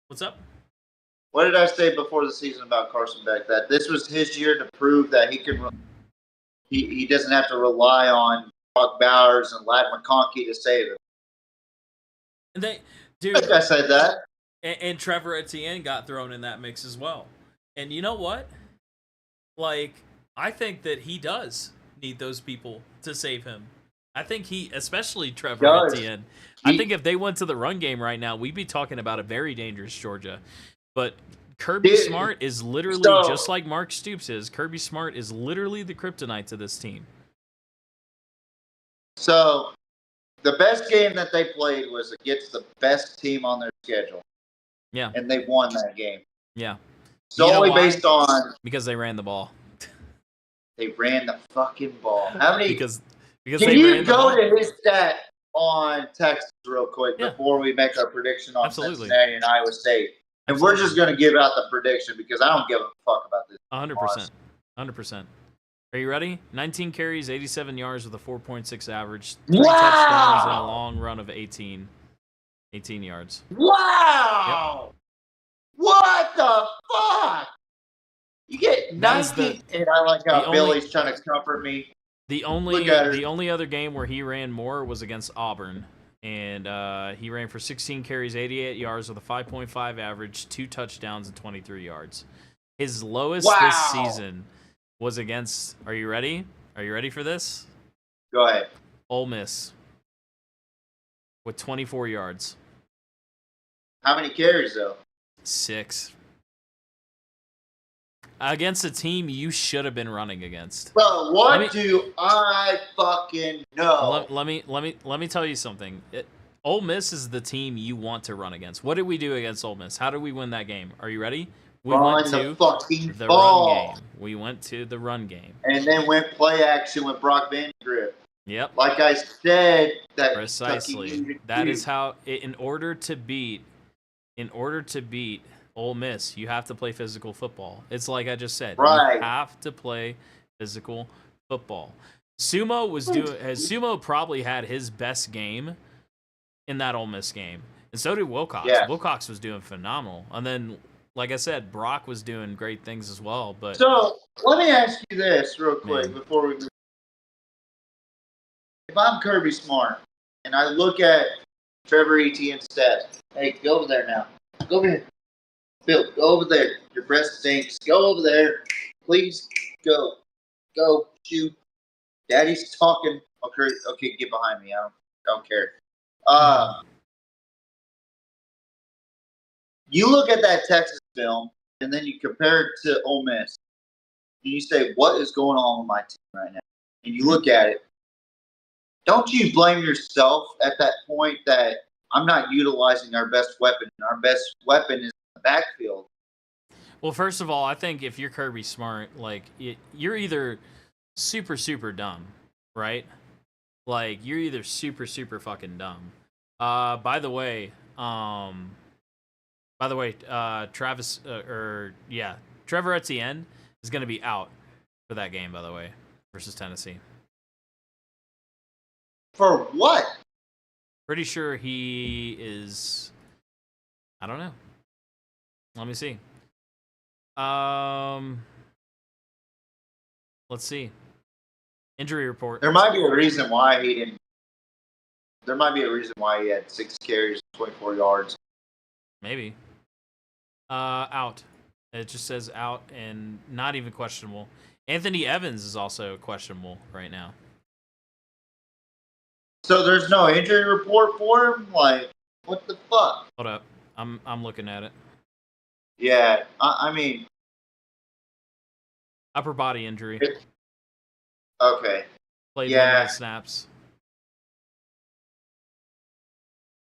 What's up?
What did I say before the season about Carson Beck? That this was his year to prove that he can. He doesn't have to rely on Brock Bowers and Ladd McConkey to save him.
And dude,
I think I said that.
And Trevor Etienne got thrown in that mix as well. And you know what? Like, I think that he does need those people to save him. I think especially Trevor Etienne. I think if they went to the run game right now, we'd be talking about a very dangerous Georgia. But Kirby Smart is literally just like Mark Stoops is. Kirby Smart is literally the kryptonite to this team.
So the best game that they played was against the best team on their schedule.
Yeah.
And they won that game.
Yeah.
Solely based on
because they ran the ball.
They ran the fucking ball. How many?
because
can
they
you
ran the
go
ball.
to his stat on Texas real quick before we make our prediction on Cincinnati and Iowa State? And we're just going to give out the prediction because I don't give a fuck about this.
100%. 100%. Are you ready? 19 carries, 87 yards with a 4.6 average. 3 touchdowns and a long run of 18 yards.
Wow! Yep. What the fuck? You get 19, and I like how Billy's trying to comfort me.
The only other game where he ran more was against Auburn, and he ran for 16 carries, 88 yards with a 5.5 average, 2 touchdowns, and 23 yards. His lowest this season was against. Are you ready? Are you ready for this?
Go ahead.
Ole Miss with 24 yards.
How many carries though?
6. Against a team you should have been running against.
Bro, what do I fucking know?
Let me tell you something. Ole Miss is the team you want to run against. What did we do against Ole Miss? How did we win that game? Are you ready? We went to the run game. We went to the run game.
And then went play action with Brock Vandegrift.
Yep.
Like I said, that
precisely. That is how. In order to beat Ole Miss, you have to play physical football. It's like I just said.
Right.
You have to play physical football. Sumo probably had his best game in that Ole Miss game, and so did Wilcox.
Yeah.
Wilcox was doing phenomenal, and then, like I said, Brock was doing great things as well. But
so let me ask you this real quick before we move. If I'm Kirby Smart and I look at Trevor Etienne's stats, hey, go over there now. Go over here. Bill, go over there. Your breath stinks. Go over there. Please go. Go. Shoot. Daddy's talking. Okay, get behind me. I don't care. You look at that Texas film, and then you compare it to Ole Miss, and you say, what is going on with my team right now? And you look at it. Don't you blame yourself at that point that I'm not utilizing our best weapon, and our best weapon is in the backfield?
Well, first of all, I think if you're Kirby Smart, like, you're either super, super dumb, right? Like, you're either super, super fucking dumb. By the way, Trevor Etienne is going to be out for that game, by the way, versus Tennessee.
For what?
Pretty sure he is. I don't know. Let me see. Let's see. Injury report.
There might be a reason why he didn't. There might be a reason why he had 6 carries, 24 yards.
Maybe. Out. It just says out and not even questionable. Anthony Evans is also questionable right now.
So there's no injury report for him? Like, what the fuck?
Hold up. I'm looking at it.
Yeah, I mean...
Upper body injury.
Okay.
Played limited snaps.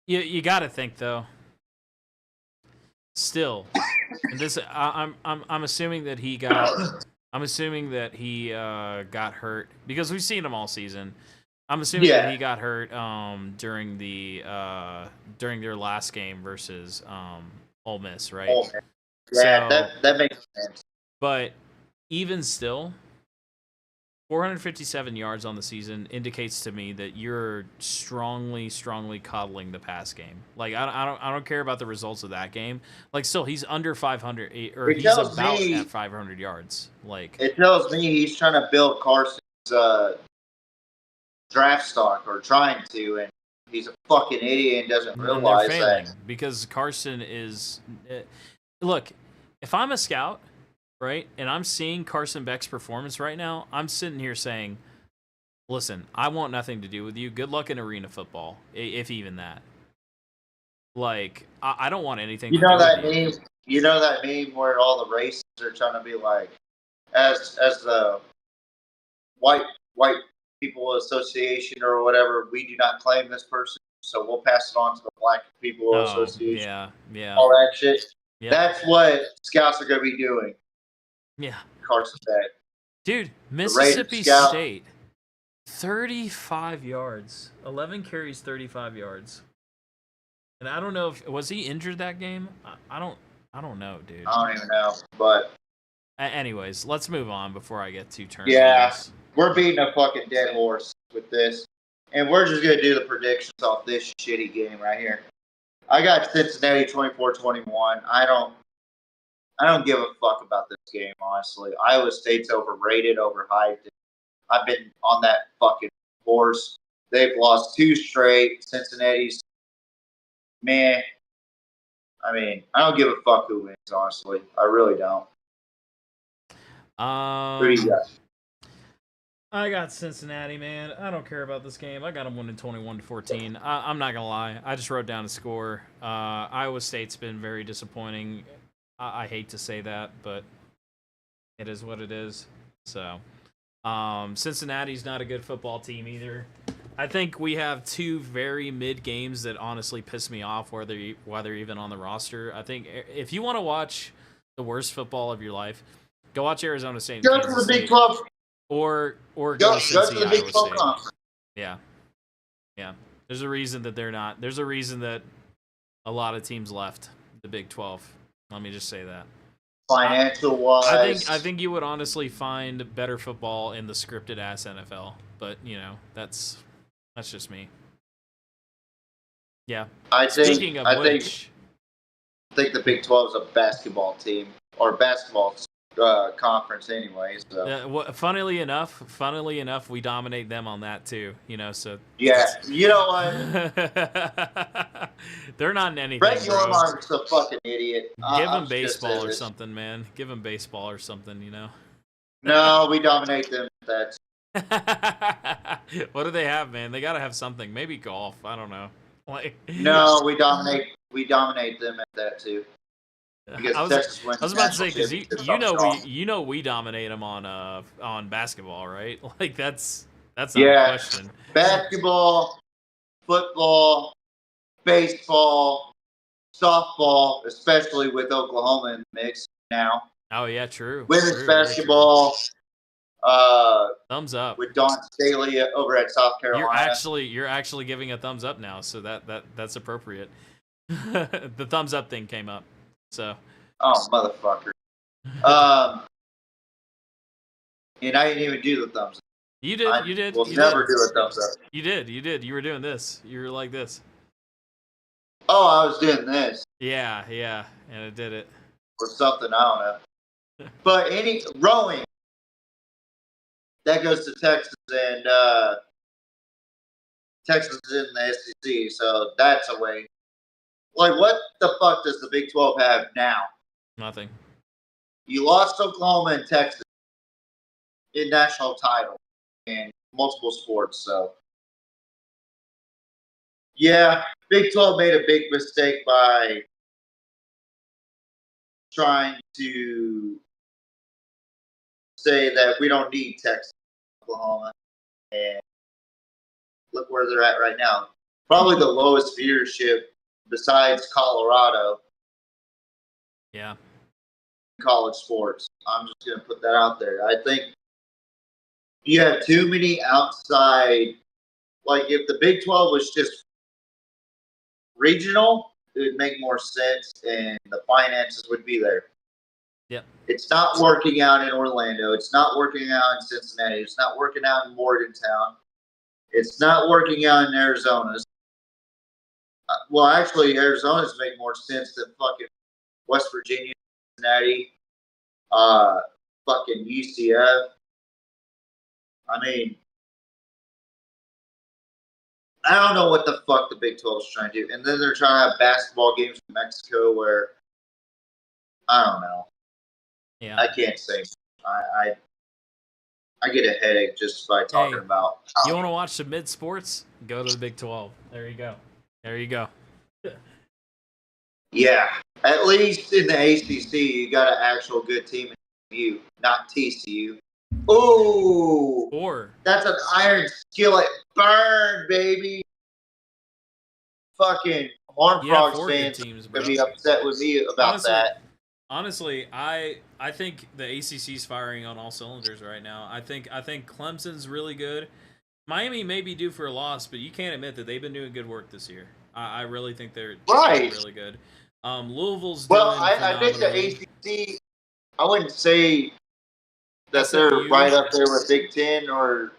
You got to think, though. Still, and this I'm assuming that he got. I'm assuming that he got hurt because we've seen him all season. I'm assuming that he got hurt during their last game versus Ole Miss, right?
Yeah,
so,
that makes sense.
But even still, 457 yards on the season indicates to me that you're strongly coddling the pass game. Like I don't care about the results of that game. Like still, he's under 500, or he's about at 500 yards. Like
it tells me he's trying to build Carson's draft stock, or trying to, and he's a fucking idiot and doesn't realize that.
Because Carson is. Look, if I'm a scout, right, and I'm seeing Carson Beck's performance right now, I'm sitting here saying, listen, I want nothing to do with you. Good luck in arena football, if even that. Like, I don't want anything to do with you.
You know that meme where all the races are trying to be like, as the white People Association or whatever, we do not claim this person, so we'll pass it on to the Black People Association.
Yeah.
All that shit.
Yep.
That's what scouts are going to be doing.
Yeah.
Carson Beck.
Dude, Mississippi State, 35 yards. 11 carries, 35 yards. And I don't know if was he injured that game? I don't know, dude.
I don't even know, but
anyways, let's move on before I get too turned.
Yeah, we're beating a fucking dead horse with this, and we're just gonna do the predictions off this shitty game right here. I got Cincinnati 24-21. I don't give a fuck about this game, honestly. Iowa State's overrated, overhyped. I've been on that fucking horse. They've lost 2 straight. Cincinnati's, man. I mean, I don't give a fuck who wins, honestly. I really don't. Who do you got?
I got Cincinnati, man. I don't care about this game. I got them winning 21-14. I'm not gonna lie. I just wrote down a score. Iowa State's been very disappointing. I hate to say that, but it is what it is. So, Cincinnati's not a good football team either. I think we have 2 very mid games that honestly piss me off, whether even on the roster. I think if you want to watch the worst football of your life, go watch Arizona State.
Go to the Big 12.
Or go to the Big 12 conference. Yeah. There's a reason that they're not. There's a reason that a lot of teams left the Big 12. Let me just say that.
Financial wise,
I think you would honestly find better football in the scripted ass NFL, but that's just me. Yeah.
I think
which,
the Big 12 is a basketball team or basketball conference anyway. So
funnily enough, we dominate them on that too. So
yeah, you know what?
They're not in anything.
Brett Yormark's a fucking idiot.
Give him baseball or something, man. Give him baseball or something.
No, we dominate them. That's
what do they have, man? They gotta have something. Maybe golf. I don't know.
No, we dominate them at that too.
I was about to say because we dominate them on basketball, right? That's not a question.
Basketball, football, baseball, softball, especially with Oklahoma in the mix now.
Oh yeah, true.
Women's basketball.
Thumbs up
with Dawn Staley over at South Carolina.
You're actually giving a thumbs up now, so that's appropriate. The thumbs up thing came up, so.
Oh motherfucker! And I didn't even do the thumbs up.
You did. You did.
We'll never do a thumbs up.
You did. You were doing this. You were like this.
Oh, I was doing this.
Yeah, and it did it.
Or something, I don't know. But rowing. That goes to Texas, and Texas is in the SEC, so that's a way. Like, what the fuck does the Big 12 have now?
Nothing. You
lost Oklahoma and Texas in national title in multiple sports, so. Yeah, Big 12 made a big mistake by trying to say that we don't need Texas, Oklahoma, and look where they're at right now. Probably the lowest viewership besides Colorado.
Yeah.
College sports. I'm just going to put that out there. I think you have too many outside. Like, if the Big 12 was just regional, it would make more sense and the finances would be there.
Yep.
It's not working out in Orlando. It's not working out in Cincinnati. It's not working out in Morgantown. It's not working out in Arizona. Well, actually, Arizona's make more sense than fucking West Virginia, Cincinnati, fucking UCF. I mean, I don't know what the fuck the Big 12 is trying to do. And then they're trying to have basketball games in Mexico where, I don't know.
Yeah.
I can't say. I get a headache just by talking about.
You want to watch some mid sports? Go to the Big 12. There you go.
Yeah. At least in the ACC, you got an actual good team in TCU, not TCU. Ooh.
4.
That's an iron skillet burn, baby. Fucking Horned Frogs
4 good
fans
teams, bro.
gonna be upset with me about that.
Honestly, I think the ACC's firing on all cylinders right now. I think Clemson's really good. Miami may be due for a loss, but you can't admit that they've been doing good work this year. I really think they're really good. Louisville's doing
I think the ACC. I wouldn't say that
SMU,
they're right up there with Big Ten or.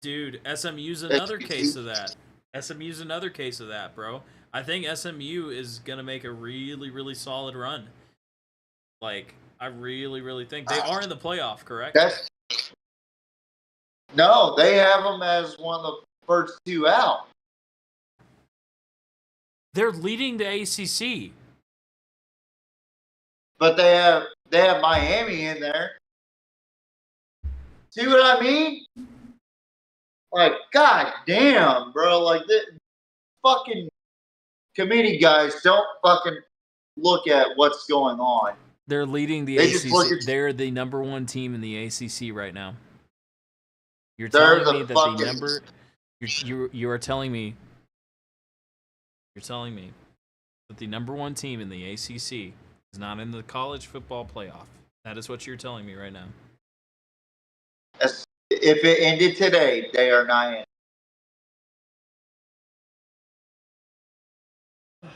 Dude, SMU's another case of that. SMU's another case of that, bro. I think SMU is gonna make a really, really solid run. Like, I really, really think they are in the playoff. Correct?
No, they have them as one of the first 2 out.
They're leading the ACC.
But they have Miami in there. See what I mean? Like, god damn, bro. Like, the fucking committee guys don't fucking look at what's going on.
They're leading the ACC. They're the number 1 team in the ACC right now. You're telling me that the number. You are telling me. You're telling me that the number 1 team in the ACC is not in the college football playoff. That is what you're telling me right now.
If it ended today, they are not in.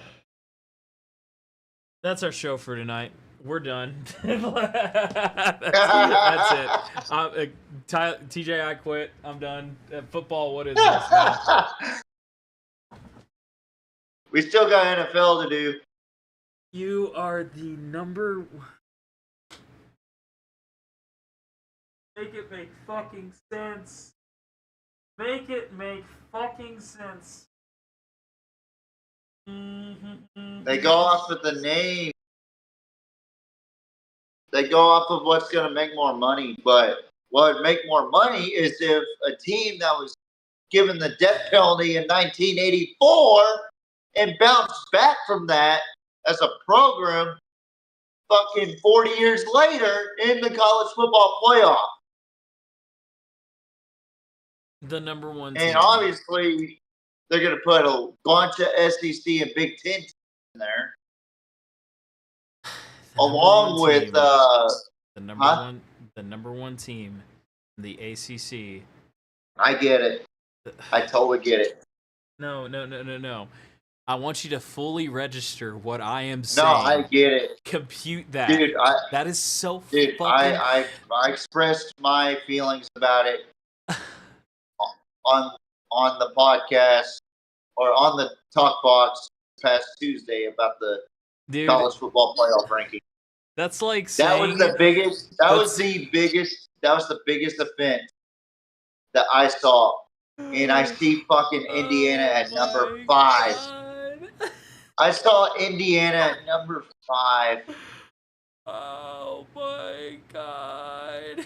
That's our show for tonight. We're done. That's it. TJ, I quit. I'm done. Football, what is this now?
We still got NFL to do.
You are the number... Make it make fucking sense. Make it make fucking sense.
They go off of the name. They go off of what's going to make more money. But what would make more money is if a team that was given the death penalty in 1984 and bounced back from that as a program fucking 40 years later in the college football playoff.
The number 1
team. And
team.
obviously, they're going to put a bunch of SEC and Big Ten teams in there. Along with
the number one team in the ACC.
I get it. I totally get it.
No. I want you to fully register what I am saying.
No, I get it.
Compute that.
Dude,
that is so
dude,
fucking...
I expressed my feelings about it on the podcast or on the talk box past Tuesday about the college football playoff ranking.
That's like saying...
That was the biggest offense that I saw. And I see fucking Indiana at number 5.
God.
I saw Indiana at number 5.
Oh my god.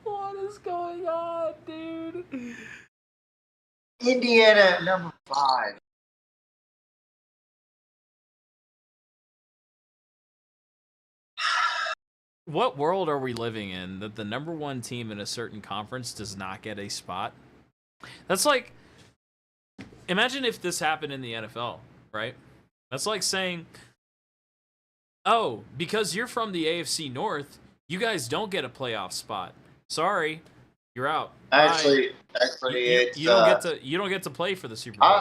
What is going on, dude?
Indiana at number 5.
What world are we living in that the number 1 team in a certain conference does not get a spot? That's like, imagine if this happened in the NFL, right? That's like saying, oh, because you're from the AFC North, you guys don't get a playoff spot. Sorry, you're out.
Actually,
you don't get to play for the Super Bowl.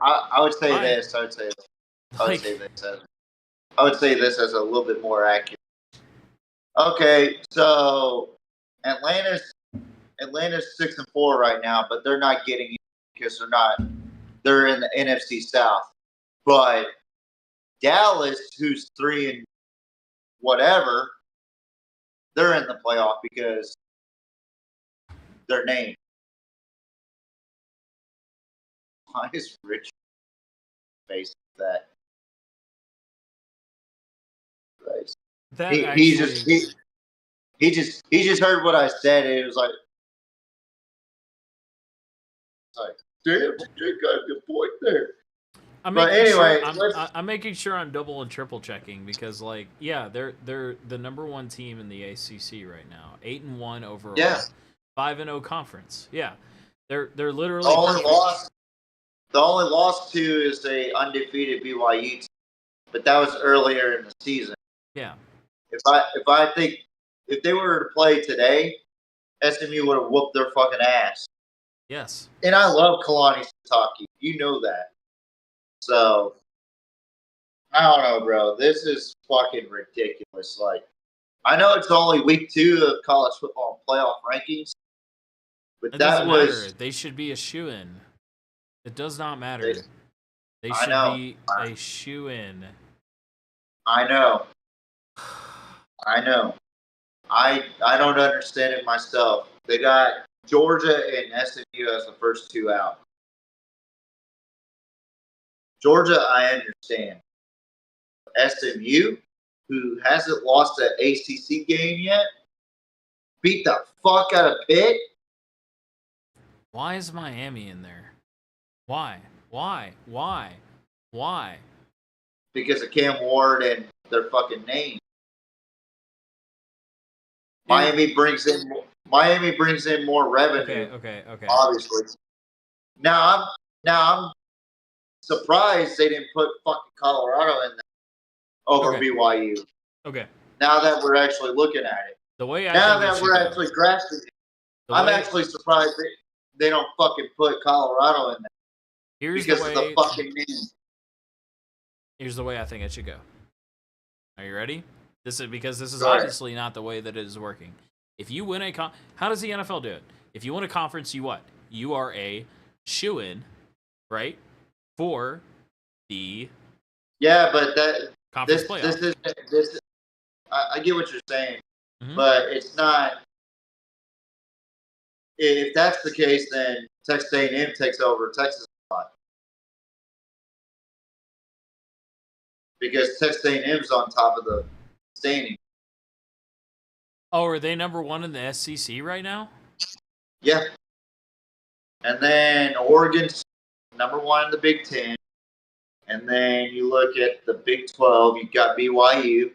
I would say this. I would say this as a little bit more accurate. Okay, so Atlanta's 6-4 right now, but they're not getting it because they're in the NFC South. But Dallas, who's 3 and whatever, they're in the playoff because their name. Why is Rich face that? Right. He just heard what I said, and it was like, damn, you got a good point there.
I'm making sure I'm double and triple checking because, like, yeah, they're the number one team in the ACC right now, 8-1 overall,
Yeah.
5-0 conference. Yeah, they're literally
The only
perfect.
loss to is a undefeated BYU team, but that was earlier in the season.
Yeah.
If they were to play today, SMU would have whooped their fucking ass.
Yes.
And I love Kalani Sitake. You know that. So, I don't know, bro. This is fucking ridiculous. Like, I know it's only week 2 of college football playoff rankings, but
It
that
doesn't
was.
matter. They should be a shoe-in. It does not matter. They
I
should
know.
be a shoe-in.
I know. I know. I don't understand it myself. They got Georgia and SMU as the first 2 out. Georgia, I understand. SMU, who hasn't lost an ACC game yet, beat the fuck out of Pitt.
Why is Miami in there? Why?
Because of Cam Ward and their fucking name.
Dude.
Miami brings in more revenue.
Okay.
Obviously. Now I'm surprised they didn't put fucking Colorado in there over BYU.
Okay.
Now that we're actually looking at it.
The way
actually grasping it. I'm actually surprised they don't fucking put Colorado in there. Because of the fucking name.
Here's the way I think it should go. Are you ready? This is obviously not the way that it is working. If you win how does the NFL do it? If you win a conference, you what? You are a shoo-in, right? For the
but
conference playoff.
I get what you're saying,
Mm-hmm.
but it's not. If that's the case, then Texas A&M takes over Texas spot because Texas A&M's on top of the standing.
Oh, are they number 1 in the SEC right now?
Yeah, and then Oregon's number 1 in the Big Ten, and then you look at the Big 12. You've got BYU.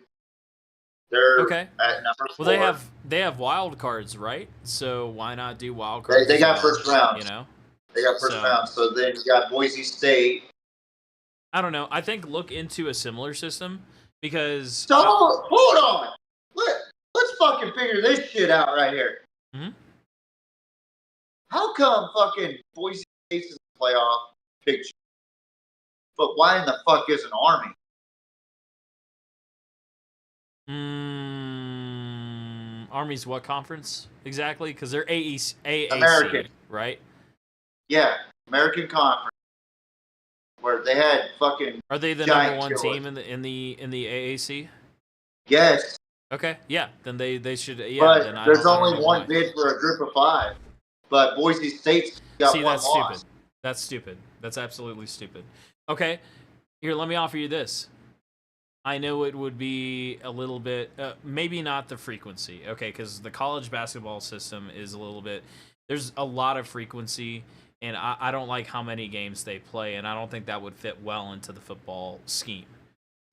They're at number 4.
Well, they have wild cards, right? So why not do wild cards?
They got first round.
You know,
they got first round. So then you got Boise State.
I don't know. I think look into a similar system because.
Hold on. Let's fucking figure this shit out right here.
Mm-hmm.
How come fucking Boise State's in the playoff picture, but why in the fuck isn't Army?
Army's what conference exactly? Because they're AAC,
American,
right?
Yeah, American Conference, where they had fucking.
Are they the number 1 team in the AAC?
Yes.
Okay, yeah, then they should. Yeah,
but
then
there's only one bid for a group of 5, but Boise State's got one
that's
loss.
Stupid. That's stupid. That's absolutely stupid. Okay, here, let me offer you this. I know it would be a little bit, maybe not the frequency, okay, because the college basketball system is a little bit, there's a lot of frequency, and I don't like how many games they play, and I don't think that would fit well into the football scheme,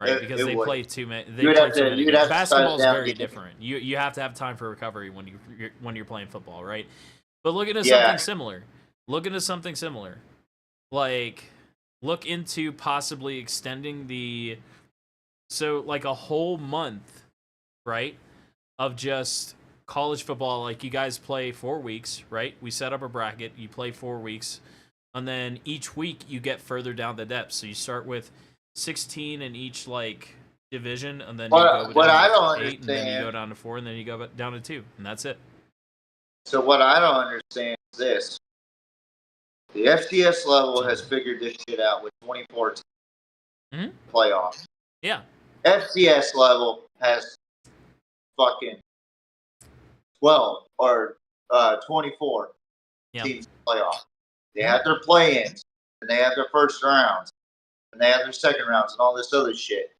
right? Because they play too many. Basketball is very different. You have to have time for recovery when you're playing football, right? But look into something similar. Like, look into possibly extending so like a whole month, right, of just college football. Like you guys play 4 weeks, right? We set up a bracket. You play 4 weeks, and then each week you get further down the depth. So you start with 16 in each like division, and then you go down to 8, and then you go down to 4, and then you go down to 2, and that's it.
So what I don't understand is this: the FCS level has figured this shit out with 24 teams playoff.
Yeah.
FCS level has fucking 12 or 24 teams playoff. They have their play-ins, and they have their first rounds, and they have their second rounds, and all this other shit.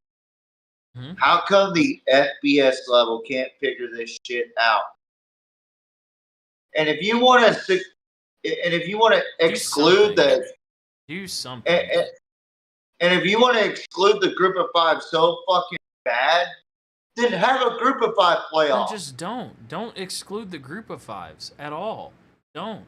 How come the FBS level can't figure this shit out? And if you want to, exclude that,
do something.
And if you want to exclude the group of 5 so fucking bad, then have a group of 5 playoff.
Then just don't exclude the group of 5s at all. Don't.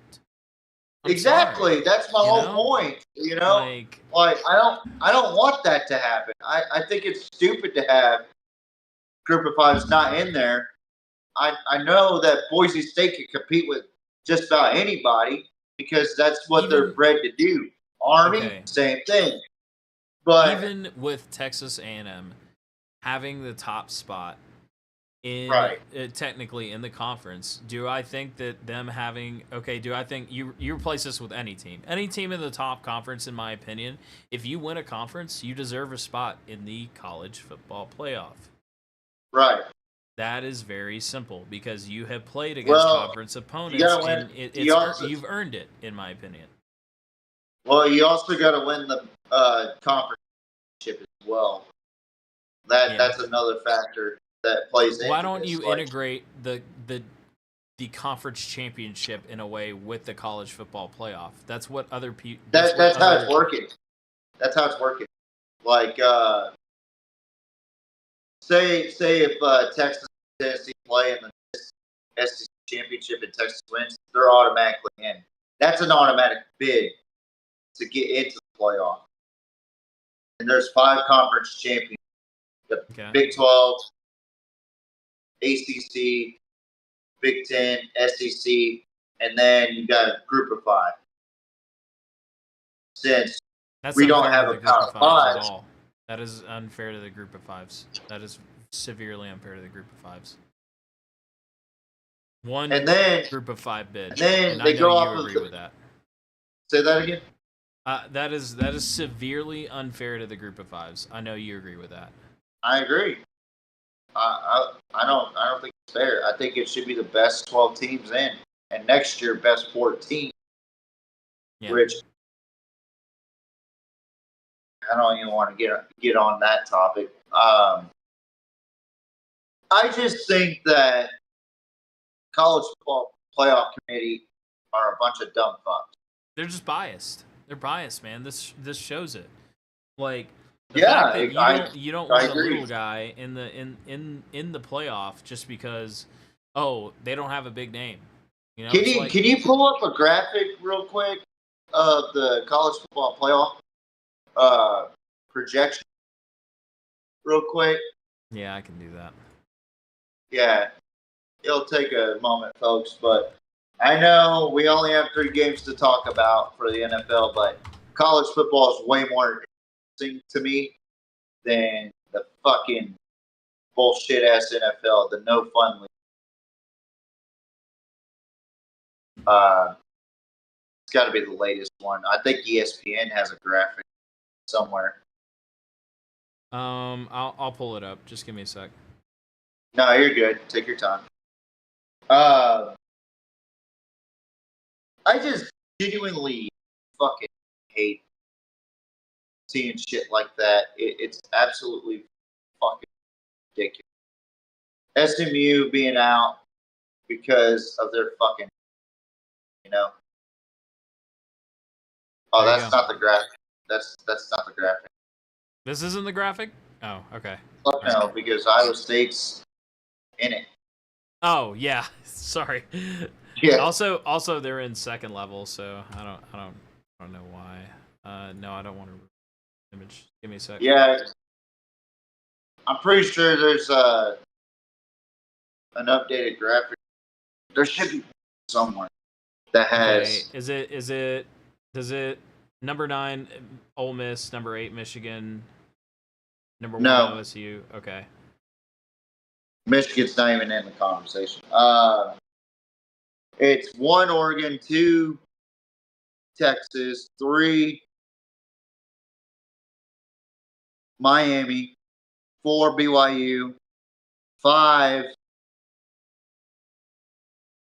Exactly.
Sorry.
That's my whole point. You know, like I don't want that to happen. I think it's stupid to have group of 5s not in there. I know that Boise State can compete with just about anybody because that's what they're bred to do. Army, same thing. But
even with Texas A&M having the top spot in technically in the conference, do I think that them having do I think you replace this with any team in the top conference? In my opinion, if you win a conference, you deserve a spot in the college football playoff.
Right.
That is very simple because you have played against conference opponents and you've earned it, in my opinion.
Well, you also got to win the conference championship as well. That's another factor that plays into
Why don't
this.
you integrate the conference championship in a way with the college football playoff? That's what other people.
That's how it's working. That's how it's working. Like, say if Texas and Tennessee play in the SEC championship and Texas wins, they're automatically in. That's an automatic bid to get into the playoff. And there's 5 conference champions: the Big 12, ACC, Big 10, SEC, and then you got a group of 5. Since we don't have a Power 5
at all. That is unfair to the group of 5s. That is severely unfair to the group of 5s. One
and then
group of 5 bid.
And then
and
they
I know
go
you
off
agree with that.
Say that again.
That is severely unfair to the group of 5s. I know you agree with that.
I agree. I don't think it's fair. I think it should be the best 12 teams in, and next year best 14. Yeah. Which I don't even want to get on that topic. I just think that college football playoff committee are a bunch of dumb fucks.
They're just biased. They're biased, man. This shows it. Like the
fact
that you don't want a little guy in the playoff just because they don't have a big name. You know,
can you pull up a graphic real quick of the college football playoff projection real quick?
Yeah, I can do that.
Yeah, it'll take a moment, folks, but I know we only have 3 games to talk about for the NFL, but college football is way more interesting to me than the fucking bullshit ass NFL, the no fun league. It's got to be the latest one. I think ESPN has a graphic somewhere.
I'll pull it up. Just give me a sec.
No, you're good. Take your time. I just genuinely fucking hate seeing shit like that. It's absolutely fucking ridiculous. SMU being out because of their fucking, Oh, that's not the graphic. That's not the graphic.
This isn't the graphic? Oh, okay.
Fuck no, because Iowa State's in it.
Oh yeah, sorry.
Yeah.
Also, they're in second level, so I don't know why. No, I don't want to image. Give me a sec.
Yeah, I'm pretty sure there's an updated graphic. There should be somewhere that has.
Okay. Does it number 9 Ole Miss, number 8 Michigan, number 1 OSU? Okay.
Michigan's not even in the conversation. It's 1 Oregon, 2 Texas, 3 Miami, 4 BYU, 5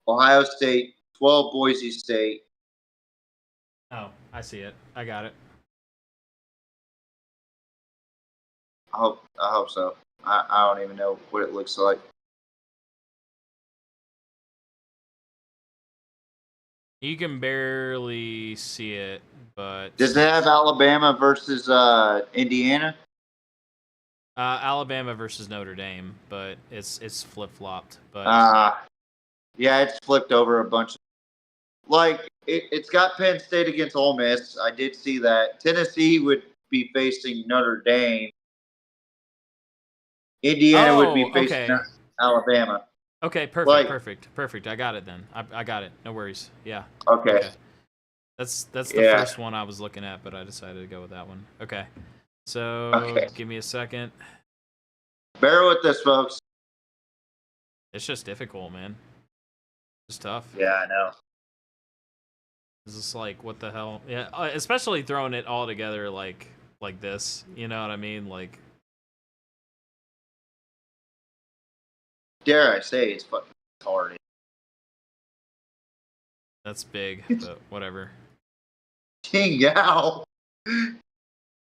Ohio State, 12 Boise State.
Oh, I see it. I got it.
I hope so. I don't even know what it looks like.
You can barely see it, but
Does it have Alabama versus Indiana?
Alabama versus Notre Dame, but it's flip flopped. But
Yeah, it's flipped over a bunch. Like it's got Penn State against Ole Miss. I did see that. Tennessee would be facing Notre Dame. Indiana would be facing
okay.
Alabama.
Okay, perfect,
Like,
perfect. I got it then. I got it. No worries. Yeah.
Okay.
That's the
Yeah.
first one I was looking at, but I decided to go with that one. Okay. So
Okay.
give me a second.
Bear with this, folks.
It's just difficult, man. It's tough.
Yeah, I know.
It's just like, what the hell? Yeah, especially throwing it all together like this. You know what I mean? Like,
Dare I say it's fucking hard.
that's big, but whatever.
King Yao.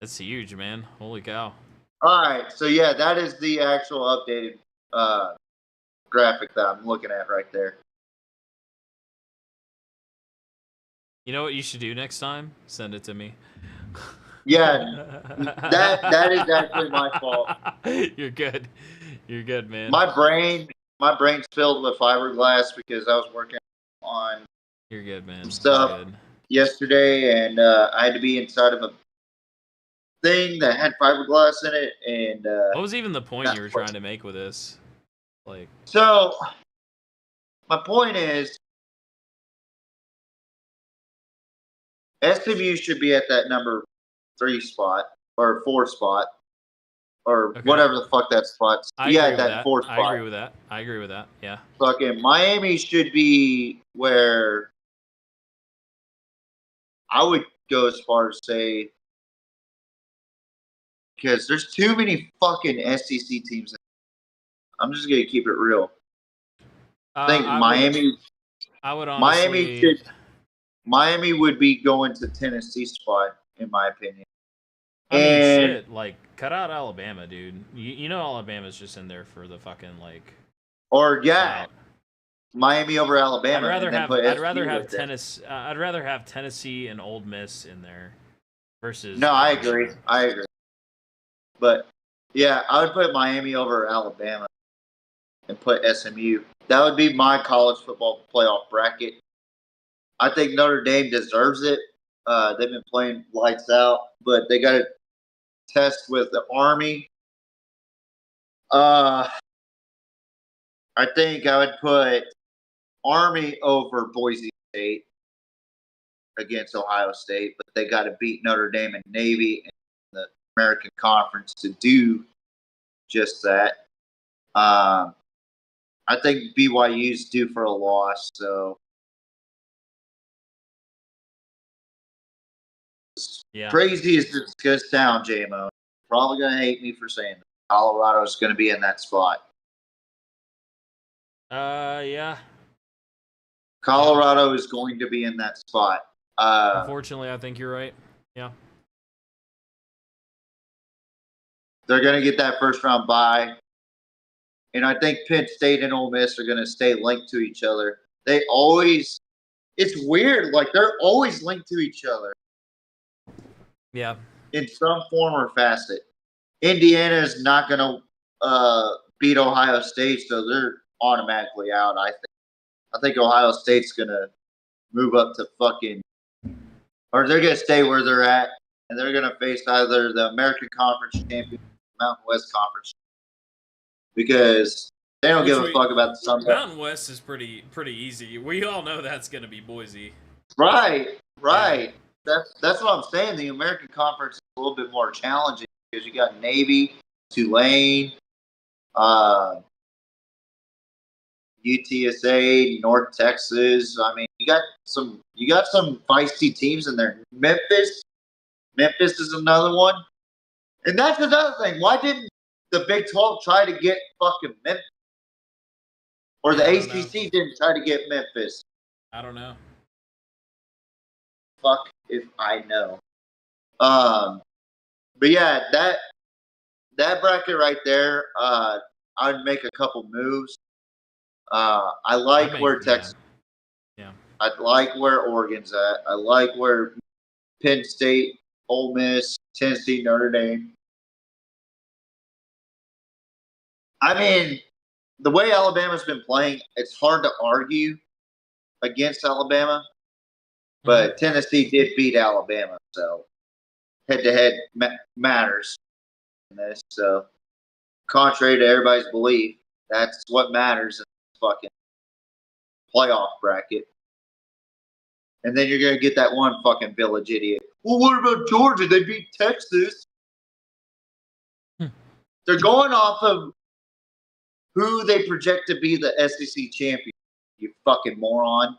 That's huge, man. Holy cow.
All right, so yeah, that is the actual updated graphic that I'm looking at right there.
You know what you should do next time? Send it to me.
Yeah, that is actually my fault.
You're good. You're good, man.
My brain's filled with fiberglass because I was working on
You're good, man.
some stuff yesterday, and I had to be inside of a thing that had fiberglass in it. And
what was even the point you were trying to make with this? Like,
so my point is, SMU should be at that number 3 spot or 4 spot or whatever the fuck that spot's. Yeah, that 4 spot.
I agree with that. Yeah.
Fucking Miami should be where I would go as far as say, because there's too many fucking SEC teams. I'm just gonna keep it real. I think Miami.
I would honestly.
Miami would be going to Tennessee spot, in my opinion.
I mean, shit. Like, cut out Alabama, dude. You know Alabama's just in there for the fucking like.
Or yeah, Miami over Alabama.
I'd rather have Tennessee and Ole Miss in there versus.
No, I agree. But yeah, I would put Miami over Alabama and put SMU. That would be my college football playoff bracket. I think Notre Dame deserves it. They've been playing lights out, but they got to test with the Army. I think I would put Army over Boise State against Ohio State, but they got to beat Notre Dame and Navy in the American Conference to do just that. I think BYU's due for a loss, so
yeah.
Crazy as it's going to sound, JMO, probably going to hate me for saying that. Colorado's going to be in that spot.
Yeah.
Colorado is going to be in that spot.
Unfortunately, I think you're right. Yeah.
They're going to get that first round bye. And I think Penn State and Ole Miss are going to stay linked to each other. It's weird. Like, they're always linked to each other.
Yeah.
In some form or facet. Indiana is not going to beat Ohio State, so they're automatically out, I think. I think Ohio State's going to move up to fucking – or they're going to stay where they're at, and they're going to face either the American Conference champion or Mountain West Conference, because they don't give a fuck about the Sun Belt.
Mountain West is pretty easy. We all know that's going to be Boise.
Right. Yeah. That's what I'm saying. The American Conference is a little bit more challenging because you got Navy, Tulane, UTSA, North Texas. I mean, you got some feisty teams in there. Memphis is another one, and that's another thing. Why didn't the Big 12 try to get fucking Memphis, or the ACC didn't try to get Memphis?
I don't know.
Fuck if I know. But yeah, that bracket right there, I'd make a couple moves. I like where Texas.
Yeah.
I like where Oregon's at. I like where Penn State, Ole Miss, Tennessee, Notre Dame. I mean, the way Alabama's been playing, it's hard to argue against Alabama. But Tennessee did beat Alabama, so head-to-head matters in this. So, contrary to everybody's belief, that's what matters in this fucking playoff bracket. And then you're going to get that one fucking village idiot. Well, what about Georgia? They beat Texas. They're going off of who they project to be the SEC champion, you fucking moron.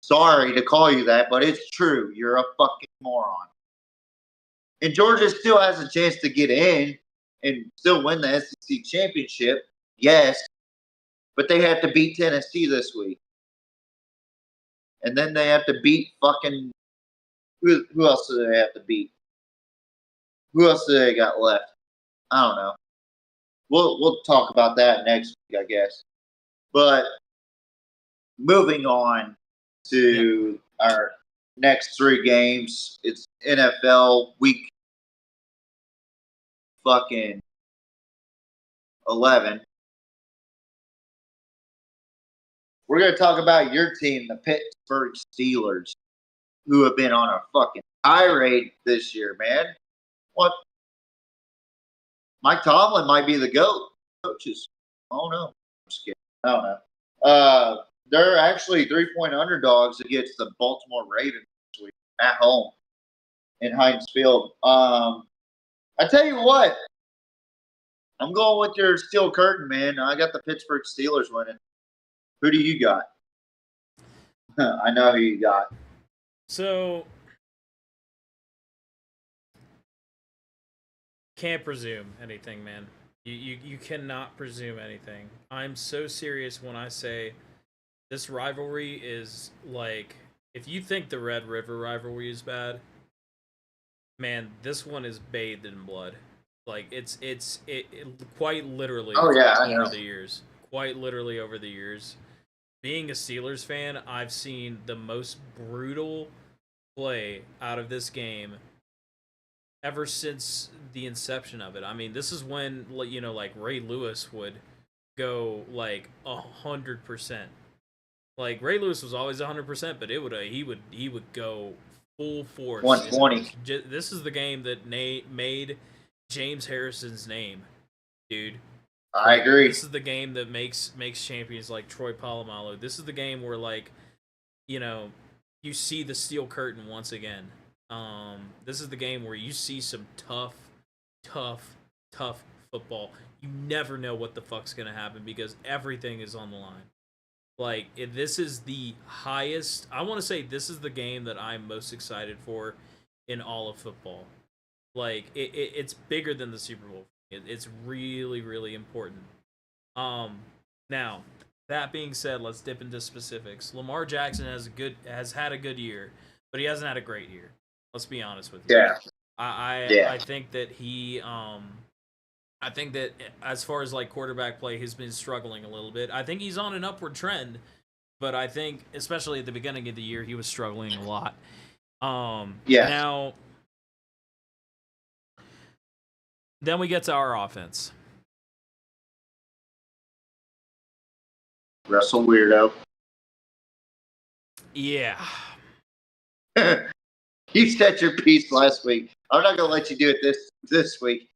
Sorry to call you that, but it's true. You're a fucking moron. And Georgia still has a chance to get in and still win the SEC championship. Yes. But they have to beat Tennessee this week. And then they have to beat fucking who else do they have to beat? Who else do they got left? I don't know. We'll talk about that next week, I guess. But moving on to our next 3 games, it's NFL week fucking 11. We're going to talk about your team, the Pittsburgh Steelers, who have been on a fucking tirade this year, man. What? Mike Tomlin might be the GOAT. Coaches. Oh, no. I'm just kidding. I don't know. They're actually 3-point underdogs against the Baltimore Ravens this week at home in Heinz Field. I tell you what. I'm going with your steel curtain, man. I got the Pittsburgh Steelers winning. Who do you got? I know who you got.
So, can't presume anything, man. You cannot presume anything. I'm so serious when I say this rivalry is like, if you think the Red River rivalry is bad, man, this one is bathed in blood. Like it quite literally over the years. Quite literally over the years. Being a Steelers fan, I've seen the most brutal play out of this game ever since the inception of it. I mean, this is when, you know, like Ray Lewis would go like 100%. Like Ray Lewis was always 100%, but he would go full force.
120.
This is the game that made James Harrison's name, dude.
I agree.
This is the game that makes champions like Troy Polamalu. This is the game where, like, you know, you see the steel curtain once again. This is the game where you see some tough football. You never know what the fuck's gonna happen because everything is on the line. Like, this is the highest. I want to say this is the game that I'm most excited for in all of football. Like, it's bigger than the Super Bowl. It's really, really important. Now, that being said, let's dip into specifics. Lamar Jackson has had a good year, but he hasn't had a great year. Let's be honest with you.
Yeah.
I think that I think that as far as like quarterback play, he's been struggling a little bit. I think he's on an upward trend, but I think especially at the beginning of the year, he was struggling a lot. Now, then we get to our offense.
Russell Weirdo.
Yeah.
You said your piece last week. I'm not gonna let you do it this week.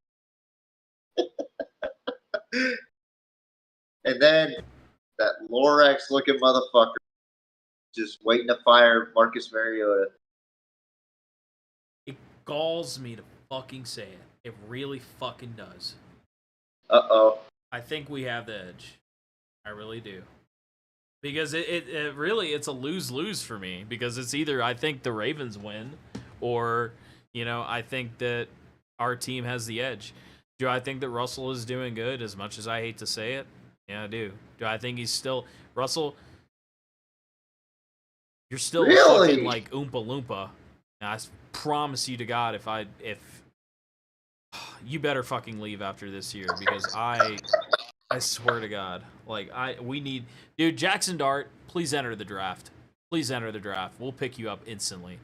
And then that Lorax looking motherfucker just waiting to fire Marcus Mariota.
It galls me to fucking say it. It really fucking does.
Uh-oh.
I think we have the edge. I really do. Because it really, it's a lose-lose for me. Because it's either I think the Ravens win, or, you know, I think that our team has the edge. Do I think that Russell is doing good, as much as I hate to say it? Yeah, I do. Do I think he's still... Russell, you're still fucking like Oompa Loompa. And I promise you to God, if you better fucking leave after this year, because I swear to God, like we need, dude, Jackson Dart, please enter the draft. please enter the draft. We'll pick you up instantly.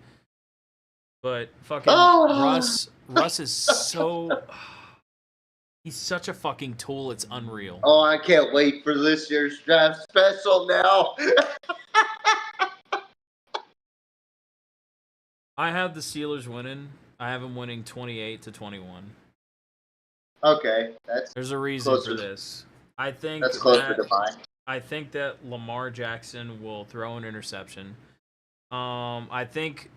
But fucking Russ is so... He's such a fucking tool. It's unreal.
Oh, I can't wait for this year's draft special now.
I have the Steelers winning. I have them winning 28-21.
Okay,
there's a reason for this. I think
that's closer to mine.
I think that Lamar Jackson will throw an interception. I think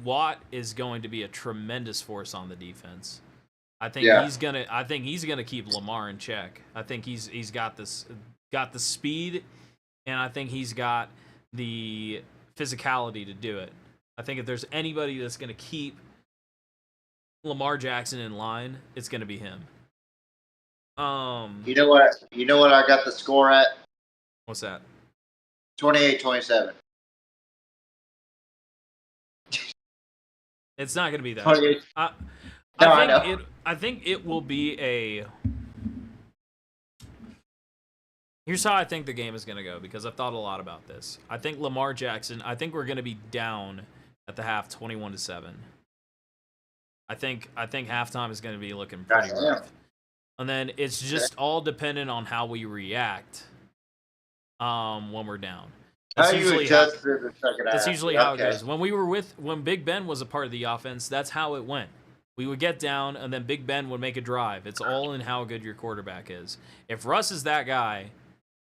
Watt is going to be a tremendous force on the defense. I think he's gonna keep Lamar in check. I think he's got the speed, and I think he's got the physicality to do it. I think if there's anybody that's gonna keep Lamar Jackson in line, it's gonna be him.
You know what I got the score at?
What's that?
28-27.
It's not gonna be that.
28.
I think it will be a... Here's how I think the game is going to go, because I've thought a lot about this. I think Lamar Jackson, I think we're going to be down at the half 21-7. I think halftime is going to be looking pretty rough. And then it's just all dependent on how we react when we're down. That's usually how it goes. When Big Ben was a part of the offense, that's how it went. We would get down, and then Big Ben would make a drive. It's all in how good your quarterback is. If Russ is that guy,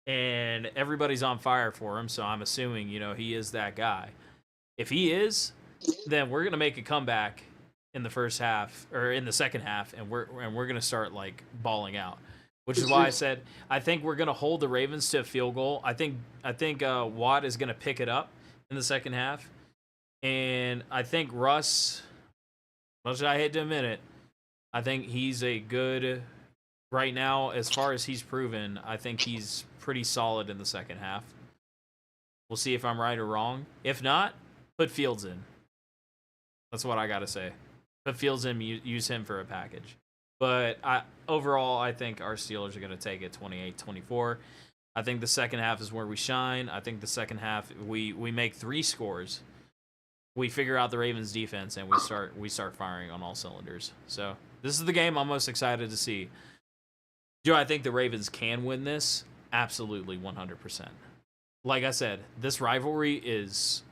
and everybody's on fire for him, so I'm assuming, he is that guy. If he is, then we're gonna make a comeback in the first half or in the second half, and we're gonna start like balling out. Which is why I said I think we're gonna hold the Ravens to a field goal. I think Watt is gonna pick it up in the second half, and I think Russ. Much as I hate to admit it, I think he's a good, right now, as far as he's proven, I think he's pretty solid in the second half. We'll see if I'm right or wrong. If not, put Fields in. That's what I got to say. Put Fields in, use him for a package. But overall, I think our Steelers are going to take it 28-24. I think the second half is where we shine. I think the second half, we make 3 scores. We figure out the Ravens defense, and we start firing on all cylinders. So this is the game I'm most excited to see. Do I think the Ravens can win this? Absolutely, 100%. Like I said, this rivalry is,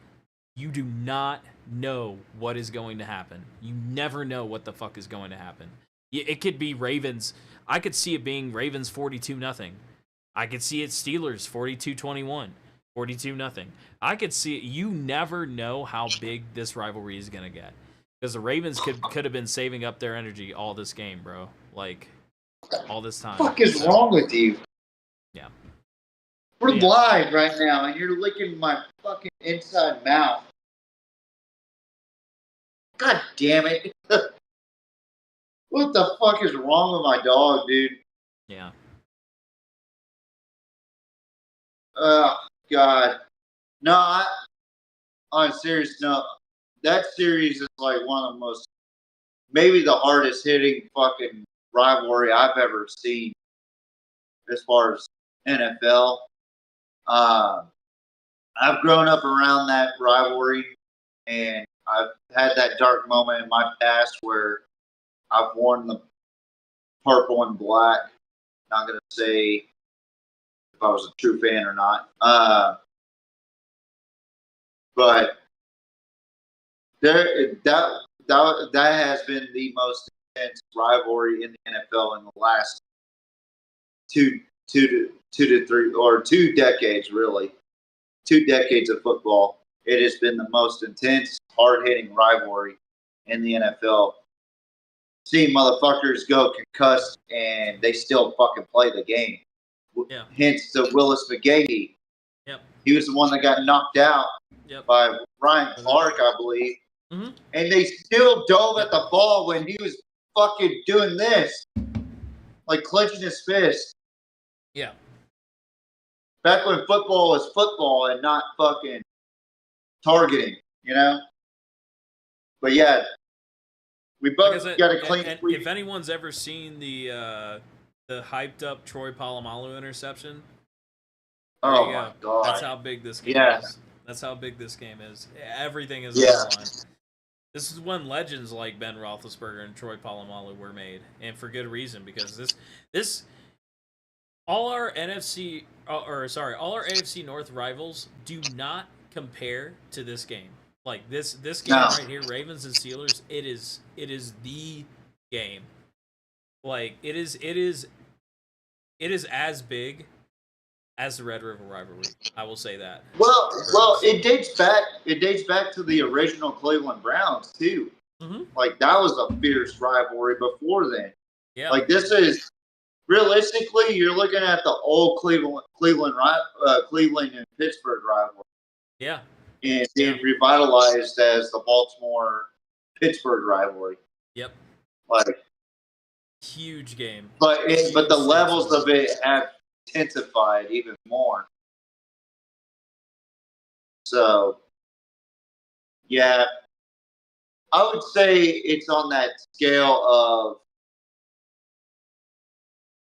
you do not know what is going to happen. You never know what the fuck is going to happen. It could be Ravens. I could see it being Ravens 42-0. I could see it Steelers 42-21. 42-0. I could see it. You never know how big this rivalry is going to get. Because the Ravens could have been saving up their energy all this game, bro. Like, all this time.
What the fuck is wrong with you?
Yeah.
We're live right now, and you're licking my fucking inside mouth. God damn it. What the fuck is wrong with my dog, dude?
Yeah.
God. No, on a serious note, that series is like one of the most, maybe the hardest hitting fucking rivalry I've ever seen as far as NFL. I've grown up around that rivalry, and I've had that dark moment in my past where I've worn the purple and black. Not going to say if I was a true fan or not. But that has been the most intense rivalry in the NFL in the last two to three or 2 decades, really. 2 decades of football. It has been the most intense, hard-hitting rivalry in the NFL. Seeing motherfuckers go concussed and they still fucking play the game.
Yeah.
Hence the Willis McGahee.
Yep.
He was the one that got knocked out by Ryan Clark, I believe.
Mm-hmm.
And they still dove at the ball when he was fucking doing this. Like clenching his fist.
Yeah.
Back when football was football and not fucking targeting, you know? But yeah, we both got a clean sweep.
If anyone's ever seen the hyped up Troy Polamalu interception,
oh my God.
That's how big this game is. That's how big this game is. Everything is
Yeah.
on the line. This is when legends like Ben Roethlisberger and Troy Polamalu were made, and for good reason, because this all our NFC all our AFC North rivals do not compare to this game. Like this game
No.
right here, Ravens and Steelers, it is the game. Like it is as big as the Red River rivalry. I will say that.
Well, it dates back to the original Cleveland Browns too.
Mm-hmm.
Like that was a fierce rivalry before then.
Yeah.
Like this is realistically, you're looking at the old Cleveland and Pittsburgh rivalry.
Yeah.
And it revitalized as the Baltimore Pittsburgh rivalry.
Yep.
Like
huge game.
But the levels of it have intensified even more. So, yeah, I would say it's on that scale of.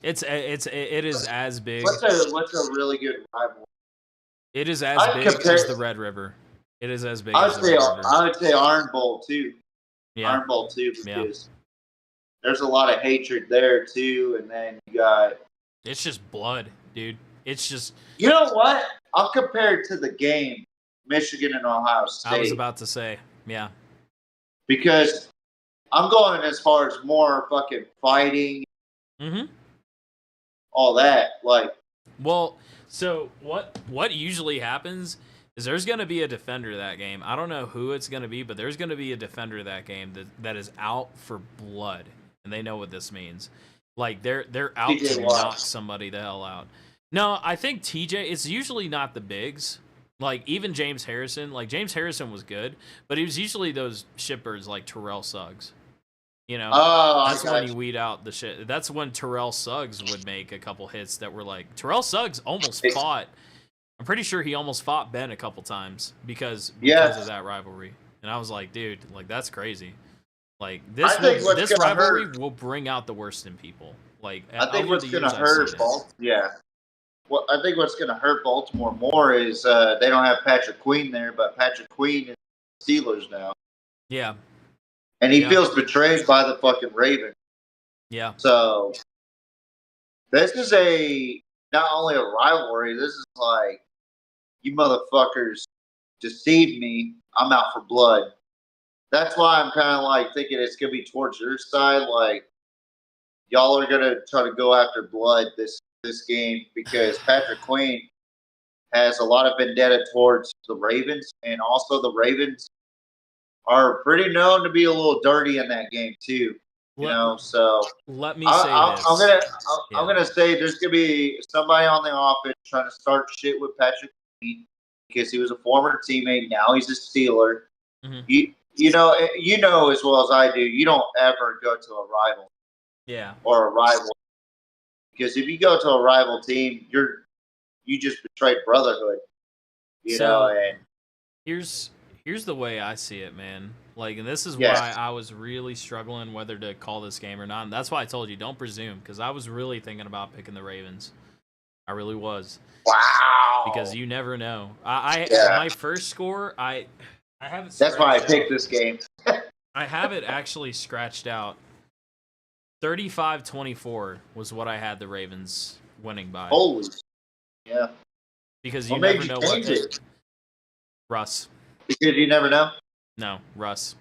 It is as big.
What's a really good rivalry?
It is as big as the Red River. It is as big as the Red River.
I would say Iron Bowl too.
Yeah.
Iron Bowl too, because there's a lot of hatred there too, and then you got.
It's just blood, dude. It's just.
You know what? I'll compare it to the game, Michigan and Ohio State.
I was about to say, yeah.
Because I'm going as far as more fucking fighting.
Mm-hmm.
All that, like.
Well, so what usually happens is there's going to be a defender of that game. I don't know who it's going to be, but there's going to be a defender of that game that is out for blood, and they know what this means. Like they're out to knock somebody the hell out. No, I think TJ. It's usually not the bigs. Like even James Harrison. Like James Harrison was good, but he was usually those shitbirds like Terrell Suggs. You know, that's when you weed out the shit. That's when Terrell Suggs would make a couple hits that were like Terrell Suggs almost fought. I'm pretty sure he almost fought Ben a couple times because of that rivalry. And I was like, dude, like that's crazy. Like this rivalry will bring out the worst in people. Like
I think what's going to hurt Well, I think what's going to hurt Baltimore more is they don't have Patrick Queen there, but Patrick Queen is Steelers now.
Yeah.
And he feels betrayed by the fucking Ravens.
Yeah.
So this is not only a rivalry, this is like, you motherfuckers deceived me. I'm out for blood. That's why I'm kind of like thinking it's going to be towards your side. Like, y'all are going to try to go after blood this game because Patrick Queen has a lot of vendetta towards the Ravens, and also the Ravens are pretty known to be a little dirty in that game too. So
let me say this.
I'm gonna say there's gonna be somebody on the offense trying to start shit with Patrick Queen because he was a former teammate. Now he's a Steeler.
Mm-hmm.
You know as well as I do. You don't ever go to a rival.
Yeah.
Or a rival. Because if you go to a rival team, you just betrayed brotherhood. You know, and
here's the way I see it, man. Like, and this is why I was really struggling whether to call this game or not. And that's why I told you don't presume, because I was really thinking about picking the Ravens. I really was.
Wow.
Because you never know. My first score, I have it.
That's why I picked this game.
I have it actually scratched out. 35-24 was what I had the Ravens winning by.
Holy. Yeah.
Because you never know what. Russ.
Because you never know?
No, Russ.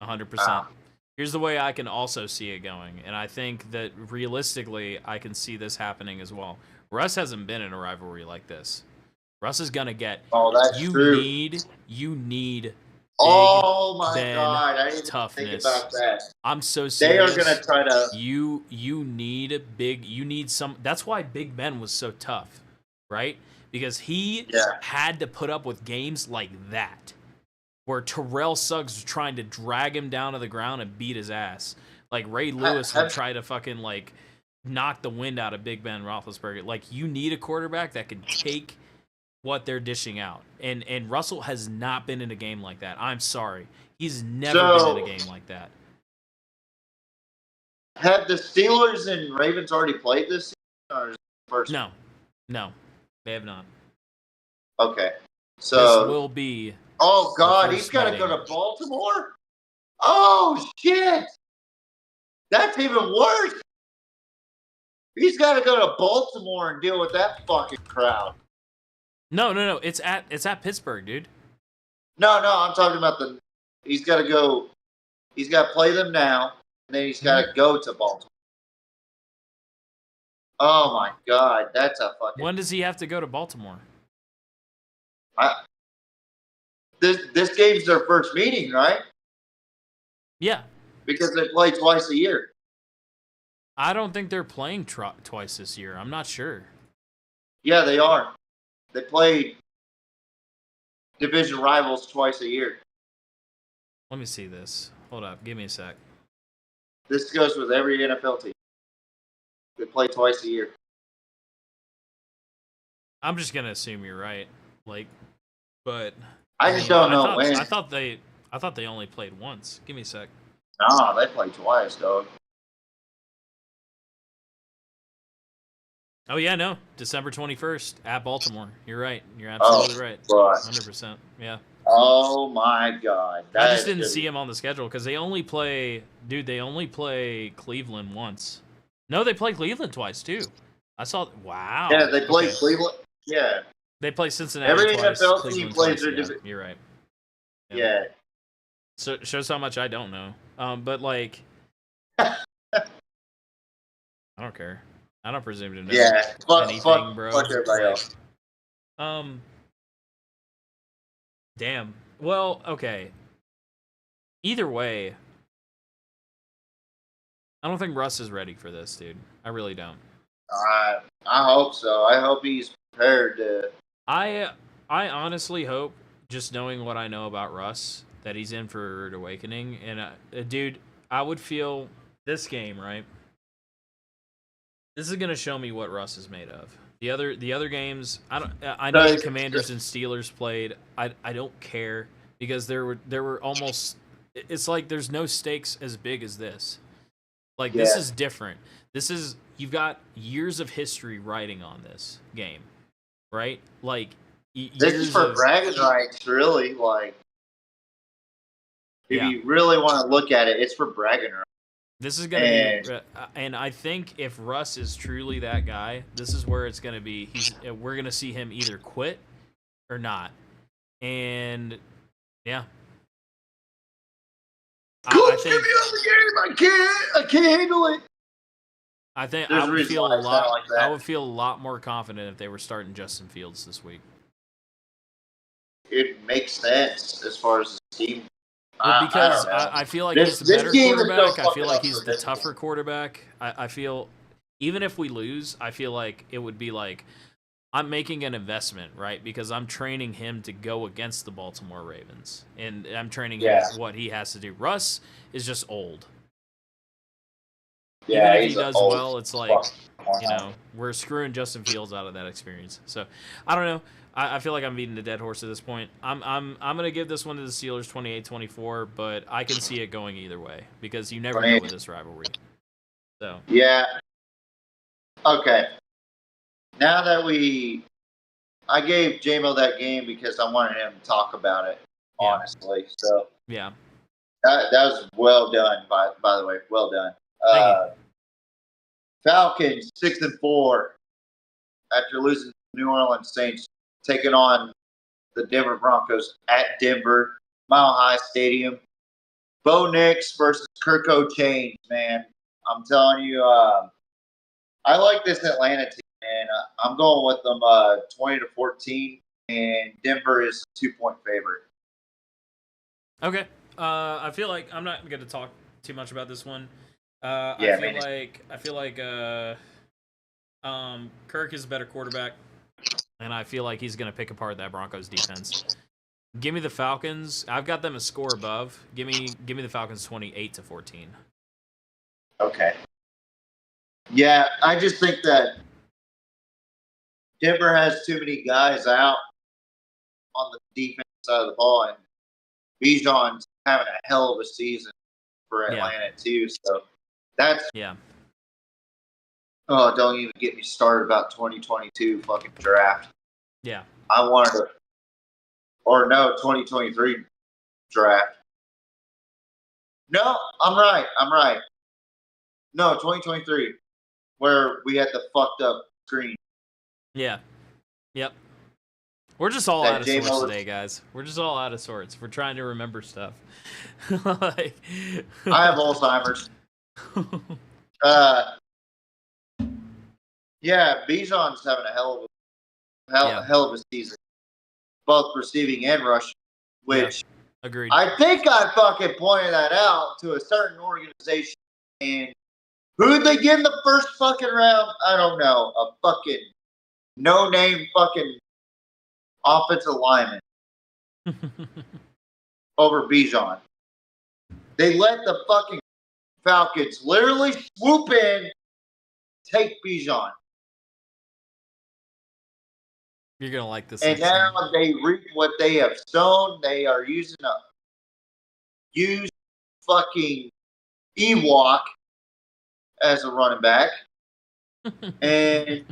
100%. Here's the way I can also see it going, and I think that realistically I can see this happening as well. Russ hasn't been in a rivalry like this. Russ is going to get...
Oh, that's true.
You need...
Oh my God! I didn't
toughness.
Think about that.
I'm so serious.
They are gonna try to.
You need big. You need some. That's why Big Ben was so tough, right? Because he had to put up with games like that, where Terrell Suggs was trying to drag him down to the ground and beat his ass. Like Ray Lewis would try to fucking like knock the wind out of Big Ben Roethlisberger. Like you need a quarterback that can take what they're dishing out. And Russell has not been in a game like that. I'm sorry. He's never been in a game like that.
Have the Steelers and Ravens already played this season? Or is it the first?
No, they have not.
Okay. So
this will be.
Oh God,
the
he's
first
got to
meeting.
go to Baltimore. Oh shit, that's even worse. He's got to go to Baltimore and deal with that fucking crowd.
No. It's at Pittsburgh, dude.
No, I'm talking about the. He's got to go. He's got to play them now, and then he's got to go to Baltimore. Oh my God, that's a fucking.
When does he have to go to Baltimore?
This game's their first meeting, right?
Yeah.
Because they play twice a year.
I don't think they're playing twice this year. I'm not sure.
Yeah, they are. They play division rivals twice a year.
Let me see this. Hold up. Give me a sec.
This goes with every NFL team. They play twice a year.
I'm just gonna assume you're right. But
I just don't know when.
I thought they only played once. Give me a sec.
Nah, they play twice, dog.
Oh yeah, no. December 21st at Baltimore. You're right. You're absolutely right.
Right.
100%. Yeah.
Oh my God.
I just didn't see him on the schedule because they only play Cleveland once. No, they play Cleveland twice too. I saw. Wow.
Yeah, they play Cleveland. Yeah.
They play Cincinnati
Every
twice.
NFL
Cleveland
team plays
twice.
their
Yeah,
division.
you're right.
Yeah.
So shows how much I don't know. But like, I don't care. I don't presume to know anything, bro.
Fuck everybody else.
Damn. Well, okay. Either way, I don't think Russ is ready for this, dude. I really don't.
I hope so. I hope he's prepared to.
I honestly hope, just knowing what I know about Russ, that he's in for a rude awakening. And dude, I would feel this game, right? This is gonna show me what Russ is made of. The other games, I know the Commanders and Steelers played. I don't care because there were almost. It's like there's no stakes as big as this. Like this is different. You've got years of history riding on this game, right? Like
This is for bragging rights, really. Like, if you really want to look at it, it's for bragging rights.
This is gonna be, and I think if Russ is truly that guy, this is where it's gonna be. We're gonna see him either quit or not, and yeah.
Coach, get me out of the game. I can't handle it.
I think
There's
I would feel a
reasons why
lot.
I sound like that.
I would feel a lot more confident if they were starting Justin Fields this week.
It makes sense as far as the team.
Well, because I feel like he's the better quarterback. I feel like he's the tougher quarterback. I feel even if we lose, I feel like it would be like I'm making an investment, right? Because I'm training him to go against the Baltimore Ravens, and I'm training him what he has to do. Russ is just old.
Yeah,
even if he does well, it's like we're screwing Justin Fields out of that experience. So I don't know. I feel like I'm beating a dead horse at this point. I'm gonna give this one to the Steelers 28-24, but I can see it going either way because you never know with this rivalry. So
yeah. Okay. Now that I gave J-Mo that game because I wanted him to talk about it, honestly. So
yeah,
that was well done. By the way, well done. Falcons 6-4 after losing to New Orleans Saints, taking on the Denver Broncos at Denver, Mile High Stadium. Bo Nix versus Kirko Chainz, man. I'm telling you, I like this Atlanta team, and I'm going with them 20-14, and Denver is a 2-point favorite.
Okay. I feel like I'm not going to talk too much about this one. I feel like Kirk is a better quarterback, and I feel like he's going to pick apart that Broncos defense. Give me the Falcons. I've got them a score above. Give me the Falcons 28-14.
Okay. Yeah, I just think that Denver has too many guys out on the defense side of the ball, and Bijan's having a hell of a season for Atlanta too. So that's Oh, don't even get me started about 2022 fucking draft.
Yeah.
I wanted Or no, 2023 draft. No, I'm right. No, 2023, where we had the fucked up screen.
Yeah. Yep. We're just all
That
out of
J-Mo
sorts
was-
today, guys. We're just all out of sorts. We're trying to remember stuff. Like,
I have Alzheimer's. Yeah, Bijan's having a hell of a season, both receiving and rushing. Which
agreed.
I think I fucking pointed that out to a certain organization. And who'd they get in the first fucking round? I don't know. A fucking no-name fucking offensive lineman over Bijan. They let the fucking Falcons literally swoop in, take Bijan.
You're gonna like this.
And now they reap what they have sown. They are using a used fucking Ewok as a running back. And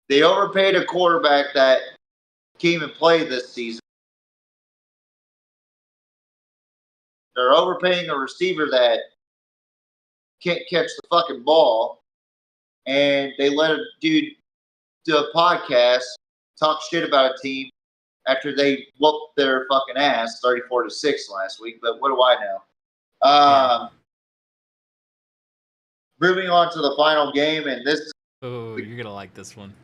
they overpaid a quarterback that came and played this season. They're overpaying a receiver that can't catch the fucking ball. And they let a dude do a podcast, talk shit about a team after they whooped their fucking ass 34-6 last week. But what do I know? Moving on to the final game, and this.
Oh, you're gonna like this one.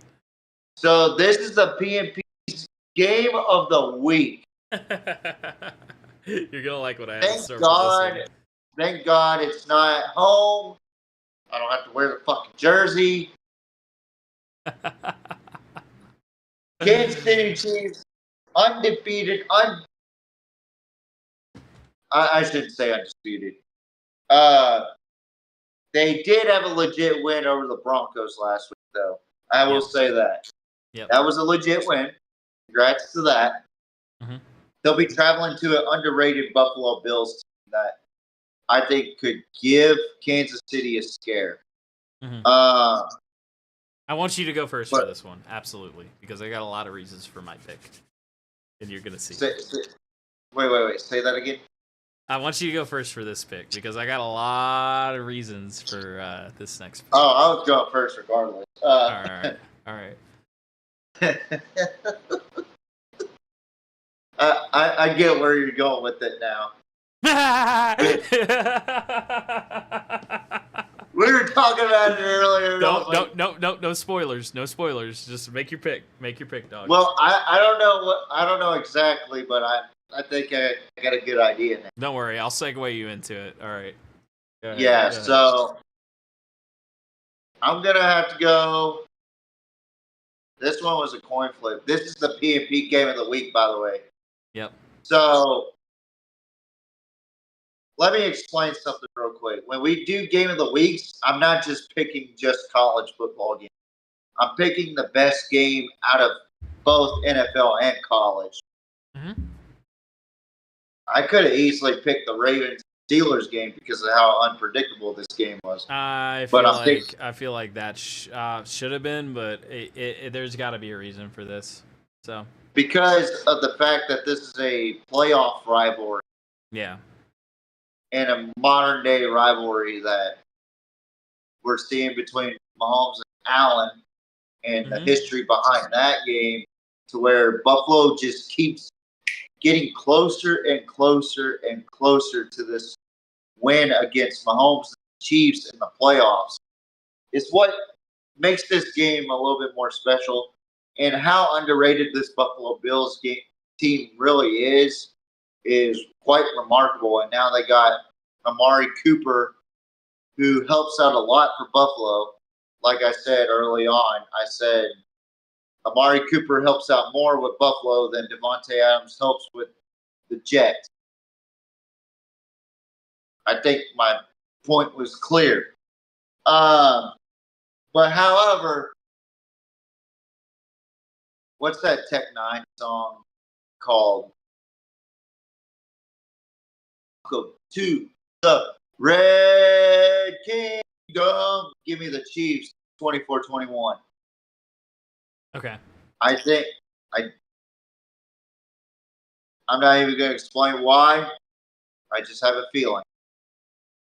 So this is the PNP's game of the week.
You're gonna like what I have
Thank
to start
God.
for this
Thank God it's not at home. I don't have to wear the fucking jersey. Kansas City Chiefs, undefeated. I shouldn't say undisputed. They did have a legit win over the Broncos last week, though. I will say that.
Yep.
That was a legit win. Congrats to that.
Mm-hmm.
They'll be traveling to an underrated Buffalo Bills team that I think could give Kansas City a scare.
Mm-hmm. I want you to go first for this one, absolutely, because I got a lot of reasons for my pick, and you're gonna see.
Wait. Say that again.
I want you to go first for this pick because I got a lot of reasons for this next pick.
Oh, I was going first regardless.
All right.
I get where you're going with it now. We were talking about it earlier.
No spoilers. No spoilers. Just make your pick. Make your pick, dog.
Well, I don't know exactly, but I think I got a good idea now.
Don't worry, I'll segue you into it. All right.
Yeah, so I'm gonna have to go. This one was a coin flip. This is the PNP game of the week, by the way.
Yep.
So let me explain something real quick. When we do game of the weeks, I'm not just picking just college football games. I'm picking the best game out of both NFL and college.
Mm-hmm.
I could have easily picked the Ravens-Steelers game because of how unpredictable this game was.
I feel like that should have been, but there's got to be a reason for this. So
because of the fact that this is a playoff rivalry.
Yeah.
And a modern-day rivalry that we're seeing between Mahomes and Allen, and the history behind that game, to where Buffalo just keeps getting closer and closer and closer to this win against Mahomes and the Chiefs in the playoffs. It's what makes this game a little bit more special, and how underrated this Buffalo Bills team really is quite remarkable. And now they got Amari Cooper, who helps out a lot for Buffalo. Like I said early on, I said Amari Cooper helps out more with Buffalo than Devontae Adams helps with the Jets. I think my point was clear. But however, what's that Tech Nine song called? Welcome to the Red Kingdom. Give me the Chiefs 24-21.
Okay.
I think I'm not even going to explain why. I just have a feeling.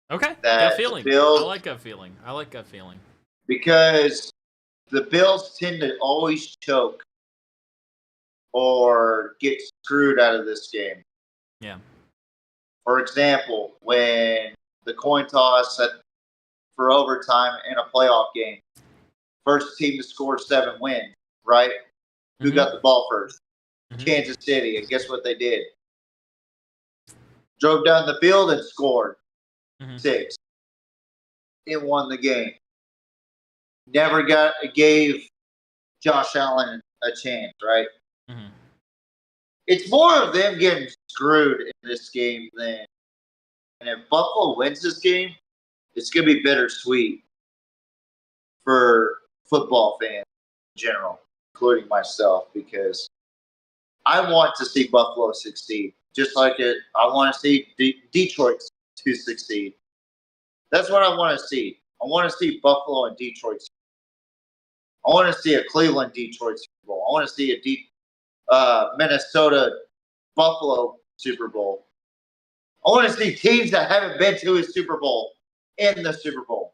Okay,
That
gut feeling.
Bills,
I like gut feeling.
Because the Bills tend to always choke or get screwed out of this game.
Yeah.
For example, when the coin toss for overtime in a playoff game, first team to score 7 wins, right? Who got the ball first? Kansas City. And guess what they did? Drove down the field and scored 6. It won the game. Never gave Josh Allen a chance, right? It's more of them getting screwed in this game than. And if Buffalo wins this game, it's going to be bittersweet for football fans in general, including myself, because I want to see Buffalo succeed, just like I want to see Detroit to succeed. That's what I want to see. I want to see Buffalo and Detroit. I want to see a Cleveland-Detroit Super Bowl. I want to see a Minnesota-Buffalo Super Bowl. I want to see teams that haven't been to a Super Bowl in the Super Bowl.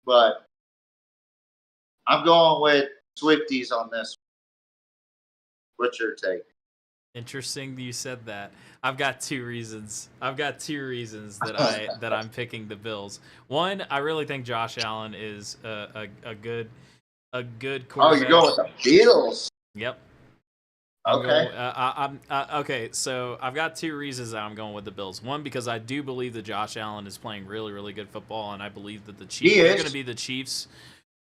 But I'm going with Swifties on this. What's your take?
Interesting that you said that. I've got 2 reasons. that I'm picking the Bills. One, I really think Josh Allen is a good quarterback.
Oh, you're going with the Bills?
Yep.
Okay.
Okay, so I've got 2 reasons that I'm going with the Bills. One, because I do believe that Josh Allen is playing really, really good football, and I believe that the Chiefs are going to be the Chiefs.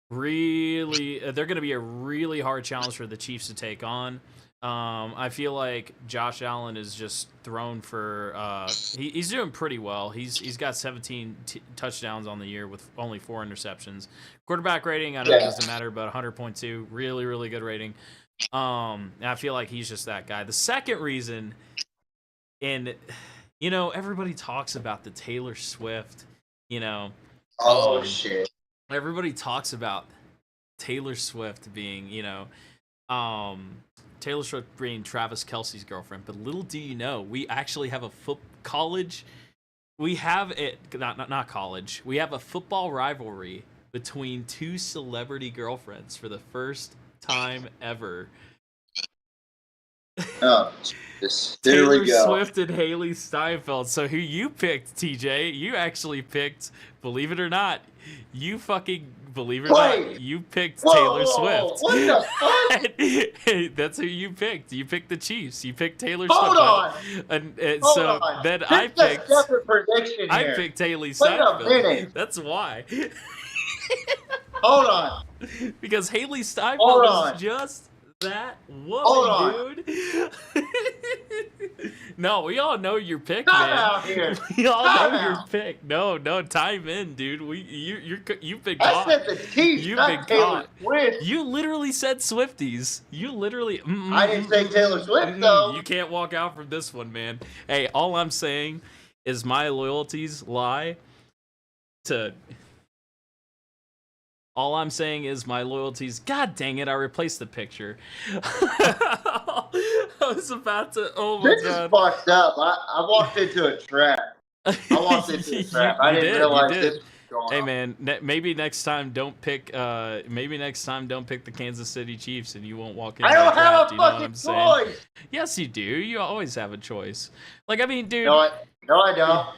They're going to be a really hard challenge for the Chiefs to take on. I feel like Josh Allen is just thrown for. He's doing pretty well. He's got 17 touchdowns on the year with only 4 interceptions. Quarterback rating, I know it doesn't matter, but 100.2, really, really good rating. And I feel like he's just that guy. The second reason, and everybody talks about the Taylor Swift,
Shit.
Everybody talks about Taylor Swift being, Taylor Swift being Travis Kelce's girlfriend. But little do you know, we actually have we have not college. We have a football rivalry between 2 celebrity girlfriends for the first time ever.
Oh, there we go.
Taylor Swift and Haley Steinfeld. So who you picked, TJ? You actually picked, believe it or not, you fucking believe it or not, you picked Taylor Swift.
What the fuck?
That's who you picked. You picked the Chiefs. You picked Taylor
Hold
Swift.
On.
And
Hold
so
on.
then
I
picked Haley Steinfeld. That's why.
Hold on.
Because Haley Steinfeld is just that woman, dude. No, we all know your pick, man.
Out here.
We all know your pick. No, time in, dude. You've been caught.
I said the Chiefs.
You've been
caught.
You literally said Swifties. You literally.
I didn't say Taylor Swift though.
You can't walk out from this one, man. Hey, all I'm saying is my loyalties lie to. All I'm saying is my loyalties. God dang it! I replaced the picture. I was about to. Oh my god! This is
fucked up. I walked into a trap. I didn't realize this was going on.
Hey man, maybe next time don't pick. Maybe next time don't pick the Kansas City Chiefs, and you won't walk in.
I don't have a fucking choice.
Yes, you do. You always have a choice. Like I mean, dude.
No, I don't.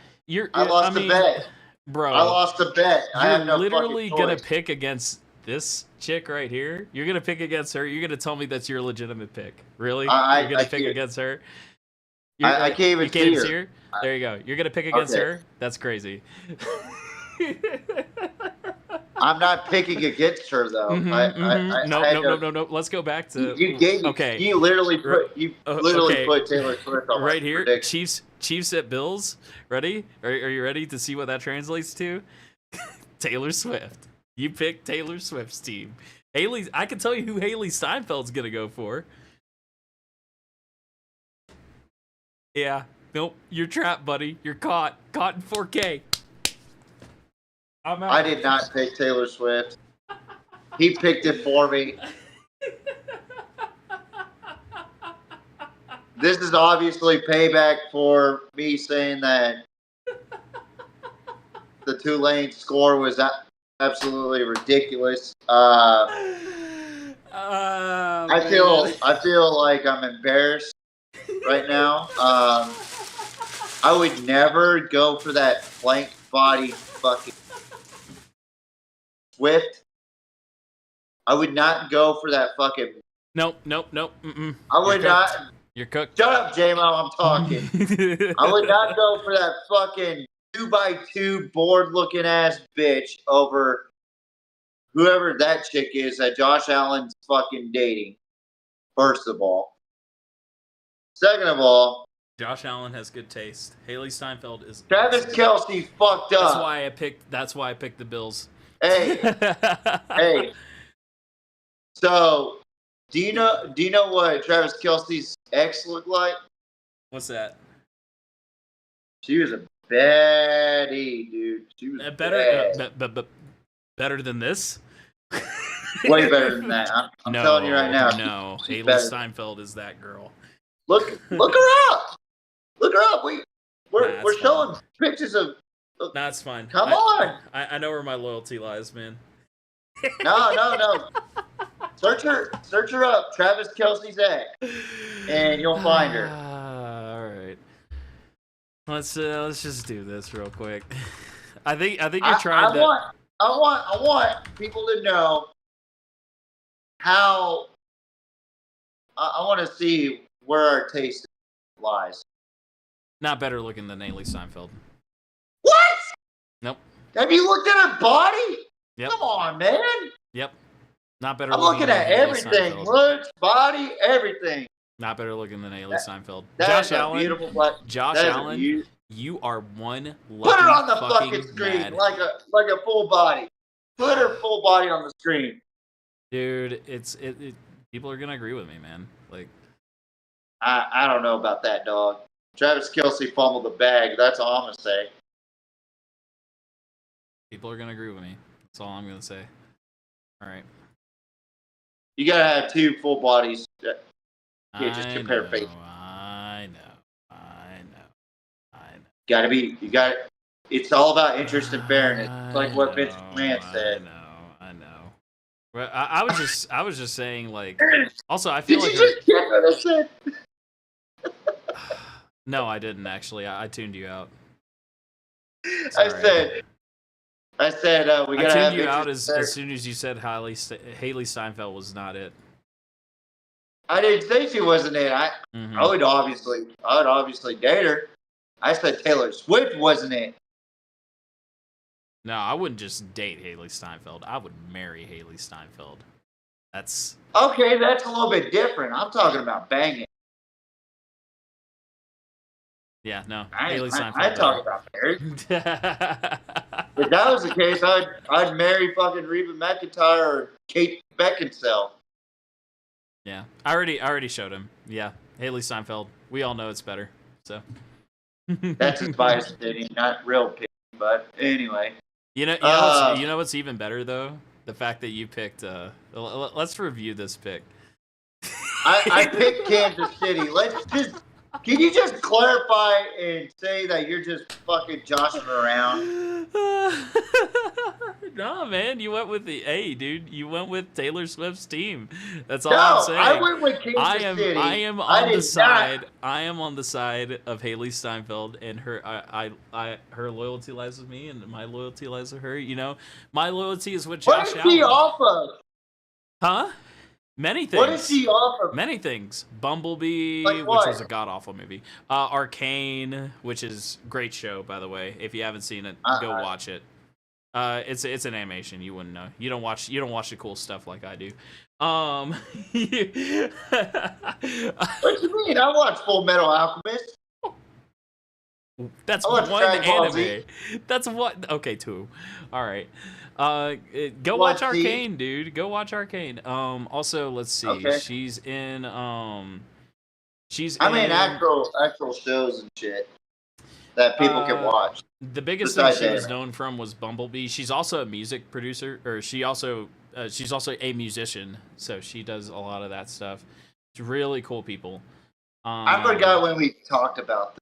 I lost the bet.
Bro,
I lost the bet.
You're literally gonna pick against this chick right here. You're gonna pick against her. You're gonna tell me that's your legitimate pick. Really? You're gonna pick against her.
I can't even see her.
There you go. You're gonna pick against her. That's crazy.
I'm not picking against her though.
No. Let's go back to
You literally put Taylor Swift on
right here. Chiefs at Bills. Ready? Are you ready to see what that translates to? Taylor Swift. You picked Taylor Swift's team. I can tell you who Haley Steinfeld's gonna go for. Yeah. Nope. You're trapped, buddy. You're caught. Caught in 4K. I'm out.
I did not pick Taylor Swift. He picked it for me. this is obviously payback for me saying that the Tulane score was absolutely ridiculous. I feel like I'm embarrassed right now. I would never go for that flank body fucking Swift. I would not go for that fucking.
Nope. Mm-mm.
I would not.
You're cooked.
Shut up, J-Mo. I'm talking. I would not go for that fucking 2x2 board looking ass bitch over whoever that chick is that Josh Allen's fucking dating. First of all. Second of all,
Josh Allen has good taste. Haley Steinfeld is.
Travis Kelce fucked up.
That's why I picked the Bills.
Hey. Hey. So, do you know what Travis Kelce's ex looked like?
What's that?
She was a baddie, dude. She was
better than this.
Way better than that. I'm telling you right now.
No, Haley Steinfeld is that girl.
Look her up. Look her up. We're showing pictures of.
That's fine.
Come on.
I know where my loyalty lies, man.
No. Search her up, Travis Kelce's ex, and you'll find her.
All right. Let's just do this real quick. I think you're trying to.
I want people to know how. I want to see where our taste lies.
Not better looking than Haley Steinfeld.
What?
Nope.
Have you looked at her body?
Yep.
Come on, man.
Yep. Not better.
I'm looking at everything. Looks, body, everything.
Not better looking than Haley Steinfeld.
Josh Allen. Beautiful black.
Josh Allen. You are one lucky
Put her on the
fucking
screen
mad.
like a full body. Put her full body on the screen.
Dude, people are gonna agree with me, man. Like,
I don't know about that, dog. Travis Kelce fumbled the bag. That's all I'm gonna say.
People are gonna agree with me. That's all I'm gonna say. All right.
You gotta have two full bodies. You can't just compare faces.
I know.
You got. It's all about interest and fairness. It's like what Vince McMahon said.
I know. Well, I was just saying, like. Also, I feel
Did
like.
you just get what I said?
No, I didn't actually. I tuned you out.
I said we gotta have.
I tuned you out as soon as you said Haley Steinfeld was not it.
I didn't say she wasn't it. I would obviously date her. I said Taylor Swift wasn't it.
No, I wouldn't just date Haley Steinfeld. I would marry Haley Steinfeld. That's
okay. That's a little bit different. I'm talking about banging.
Yeah, no.
Haley
Steinfeld.
I talk about marriage. If that was the case, I'd marry fucking Reba McEntire or Kate Beckinsale.
Yeah, I already showed him. Yeah, Haley Steinfeld. We all know it's better. So
that's his biased opinion, not real opinion. But anyway,
you know what's even better though? The fact that you picked. Let's review this pick.
I picked Kansas City. Can you just clarify and say that you're just fucking joshing around?
No, man, you went with dude. You went with Taylor Swift's team. That's all I'm saying.
I went with Kansas City.
I am on the side. I am on the side of Haley Steinfeld, and her loyalty lies with me, and my loyalty lies with her. You know, my loyalty is with Josh Allen.
What is she off of?
Huh? Many things.
What is she off of?
Many things. Bumblebee,
like
which was a god-awful movie. Arcane, which is a great show, by the way. If you haven't seen it, go watch it. It's an animation. You wouldn't know. You don't watch the cool stuff like I do. What
do you mean? I watch Full Metal Alchemist.
That's one anime. That's what. Okay, two. All right. Go watch Arcane, dude. Go watch Arcane. Also, let's see. Okay. She's in. I
mean, actual shows and shit that people can watch.
The biggest thing she was known from was Bumblebee. She's also a music producer, or she's also a musician. So she does a lot of that stuff. It's really cool people.
I forgot when we talked about this.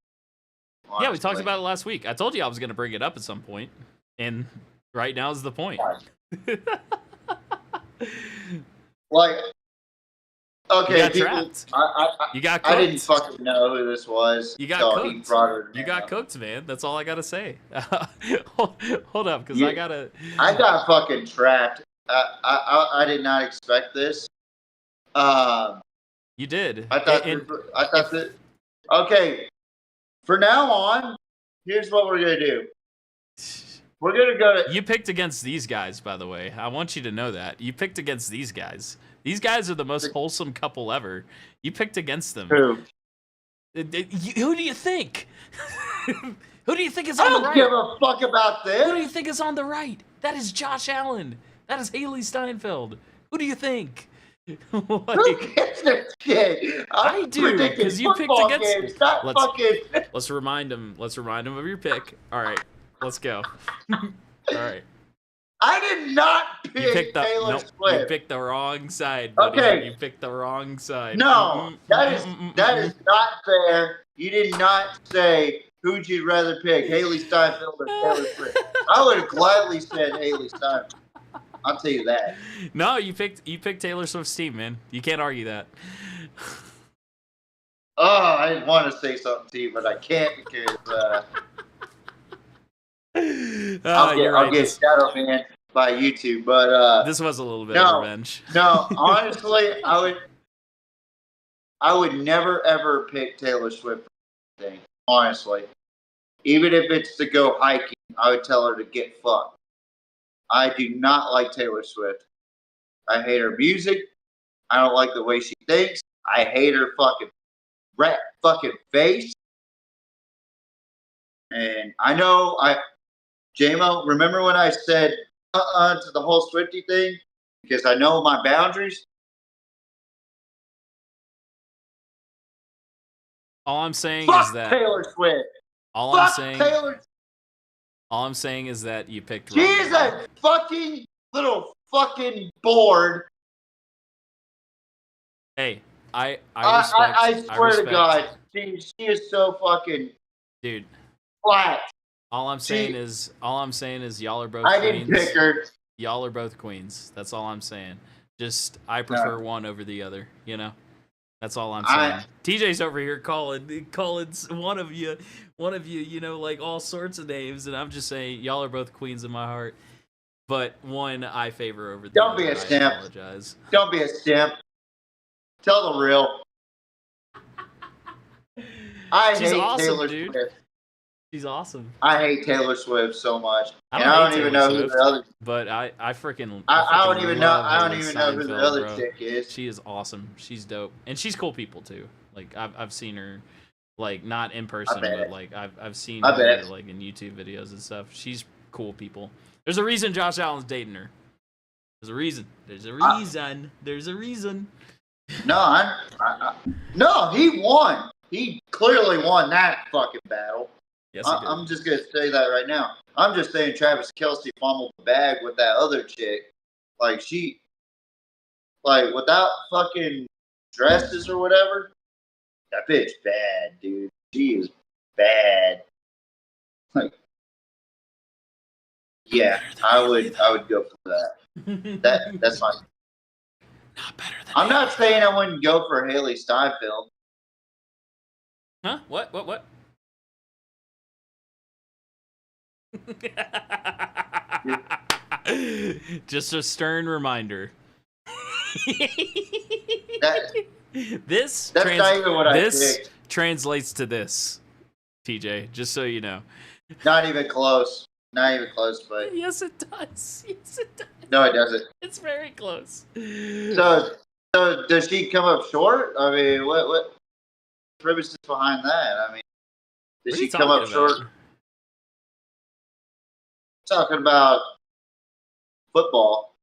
Yeah, we talked about it last week. I told you I was going to bring it up at some point, and right now is the point.
Like, okay,
you got
people,
trapped. You got cooked.
I didn't fucking know who this was.
You got cooked.
He brought her
you got cooked, man. That's all I gotta say. Hold up, because I gotta.
I got fucking trapped. I did not expect this.
You did.
I thought that. Okay, for now on, here's what we're gonna do. We're gonna go to.
You picked against these guys, by the way. I want you to know that you picked against these guys. These guys are the most wholesome couple ever. You picked against them.
Who?
Who do you think? Who do you think is on the right?
I don't give a fuck about this.
Who do you think is on the right? That is Josh Allen. That is Haley Steinfeld. Who do you think?
Who gets this shit?
I do, because you picked against. Let's remind him. Let's remind him of your pick. All right, let's go. All right.
I did not pick Taylor Swift.
You picked the wrong side, buddy.
Okay.
You picked the wrong side.
No, that is not fair. You did not say who'd you rather pick, Haley Steinfeld or Taylor Swift. I would have gladly said Haley Steinfeld. I'll tell you that.
No, you picked Taylor Swift's team, man. You can't argue that.
Oh, I want to say something to you, but I can't because I'll get shadow banned by YouTube. But
this was a little bit of revenge.
No, honestly, I would never ever pick Taylor Swift for anything. Honestly, even if it's to go hiking, I would tell her to get fucked. I do not like Taylor Swift. I hate her music. I don't like the way she thinks. I hate her fucking face. And I know JMO, remember when I said to the whole Swiftie thing? Because I know my boundaries.
All I'm saying
Fuck
is that
Taylor Swift.
All I'm saying is that you picked.
She's a fucking little fucking board.
Hey, I respect.
I swear to God, she is so fucking
dude
flat.
All I'm saying is y'all are both.
I
queens.
didn't pick her.
Y'all are both queens. That's all I'm saying. Just I prefer one over the other. You know. That's all I'm saying. TJ's over here calling one of you, you know, like all sorts of names, and I'm just saying y'all are both queens in my heart. But one I favor over the other.
Don't be a simp.
I apologize.
Don't be a simp. Tell the real.
She's
hate
awesome,
Taylor
dude.
Swift.
She's awesome.
I hate Taylor Swift so much.
I
don't even know who the other.
But I freaking.
I don't even know. I don't even know who the other chick is.
She is awesome. She's dope, and she's cool people too. Like I've seen her, like not in person, but like I've seen her like in YouTube videos and stuff. She's cool people. There's a reason Josh Allen's dating her. There's a reason. There's a reason. There's a reason.
No, no, he won. He clearly won that fucking battle.
Yes, he did.
I'm just gonna say that right now. I'm just saying Travis Kelce fumbled the bag with that other chick. Like without fucking dresses or whatever. That bitch bad, dude. She is bad. Like, yeah, I would go for that. That's fine.
Not better than.
I'm not saying I wouldn't go for Haley Steinfeld.
Huh? What? Just a stern reminder. This translates to this, TJ. Just so you know.
Not even close. Not even close, but
yes, it does. Yes, it does.
No, it doesn't.
It's very close.
So does she come up short? I mean, what purpose is behind that? I mean, did she come up short? Talking about football.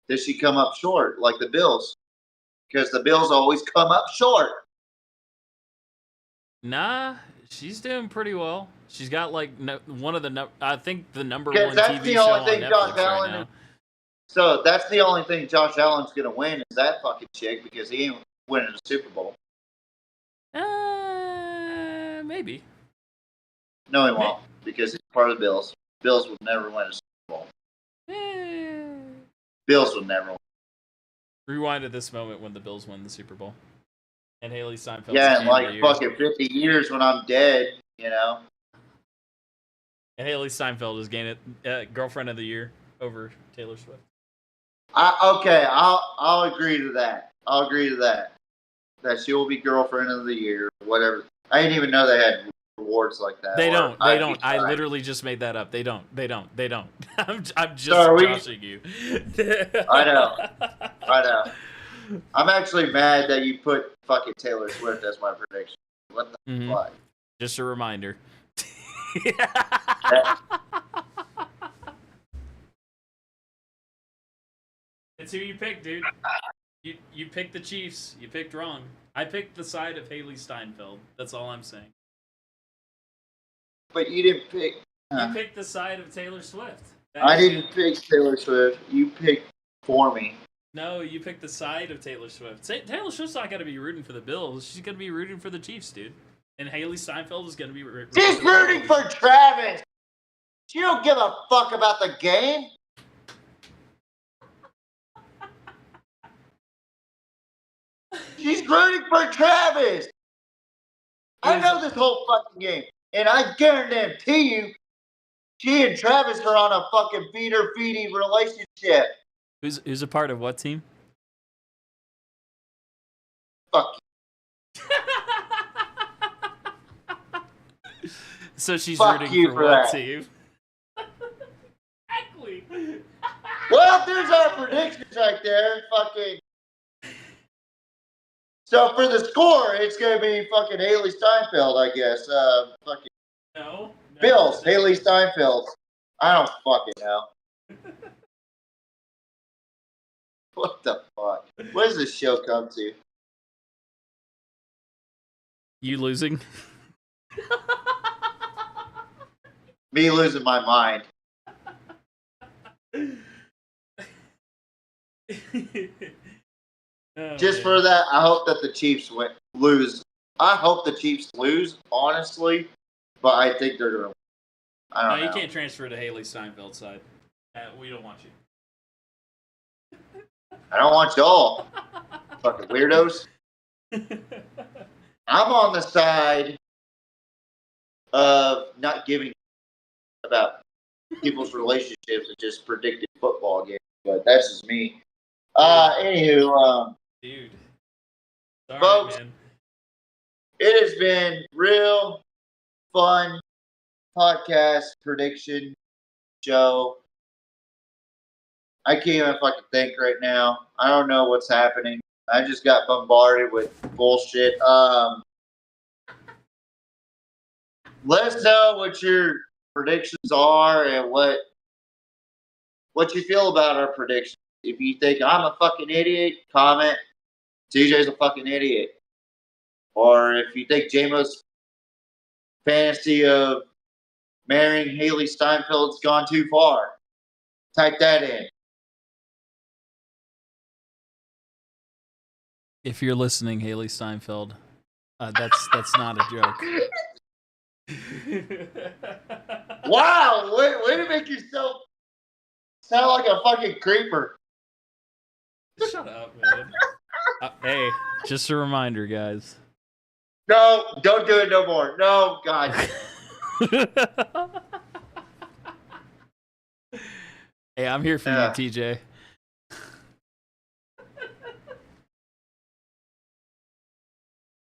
Did she come up short like the Bills? Because the Bills always come up short.
Nah, she's doing pretty well. She's got like one of the I think the number one TV show on Netflix right now.
So that's the only thing Josh Allen's gonna win is that fucking chick because he ain't winning a Super Bowl.
Maybe.
No, he won't, because he's part of the Bills. Bills will never win a Super Bowl. Bills will never win.
Rewind at this moment when the Bills win the Super Bowl. And Haley Steinfeld.
Yeah, in like fucking 50 years when I'm dead, you know.
And Haley Steinfeld is gaining girlfriend of the year over Taylor Swift.
Okay, I'll agree to that. I'll agree to that. That she will be girlfriend of the year, whatever. I didn't even know they had awards like that.
They don't. I literally just made that up. They don't. I'm just joshing you.
I know. I'm actually mad that you put fucking Taylor Swift as my prediction. What the fuck?
Just a reminder. It's who you picked, dude. You picked the Chiefs. You picked wrong. I picked the side of Haley Steinfeld. That's all I'm saying.
But you didn't pick.
You picked the side of Taylor Swift.
I didn't pick Taylor Swift. You picked for me.
No, you picked the side of Taylor Swift. Taylor Swift's not going to be rooting for the Bills. She's going to be rooting for the Chiefs, dude. And Haley Steinfeld is going to be
She's rooting for Travis. She don't give a fuck about the game. She's rooting for Travis. I know this whole fucking game. And I guarantee you, she and Travis are on a fucking feeder-feeding relationship.
Who's a part of what team?
Fuck
you. So she's
fuck
rooting
you
for
for
what
that.
team? Exactly.
Well, there's our predictions right there. Fucking. So for the score, it's gonna be fucking Haley Steinfeld, I guess. Fucking.
No.
Bills, Haley Steinfeld. I don't fucking know. What the fuck? What does this show come to?
You losing?
Me losing my mind. Just for that, I hope that the Chiefs lose. I hope the Chiefs lose, honestly, but I think they're gonna. I don't know.
You can't transfer to Haley Steinfeld's side. We don't want you.
I don't want y'all, fucking weirdos. I'm on the side of not giving about people's relationships and just predicting football games, but that's just me. Anywho,
dude, sorry,
folks,
man.
It has been real fun podcast prediction show. I can't even fucking think right now. I don't know what's happening. I just got bombarded with bullshit. Let us know what your predictions are and what you feel about our predictions. If you think I'm a fucking idiot, comment. TJ's a fucking idiot. Or if you think JMO's fantasy of marrying Haley Steinfeld's gone too far, type that in.
If you're listening, Haley Steinfeld, that's not a joke.
Wow, way to make yourself sound like a fucking creeper.
Shut up, man. Hey, just a reminder, guys.
No, don't do it no more. No, God.
Hey, I'm here for you, TJ.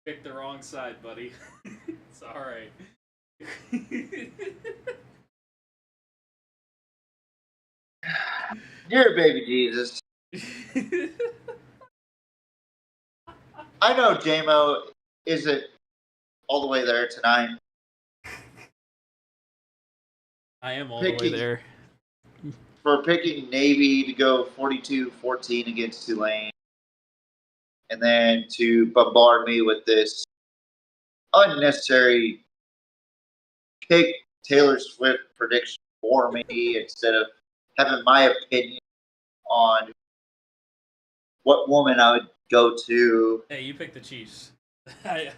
Picked the wrong side, buddy. It's alright.
You're a baby Jesus. I know JMO isn't all the way there tonight.
I am all the way there.
For picking Navy to go 42-14 against Tulane. And then to bombard me with this unnecessary pick Taylor Swift prediction for me instead of having my opinion on what woman I would go to.
Hey, you picked the Chiefs. I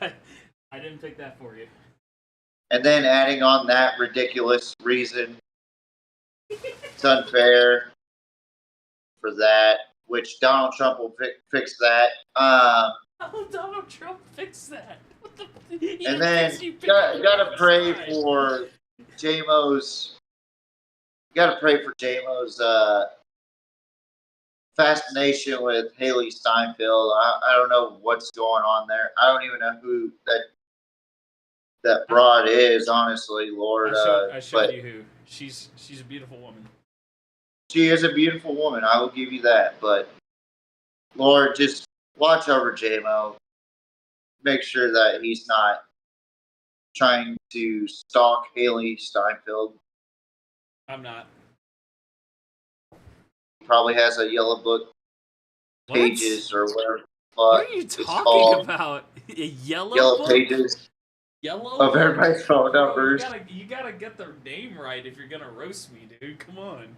didn't pick that for you.
and then adding on that ridiculous reason. It's unfair for that, which Donald Trump will fix that.
How Donald Trump fix that?
And then gotta pray for JMO's. Gotta pray for JMO's fascination with Haley Steinfeld. I don't know what's going on there. I don't even know who that broad is. Honestly, Lord.
I showed you who. She's a beautiful woman.
She is a beautiful woman. I will give you that. But Lord, just watch over JMO. Make sure that he's not trying to stalk Haley Steinfeld.
I'm not.
He probably has a yellow book pages or whatever.
What are you talking about? A yellow book?
Pages.
Yellow
of everybody's phone
Bro,
numbers.
you gotta get their name right if you're gonna roast me, dude. Come on.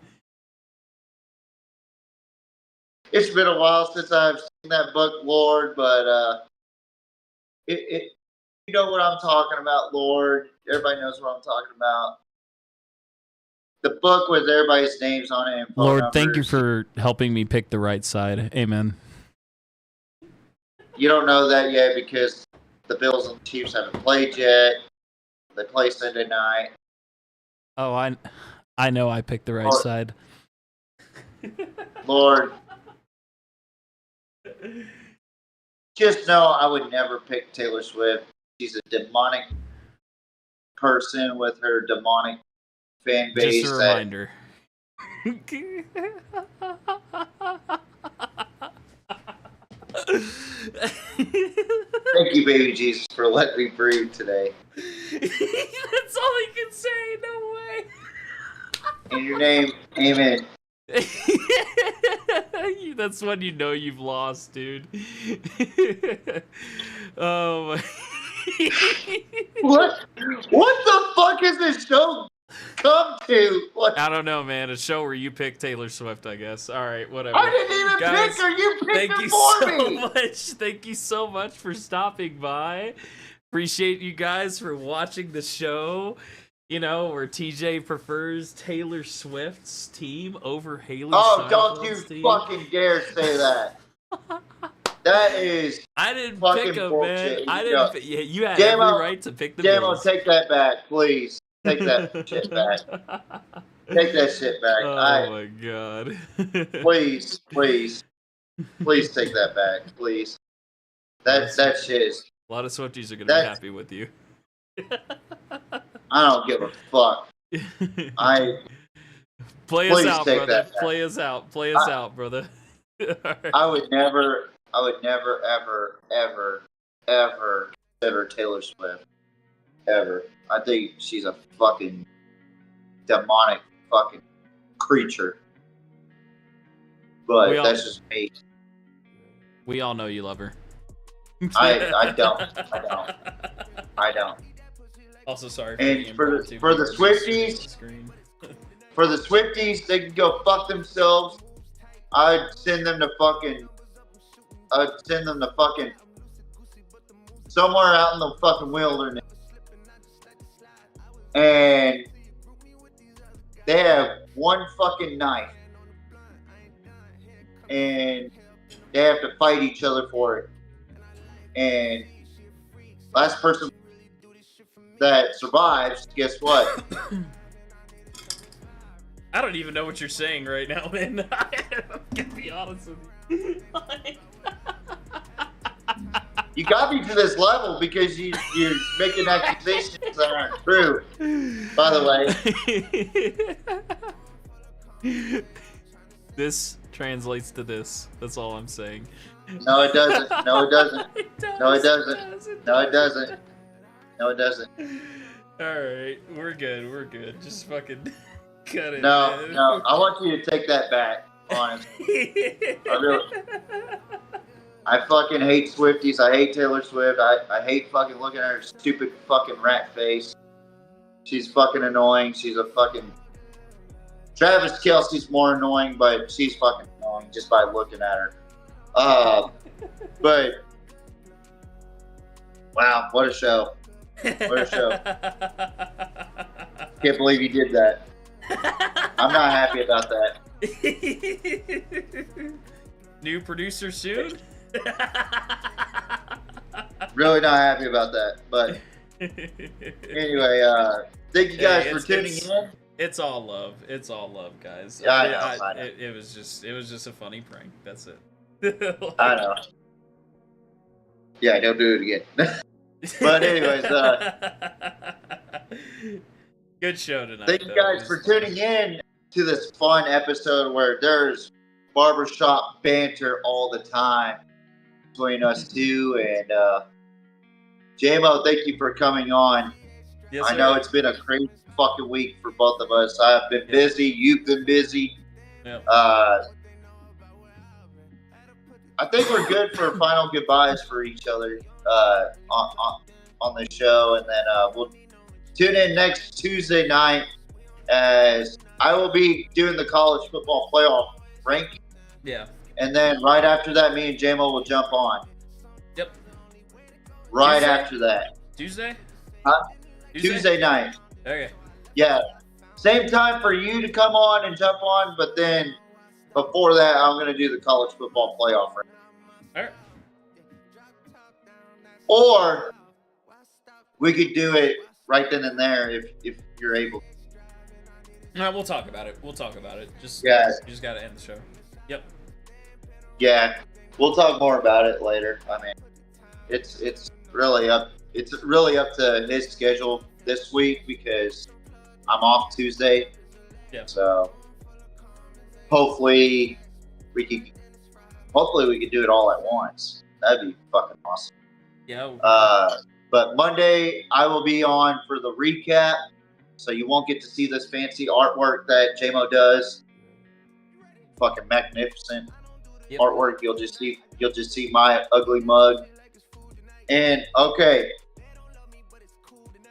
It's been a while since I've seen that book, Lord, but you know what I'm talking about, Lord. Everybody knows what I'm talking about. The book with everybody's names on it and phone
Lord,
numbers.
thank you for helping me pick the right side. Amen.
You don't know that yet because the Bills and the Chiefs haven't played yet. They play Sunday night.
Oh, I know I picked the right side.
Lord, just know I would never pick Taylor Swift. She's a demonic person with her demonic fan base.
Just a reminder.
Thank you, baby Jesus, for letting me breathe today.
That's all he can say. No way.
In your name, amen.
That's when you know you've lost, dude. Oh my.
What the fuck is this show come to? What?
I don't know, man. A show where you pick Taylor Swift, I guess. All right, whatever.
I didn't even
Guys,
pick her. You picked
thank
her
you
for
so
me.
much. Thank you so much for stopping by. Appreciate you guys for watching the show. You know, where TJ prefers Taylor Swift's team over Haley
Don't you
team.
fucking dare say that. That is
I didn't
fucking
pick him,
bullshit.
man. I
You know,
didn't. Yeah, you had
JMO,
every right to pick the
JMO,
Bills.
take that back, please. Take that shit back. Take that shit back.
Oh my god.
Please take that back, please. That shit is.
A lot of Swifties are gonna be happy with you.
I don't give a fuck.
Play us
Please
out,
take
brother.
that back.
Play us out. Play us out, brother. Right.
I would never, ever consider Taylor Swift. Ever. I think she's a fucking demonic fucking creature. But that's just me.
We all know you love her.
I don't.
Also, sorry.
And for the Swifties, they can go fuck themselves. I'd send them to fucking somewhere out in the fucking wilderness. And they have one fucking knife. And they have to fight each other for it. And last person that survives, guess what?
I don't even know what you're saying right now, man. I'm gonna be honest with you.
You got me to this level because you're making accusations that aren't true. By the way.
This translates to this. That's all I'm saying.
No, it doesn't. No, it doesn't. No, it doesn't. No, it doesn't. No, it doesn't.
Alright, we're good. Just fucking cut it.
No,
man.
no. I want you to take that back, honestly. I fucking hate Swifties. I hate Taylor Swift. I hate fucking looking at her stupid fucking rat face. She's fucking annoying. She's a fucking... Travis Kelce's more annoying, but she's fucking annoying just by looking at her. But... Wow, what a show. What a show. Can't believe you did that. I'm not happy about that.
New producer soon?
Really not happy about that. But anyway, thank you guys for tuning in.
It's all love. It's all love, guys.
Yeah, I know.
It was just a funny prank. That's it.
I know. Yeah, don't do it again. But anyways,
good show tonight.
Thank you guys for tuning in to this fun episode where there's barbershop banter all the time between us two. And JMO, thank you for coming on.
Yes,
I know it's been a crazy fucking week for both of us. I've been busy. You've been busy.
Yep.
I think we're good for final goodbyes for each other on the show, and then we'll tune in next Tuesday night as I will be doing the college football playoff ranking.
Yeah.
And then right after that, me and JMO will jump on.
Yep.
Right
Tuesday?
After that.
Tuesday?
Huh? Tuesday night.
Okay.
Yeah. Same time for you to come on and jump on, but then before that, I'm going to do the college football playoff ranking.
All right.
Or we could do it right then and there if you're able.
All right, we'll talk about it. You just got to end the show. Yep.
Yeah, we'll talk more about it later. I mean, it's really up to his schedule this week because I'm off Tuesday.
Yeah.
So hopefully we could do it all at once. That'd be fucking awesome.
Yeah.
But Monday I will be on for the recap, so you won't get to see this fancy artwork that JMO does. Fucking magnificent artwork. You'll just see my ugly mug. And okay,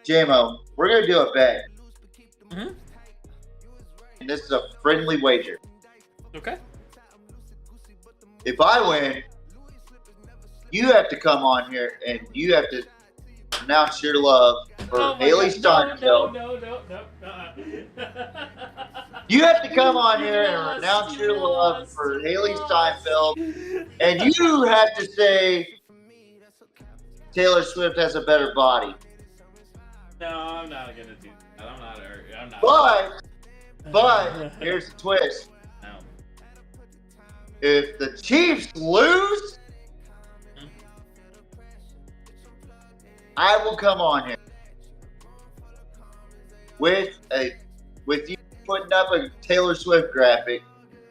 JMO, we're gonna do a bet.
Mm-hmm.
And this is a friendly wager.
Okay.
If I win, you have to come on here and you have to announce your love for Haley Steinfeld.
No.
You have to come on here and announce your love for Haley Steinfeld. And you have to say Taylor Swift has a better body.
No, I'm not going to do that. I'm not.
But here's the twist.
No.
If the Chiefs lose, I will come on here with you putting up a Taylor Swift graphic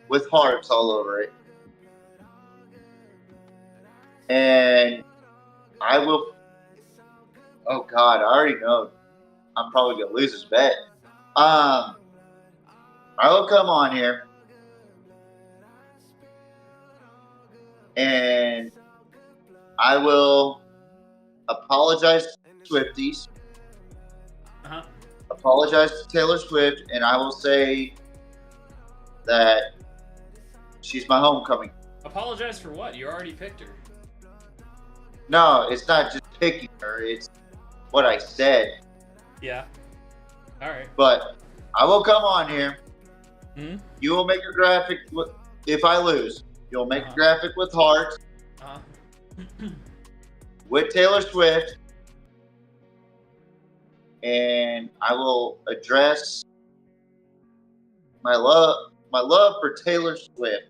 with hearts all over it. And I will, oh God, I already know I'm probably going to lose this bet. I will come on here and I will apologize to Swifties.
Uh-huh.
Apologize to Taylor Swift, and I will say that she's my homecoming.
Apologize for what? You already picked her.
No, it's not just picking her. It's what I said.
Yeah. All right.
But I will come on here.
Mm-hmm.
You will make a graphic if I lose. You'll make a graphic with hearts with Taylor Swift. And I will address my love for Taylor Swift.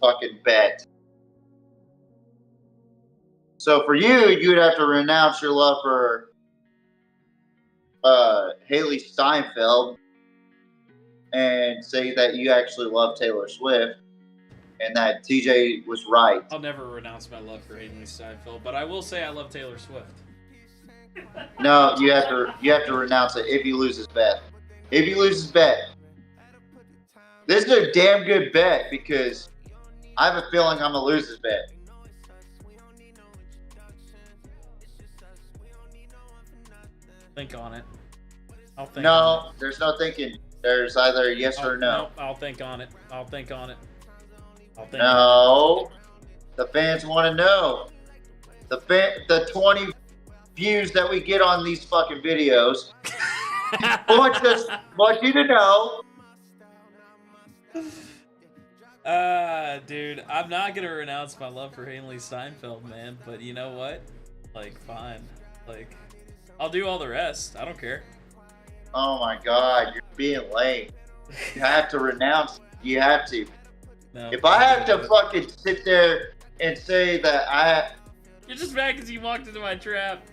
Fucking bet. So for you, you'd have to renounce your love for Haley Steinfeld and say that you actually love Taylor Swift and that TJ was right.
I'll never renounce my love for Haley Steinfeld, but I will say I love Taylor Swift.
No, you have to renounce it if he loses bet. If he loses bet. This is a damn good bet because I have a feeling I'm gonna lose this bet.
Think on it. I'll think.
No, there's no thinking. There's either yes or no.
I'll think on it.
No, the fans want to know. The 20 views that we get on these fucking videos want you to know.
Dude, I'm not gonna renounce my love for Haley Steinfeld, man. But you know what? Like, fine. Like, I'll do all the rest. I don't care.
Oh my God, you're being lame. You have to renounce. You have to.
No,
If I have to fucking sit there and say that
you're just mad because you walked into my trap.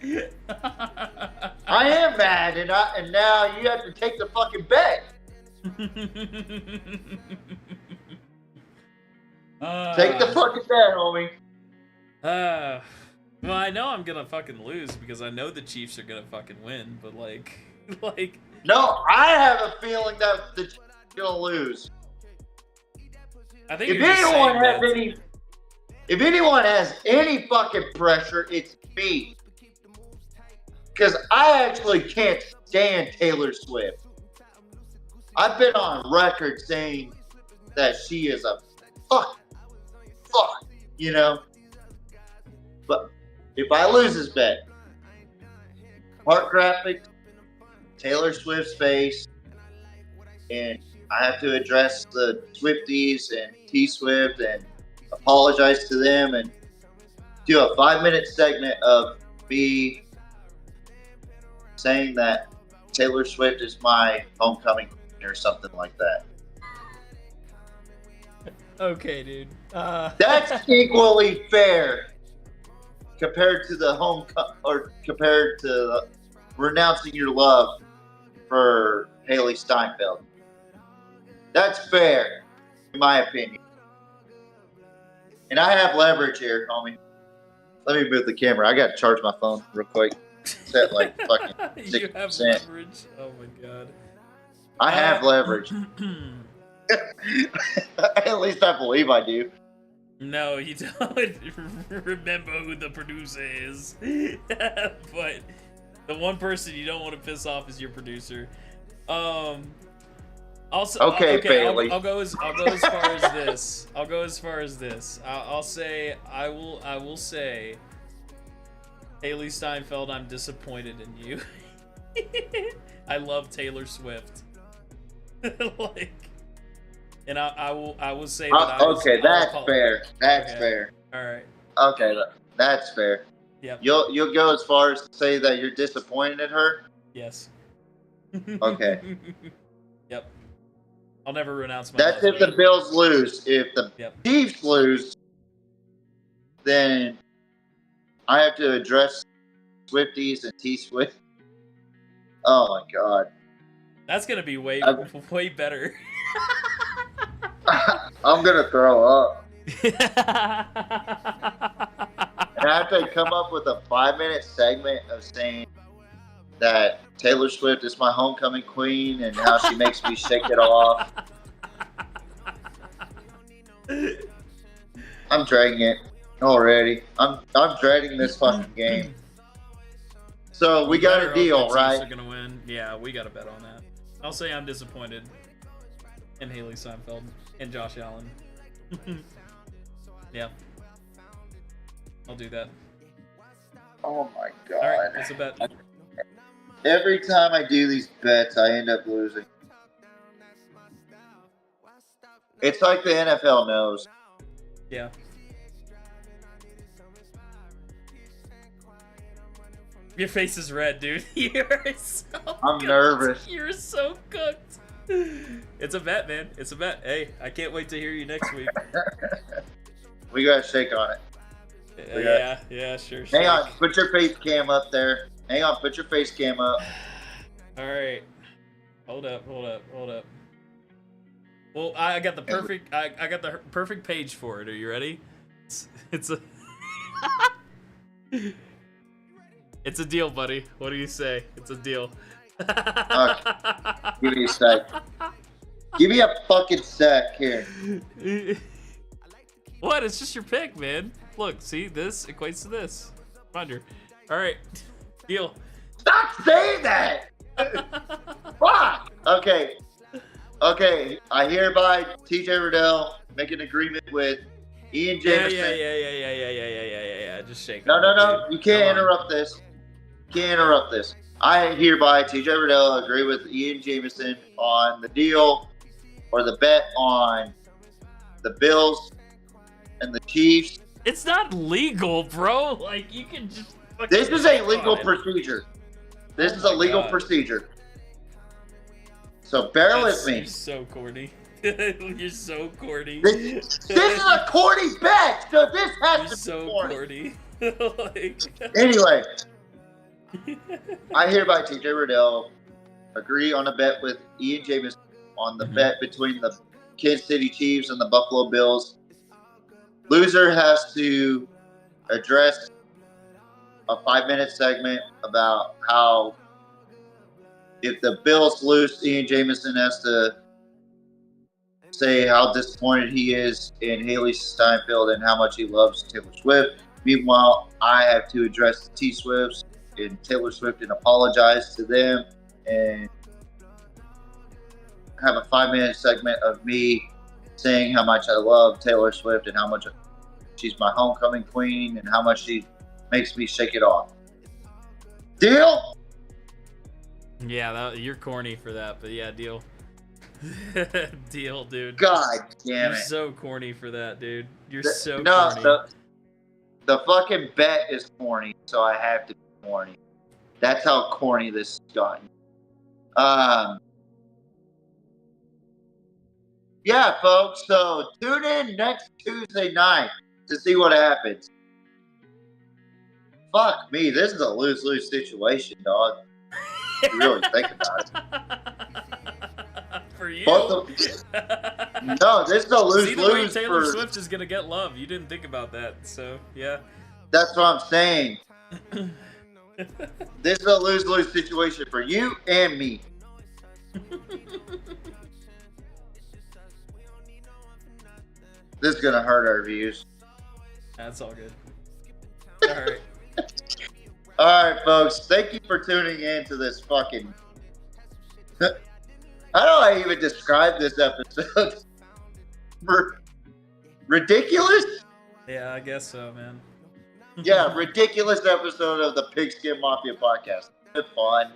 I am mad, and now you have to take the fucking bet. Take the fucking bet, homie.
Well, I know I'm gonna fucking lose because I know the Chiefs are gonna fucking win, but like.
No, I have a feeling that the Chiefs are gonna lose.
I think
if anyone has any fucking pressure, it's me. Because I actually can't stand Taylor Swift. I've been on record saying that she is a fuck, you know? But if I lose this bet, heart graphics, Taylor Swift's face, and I have to address the Swifties and T-Swift and apologize to them and do a 5-minute segment of me saying that Taylor Swift is my homecoming queen or something like that.
Okay, dude.
That's equally fair compared to compared to renouncing your love for Haley Steinfeld. That's fair, in my opinion. And I have leverage here, homie. Let me move the camera. I got to charge my phone real quick. It's at like fucking 6%.
You have leverage? Oh my God.
I have leverage. At least I believe I do.
No, you don't remember who the producer is. But the one person you don't want to piss off is your producer.
Okay, Bailey.
I'll go as far as this. I'll go as far as this. I'll say I will say, Haley Steinfeld, I'm disappointed in you. I love Taylor Swift. Like, and I will say that.
Okay, that's fair. That's fair.
All right.
Okay, that's fair.
Yep.
You'll go as far as to say that you're disappointed in her?
Yes.
Okay.
Yep. I'll never renounce my
That's if the Bills lose. If the Chiefs lose, then I have to address Swifties and T-Swift. Oh my God.
That's gonna be way better.
I'm gonna throw up. And I have to come up with a 5-minute segment of saying that Taylor Swift is my homecoming queen and how she makes me shake it off. I'm dragging it already. I'm dreading this fucking game. So we got a deal, right?
Are gonna win. Yeah, we got a bet on that. I'll say I'm disappointed in Haley Steinfeld and Josh Allen. Yeah, I'll do that.
Oh my God!
All right, it's a bet.
Every time I do these bets, I end up losing. It's like the NFL knows.
Yeah. Your face is red, dude. You're so
I'm
cooked.
nervous.
You're so cooked. It's a bet, man. It's a bet. Hey, I can't wait to hear you next week.
We gotta shake on it.
Yeah, sure.
Hang on, put your face cam up there. Hang on, put your face cam up.
All right. Hold up. Well, I got the perfect. I got the perfect page for it. Are you ready? It's a. It's a deal, buddy. What do you say? It's a deal.
Okay. Give me a sec. Give me a fucking sec here.
What? It's just your pick, man. Look, see, this equates to this. Roger. All right. Deal.
Stop saying that! Fuck! Okay. I hereby, TJ Riddell, make an agreement with Ian Jameson.
Yeah. Just shake.
No. You can't interrupt this. I hereby, TJ Riddell, agree with Ian Jameson on the deal or the bet on the Bills and the Chiefs.
It's not legal, bro. Like, you can just.
This is a legal procedure. This is a legal procedure. So bear with me.
You're so corny. You're so corny.
This is a corny bet, so this has to be
corny.
Anyway, I hereby, TJ Riddell, agree on a bet with Ian Jameson on the bet between the Kansas City Chiefs and the Buffalo Bills. Loser has to address a 5-minute segment about how if the Bills lose, Ian Jameson has to say how disappointed he is in Haley Steinfeld and how much he loves Taylor Swift. Meanwhile, I have to address the T-Swifts and Taylor Swift and apologize to them and have a 5-minute segment of me saying how much I love Taylor Swift and how much she's my homecoming queen and how much she makes me shake it off. Deal?
Yeah, you're corny for that, but yeah, deal. Deal, dude.
God damn it.
You're so corny for that, dude. You're so corny.
The fucking bet is corny, so I have to be corny. That's how corny this has gotten. Yeah, folks, so tune in next Tuesday night to see what happens. Fuck me, this is a lose-lose situation, dog. If you really think about it.
For you.
No, this is a lose-lose.
See the way Taylor Swift is gonna get love. You didn't think about that, so yeah.
That's what I'm saying. This is a lose-lose situation for you and me. This is gonna hurt our views.
That's all good. All right.
All right, folks. Thank you for tuning in to this fucking. How do I even describe this episode? Ridiculous?
Yeah, I guess so, man.
Yeah, ridiculous episode of the Pigskin Mafia podcast. Good fun.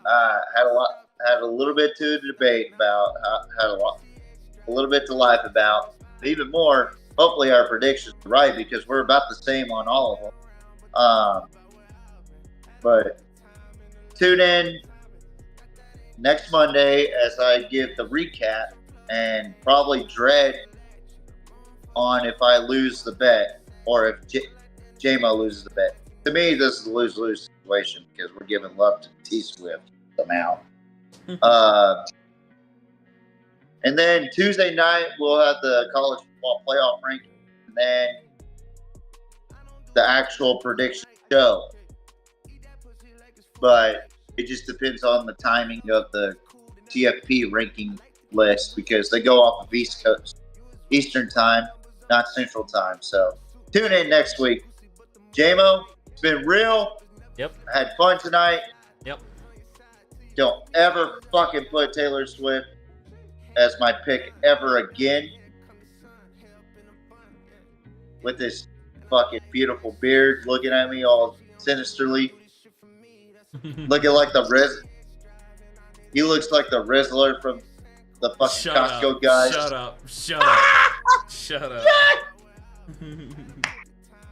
Had a little bit to debate about. Had a little bit to laugh about. Even more, hopefully our predictions are right because we're about the same on all of them. But tune in next Monday as I give the recap and probably dread on if I lose the bet or if J-Mo loses the bet. To me, this is a lose-lose situation because we're giving love to T-Swift somehow. And then Tuesday night, we'll have the college football playoff ranking and then the actual prediction show. But it just depends on the timing of the TFP ranking list because they go off of East Coast, Eastern time, not Central time. So tune in next week. J-Mo, it's been real.
Yep.
I had fun tonight.
Yep.
Don't ever fucking put Taylor Swift as my pick ever again. With this fucking beautiful beard looking at me all sinisterly. Looking like the Riz. He looks like the Rizzler from the fucking Costco guys.
Shut up. Shut up. Shut up.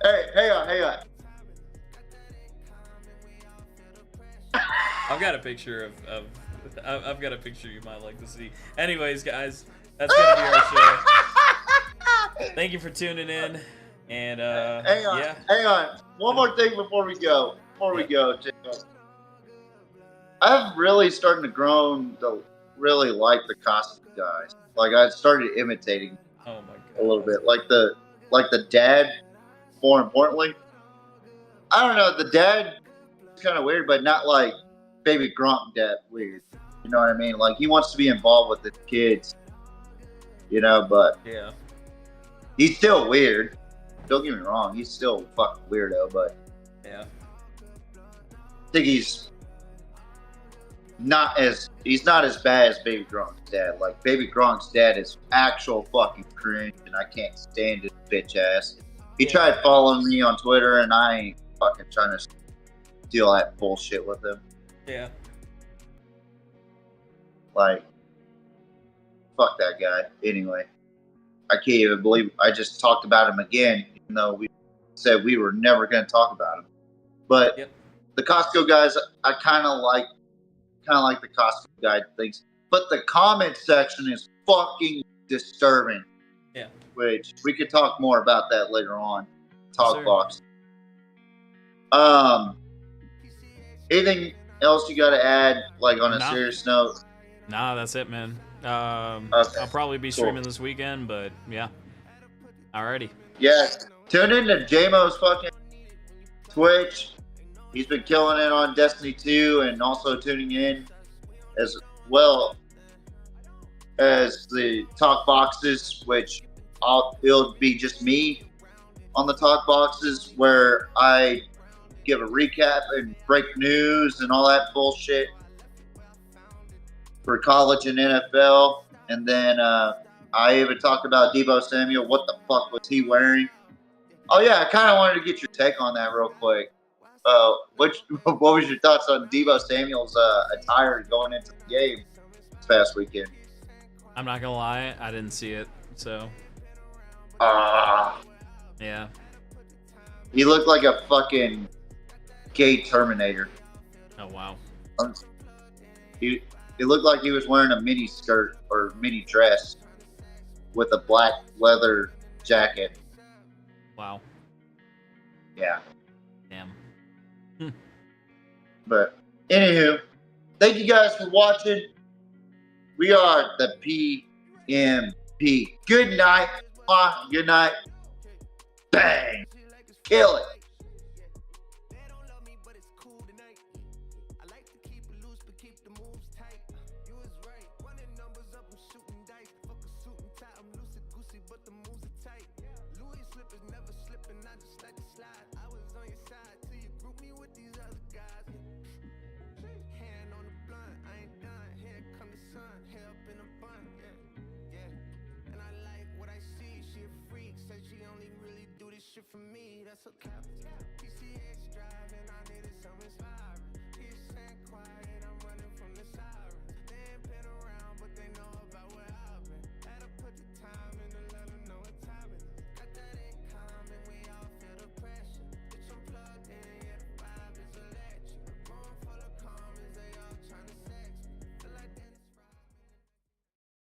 Hey, hang on.
I've got a picture of I've got a picture you might like to see. Anyways, guys, that's gonna be our show. Thank you for tuning in. And
hang on,
yeah.
Hang on. One more thing before we go. Jacob. I'm really starting to grow to really like the Costco guys. Like I started imitating
Oh my god.
a little bit. Like the dad, more importantly. I don't know, the dad is kind of weird, but not like Baby Gronk dad weird. You know what I mean? Like he wants to be involved with the kids. You know, but
Yeah.
he's still weird. Don't get me wrong, he's still a fucking weirdo, but
Yeah.
I think he's not as bad as Baby Gronk's dad. Like Baby Gronk's dad is actual fucking cringe, and I can't stand his bitch ass. He tried following me on Twitter, and I ain't fucking trying to deal that bullshit with him.
Yeah.
Like, fuck that guy. Anyway, I can't even believe I just talked about him again, even though we said we were never going to talk about him. But
Yep.
the Costco guys, I kind of like the Costco guy things. But the comment section is fucking disturbing.
Yeah.
Which we could talk more about that later on. Talk
Sure.
box. Anything else you got to add, like on a
Nah.
serious note?
Nah, that's it, man.
Okay,
I'll probably be
cool.
streaming this weekend, but yeah. Alrighty.
Yeah, tune in to JMO's fucking Twitch. He's been killing it on Destiny 2 and also tuning in as well as the talk boxes, which it'll be just me on the talk boxes where I give a recap and break news and all that bullshit for college and NFL. And then I even talk about Deebo Samuel. What the fuck was he wearing? Oh, yeah, I kind of wanted to get your take on that real quick. What was your thoughts on Deebo Samuel's attire going into the game this past weekend?
I'm not gonna lie, I didn't see it, so yeah.
He looked like a fucking gay Terminator.
Oh wow.
It looked like he was wearing a mini skirt or mini dress with a black leather jacket.
Wow.
Yeah.
Damn.
But anywho, thank you guys for watching. We are the PMP. Good night. Good night. Bang. Kill it.
Shit for me, that's a cap. PCX driving, I needed some inspiring. He's saying quiet.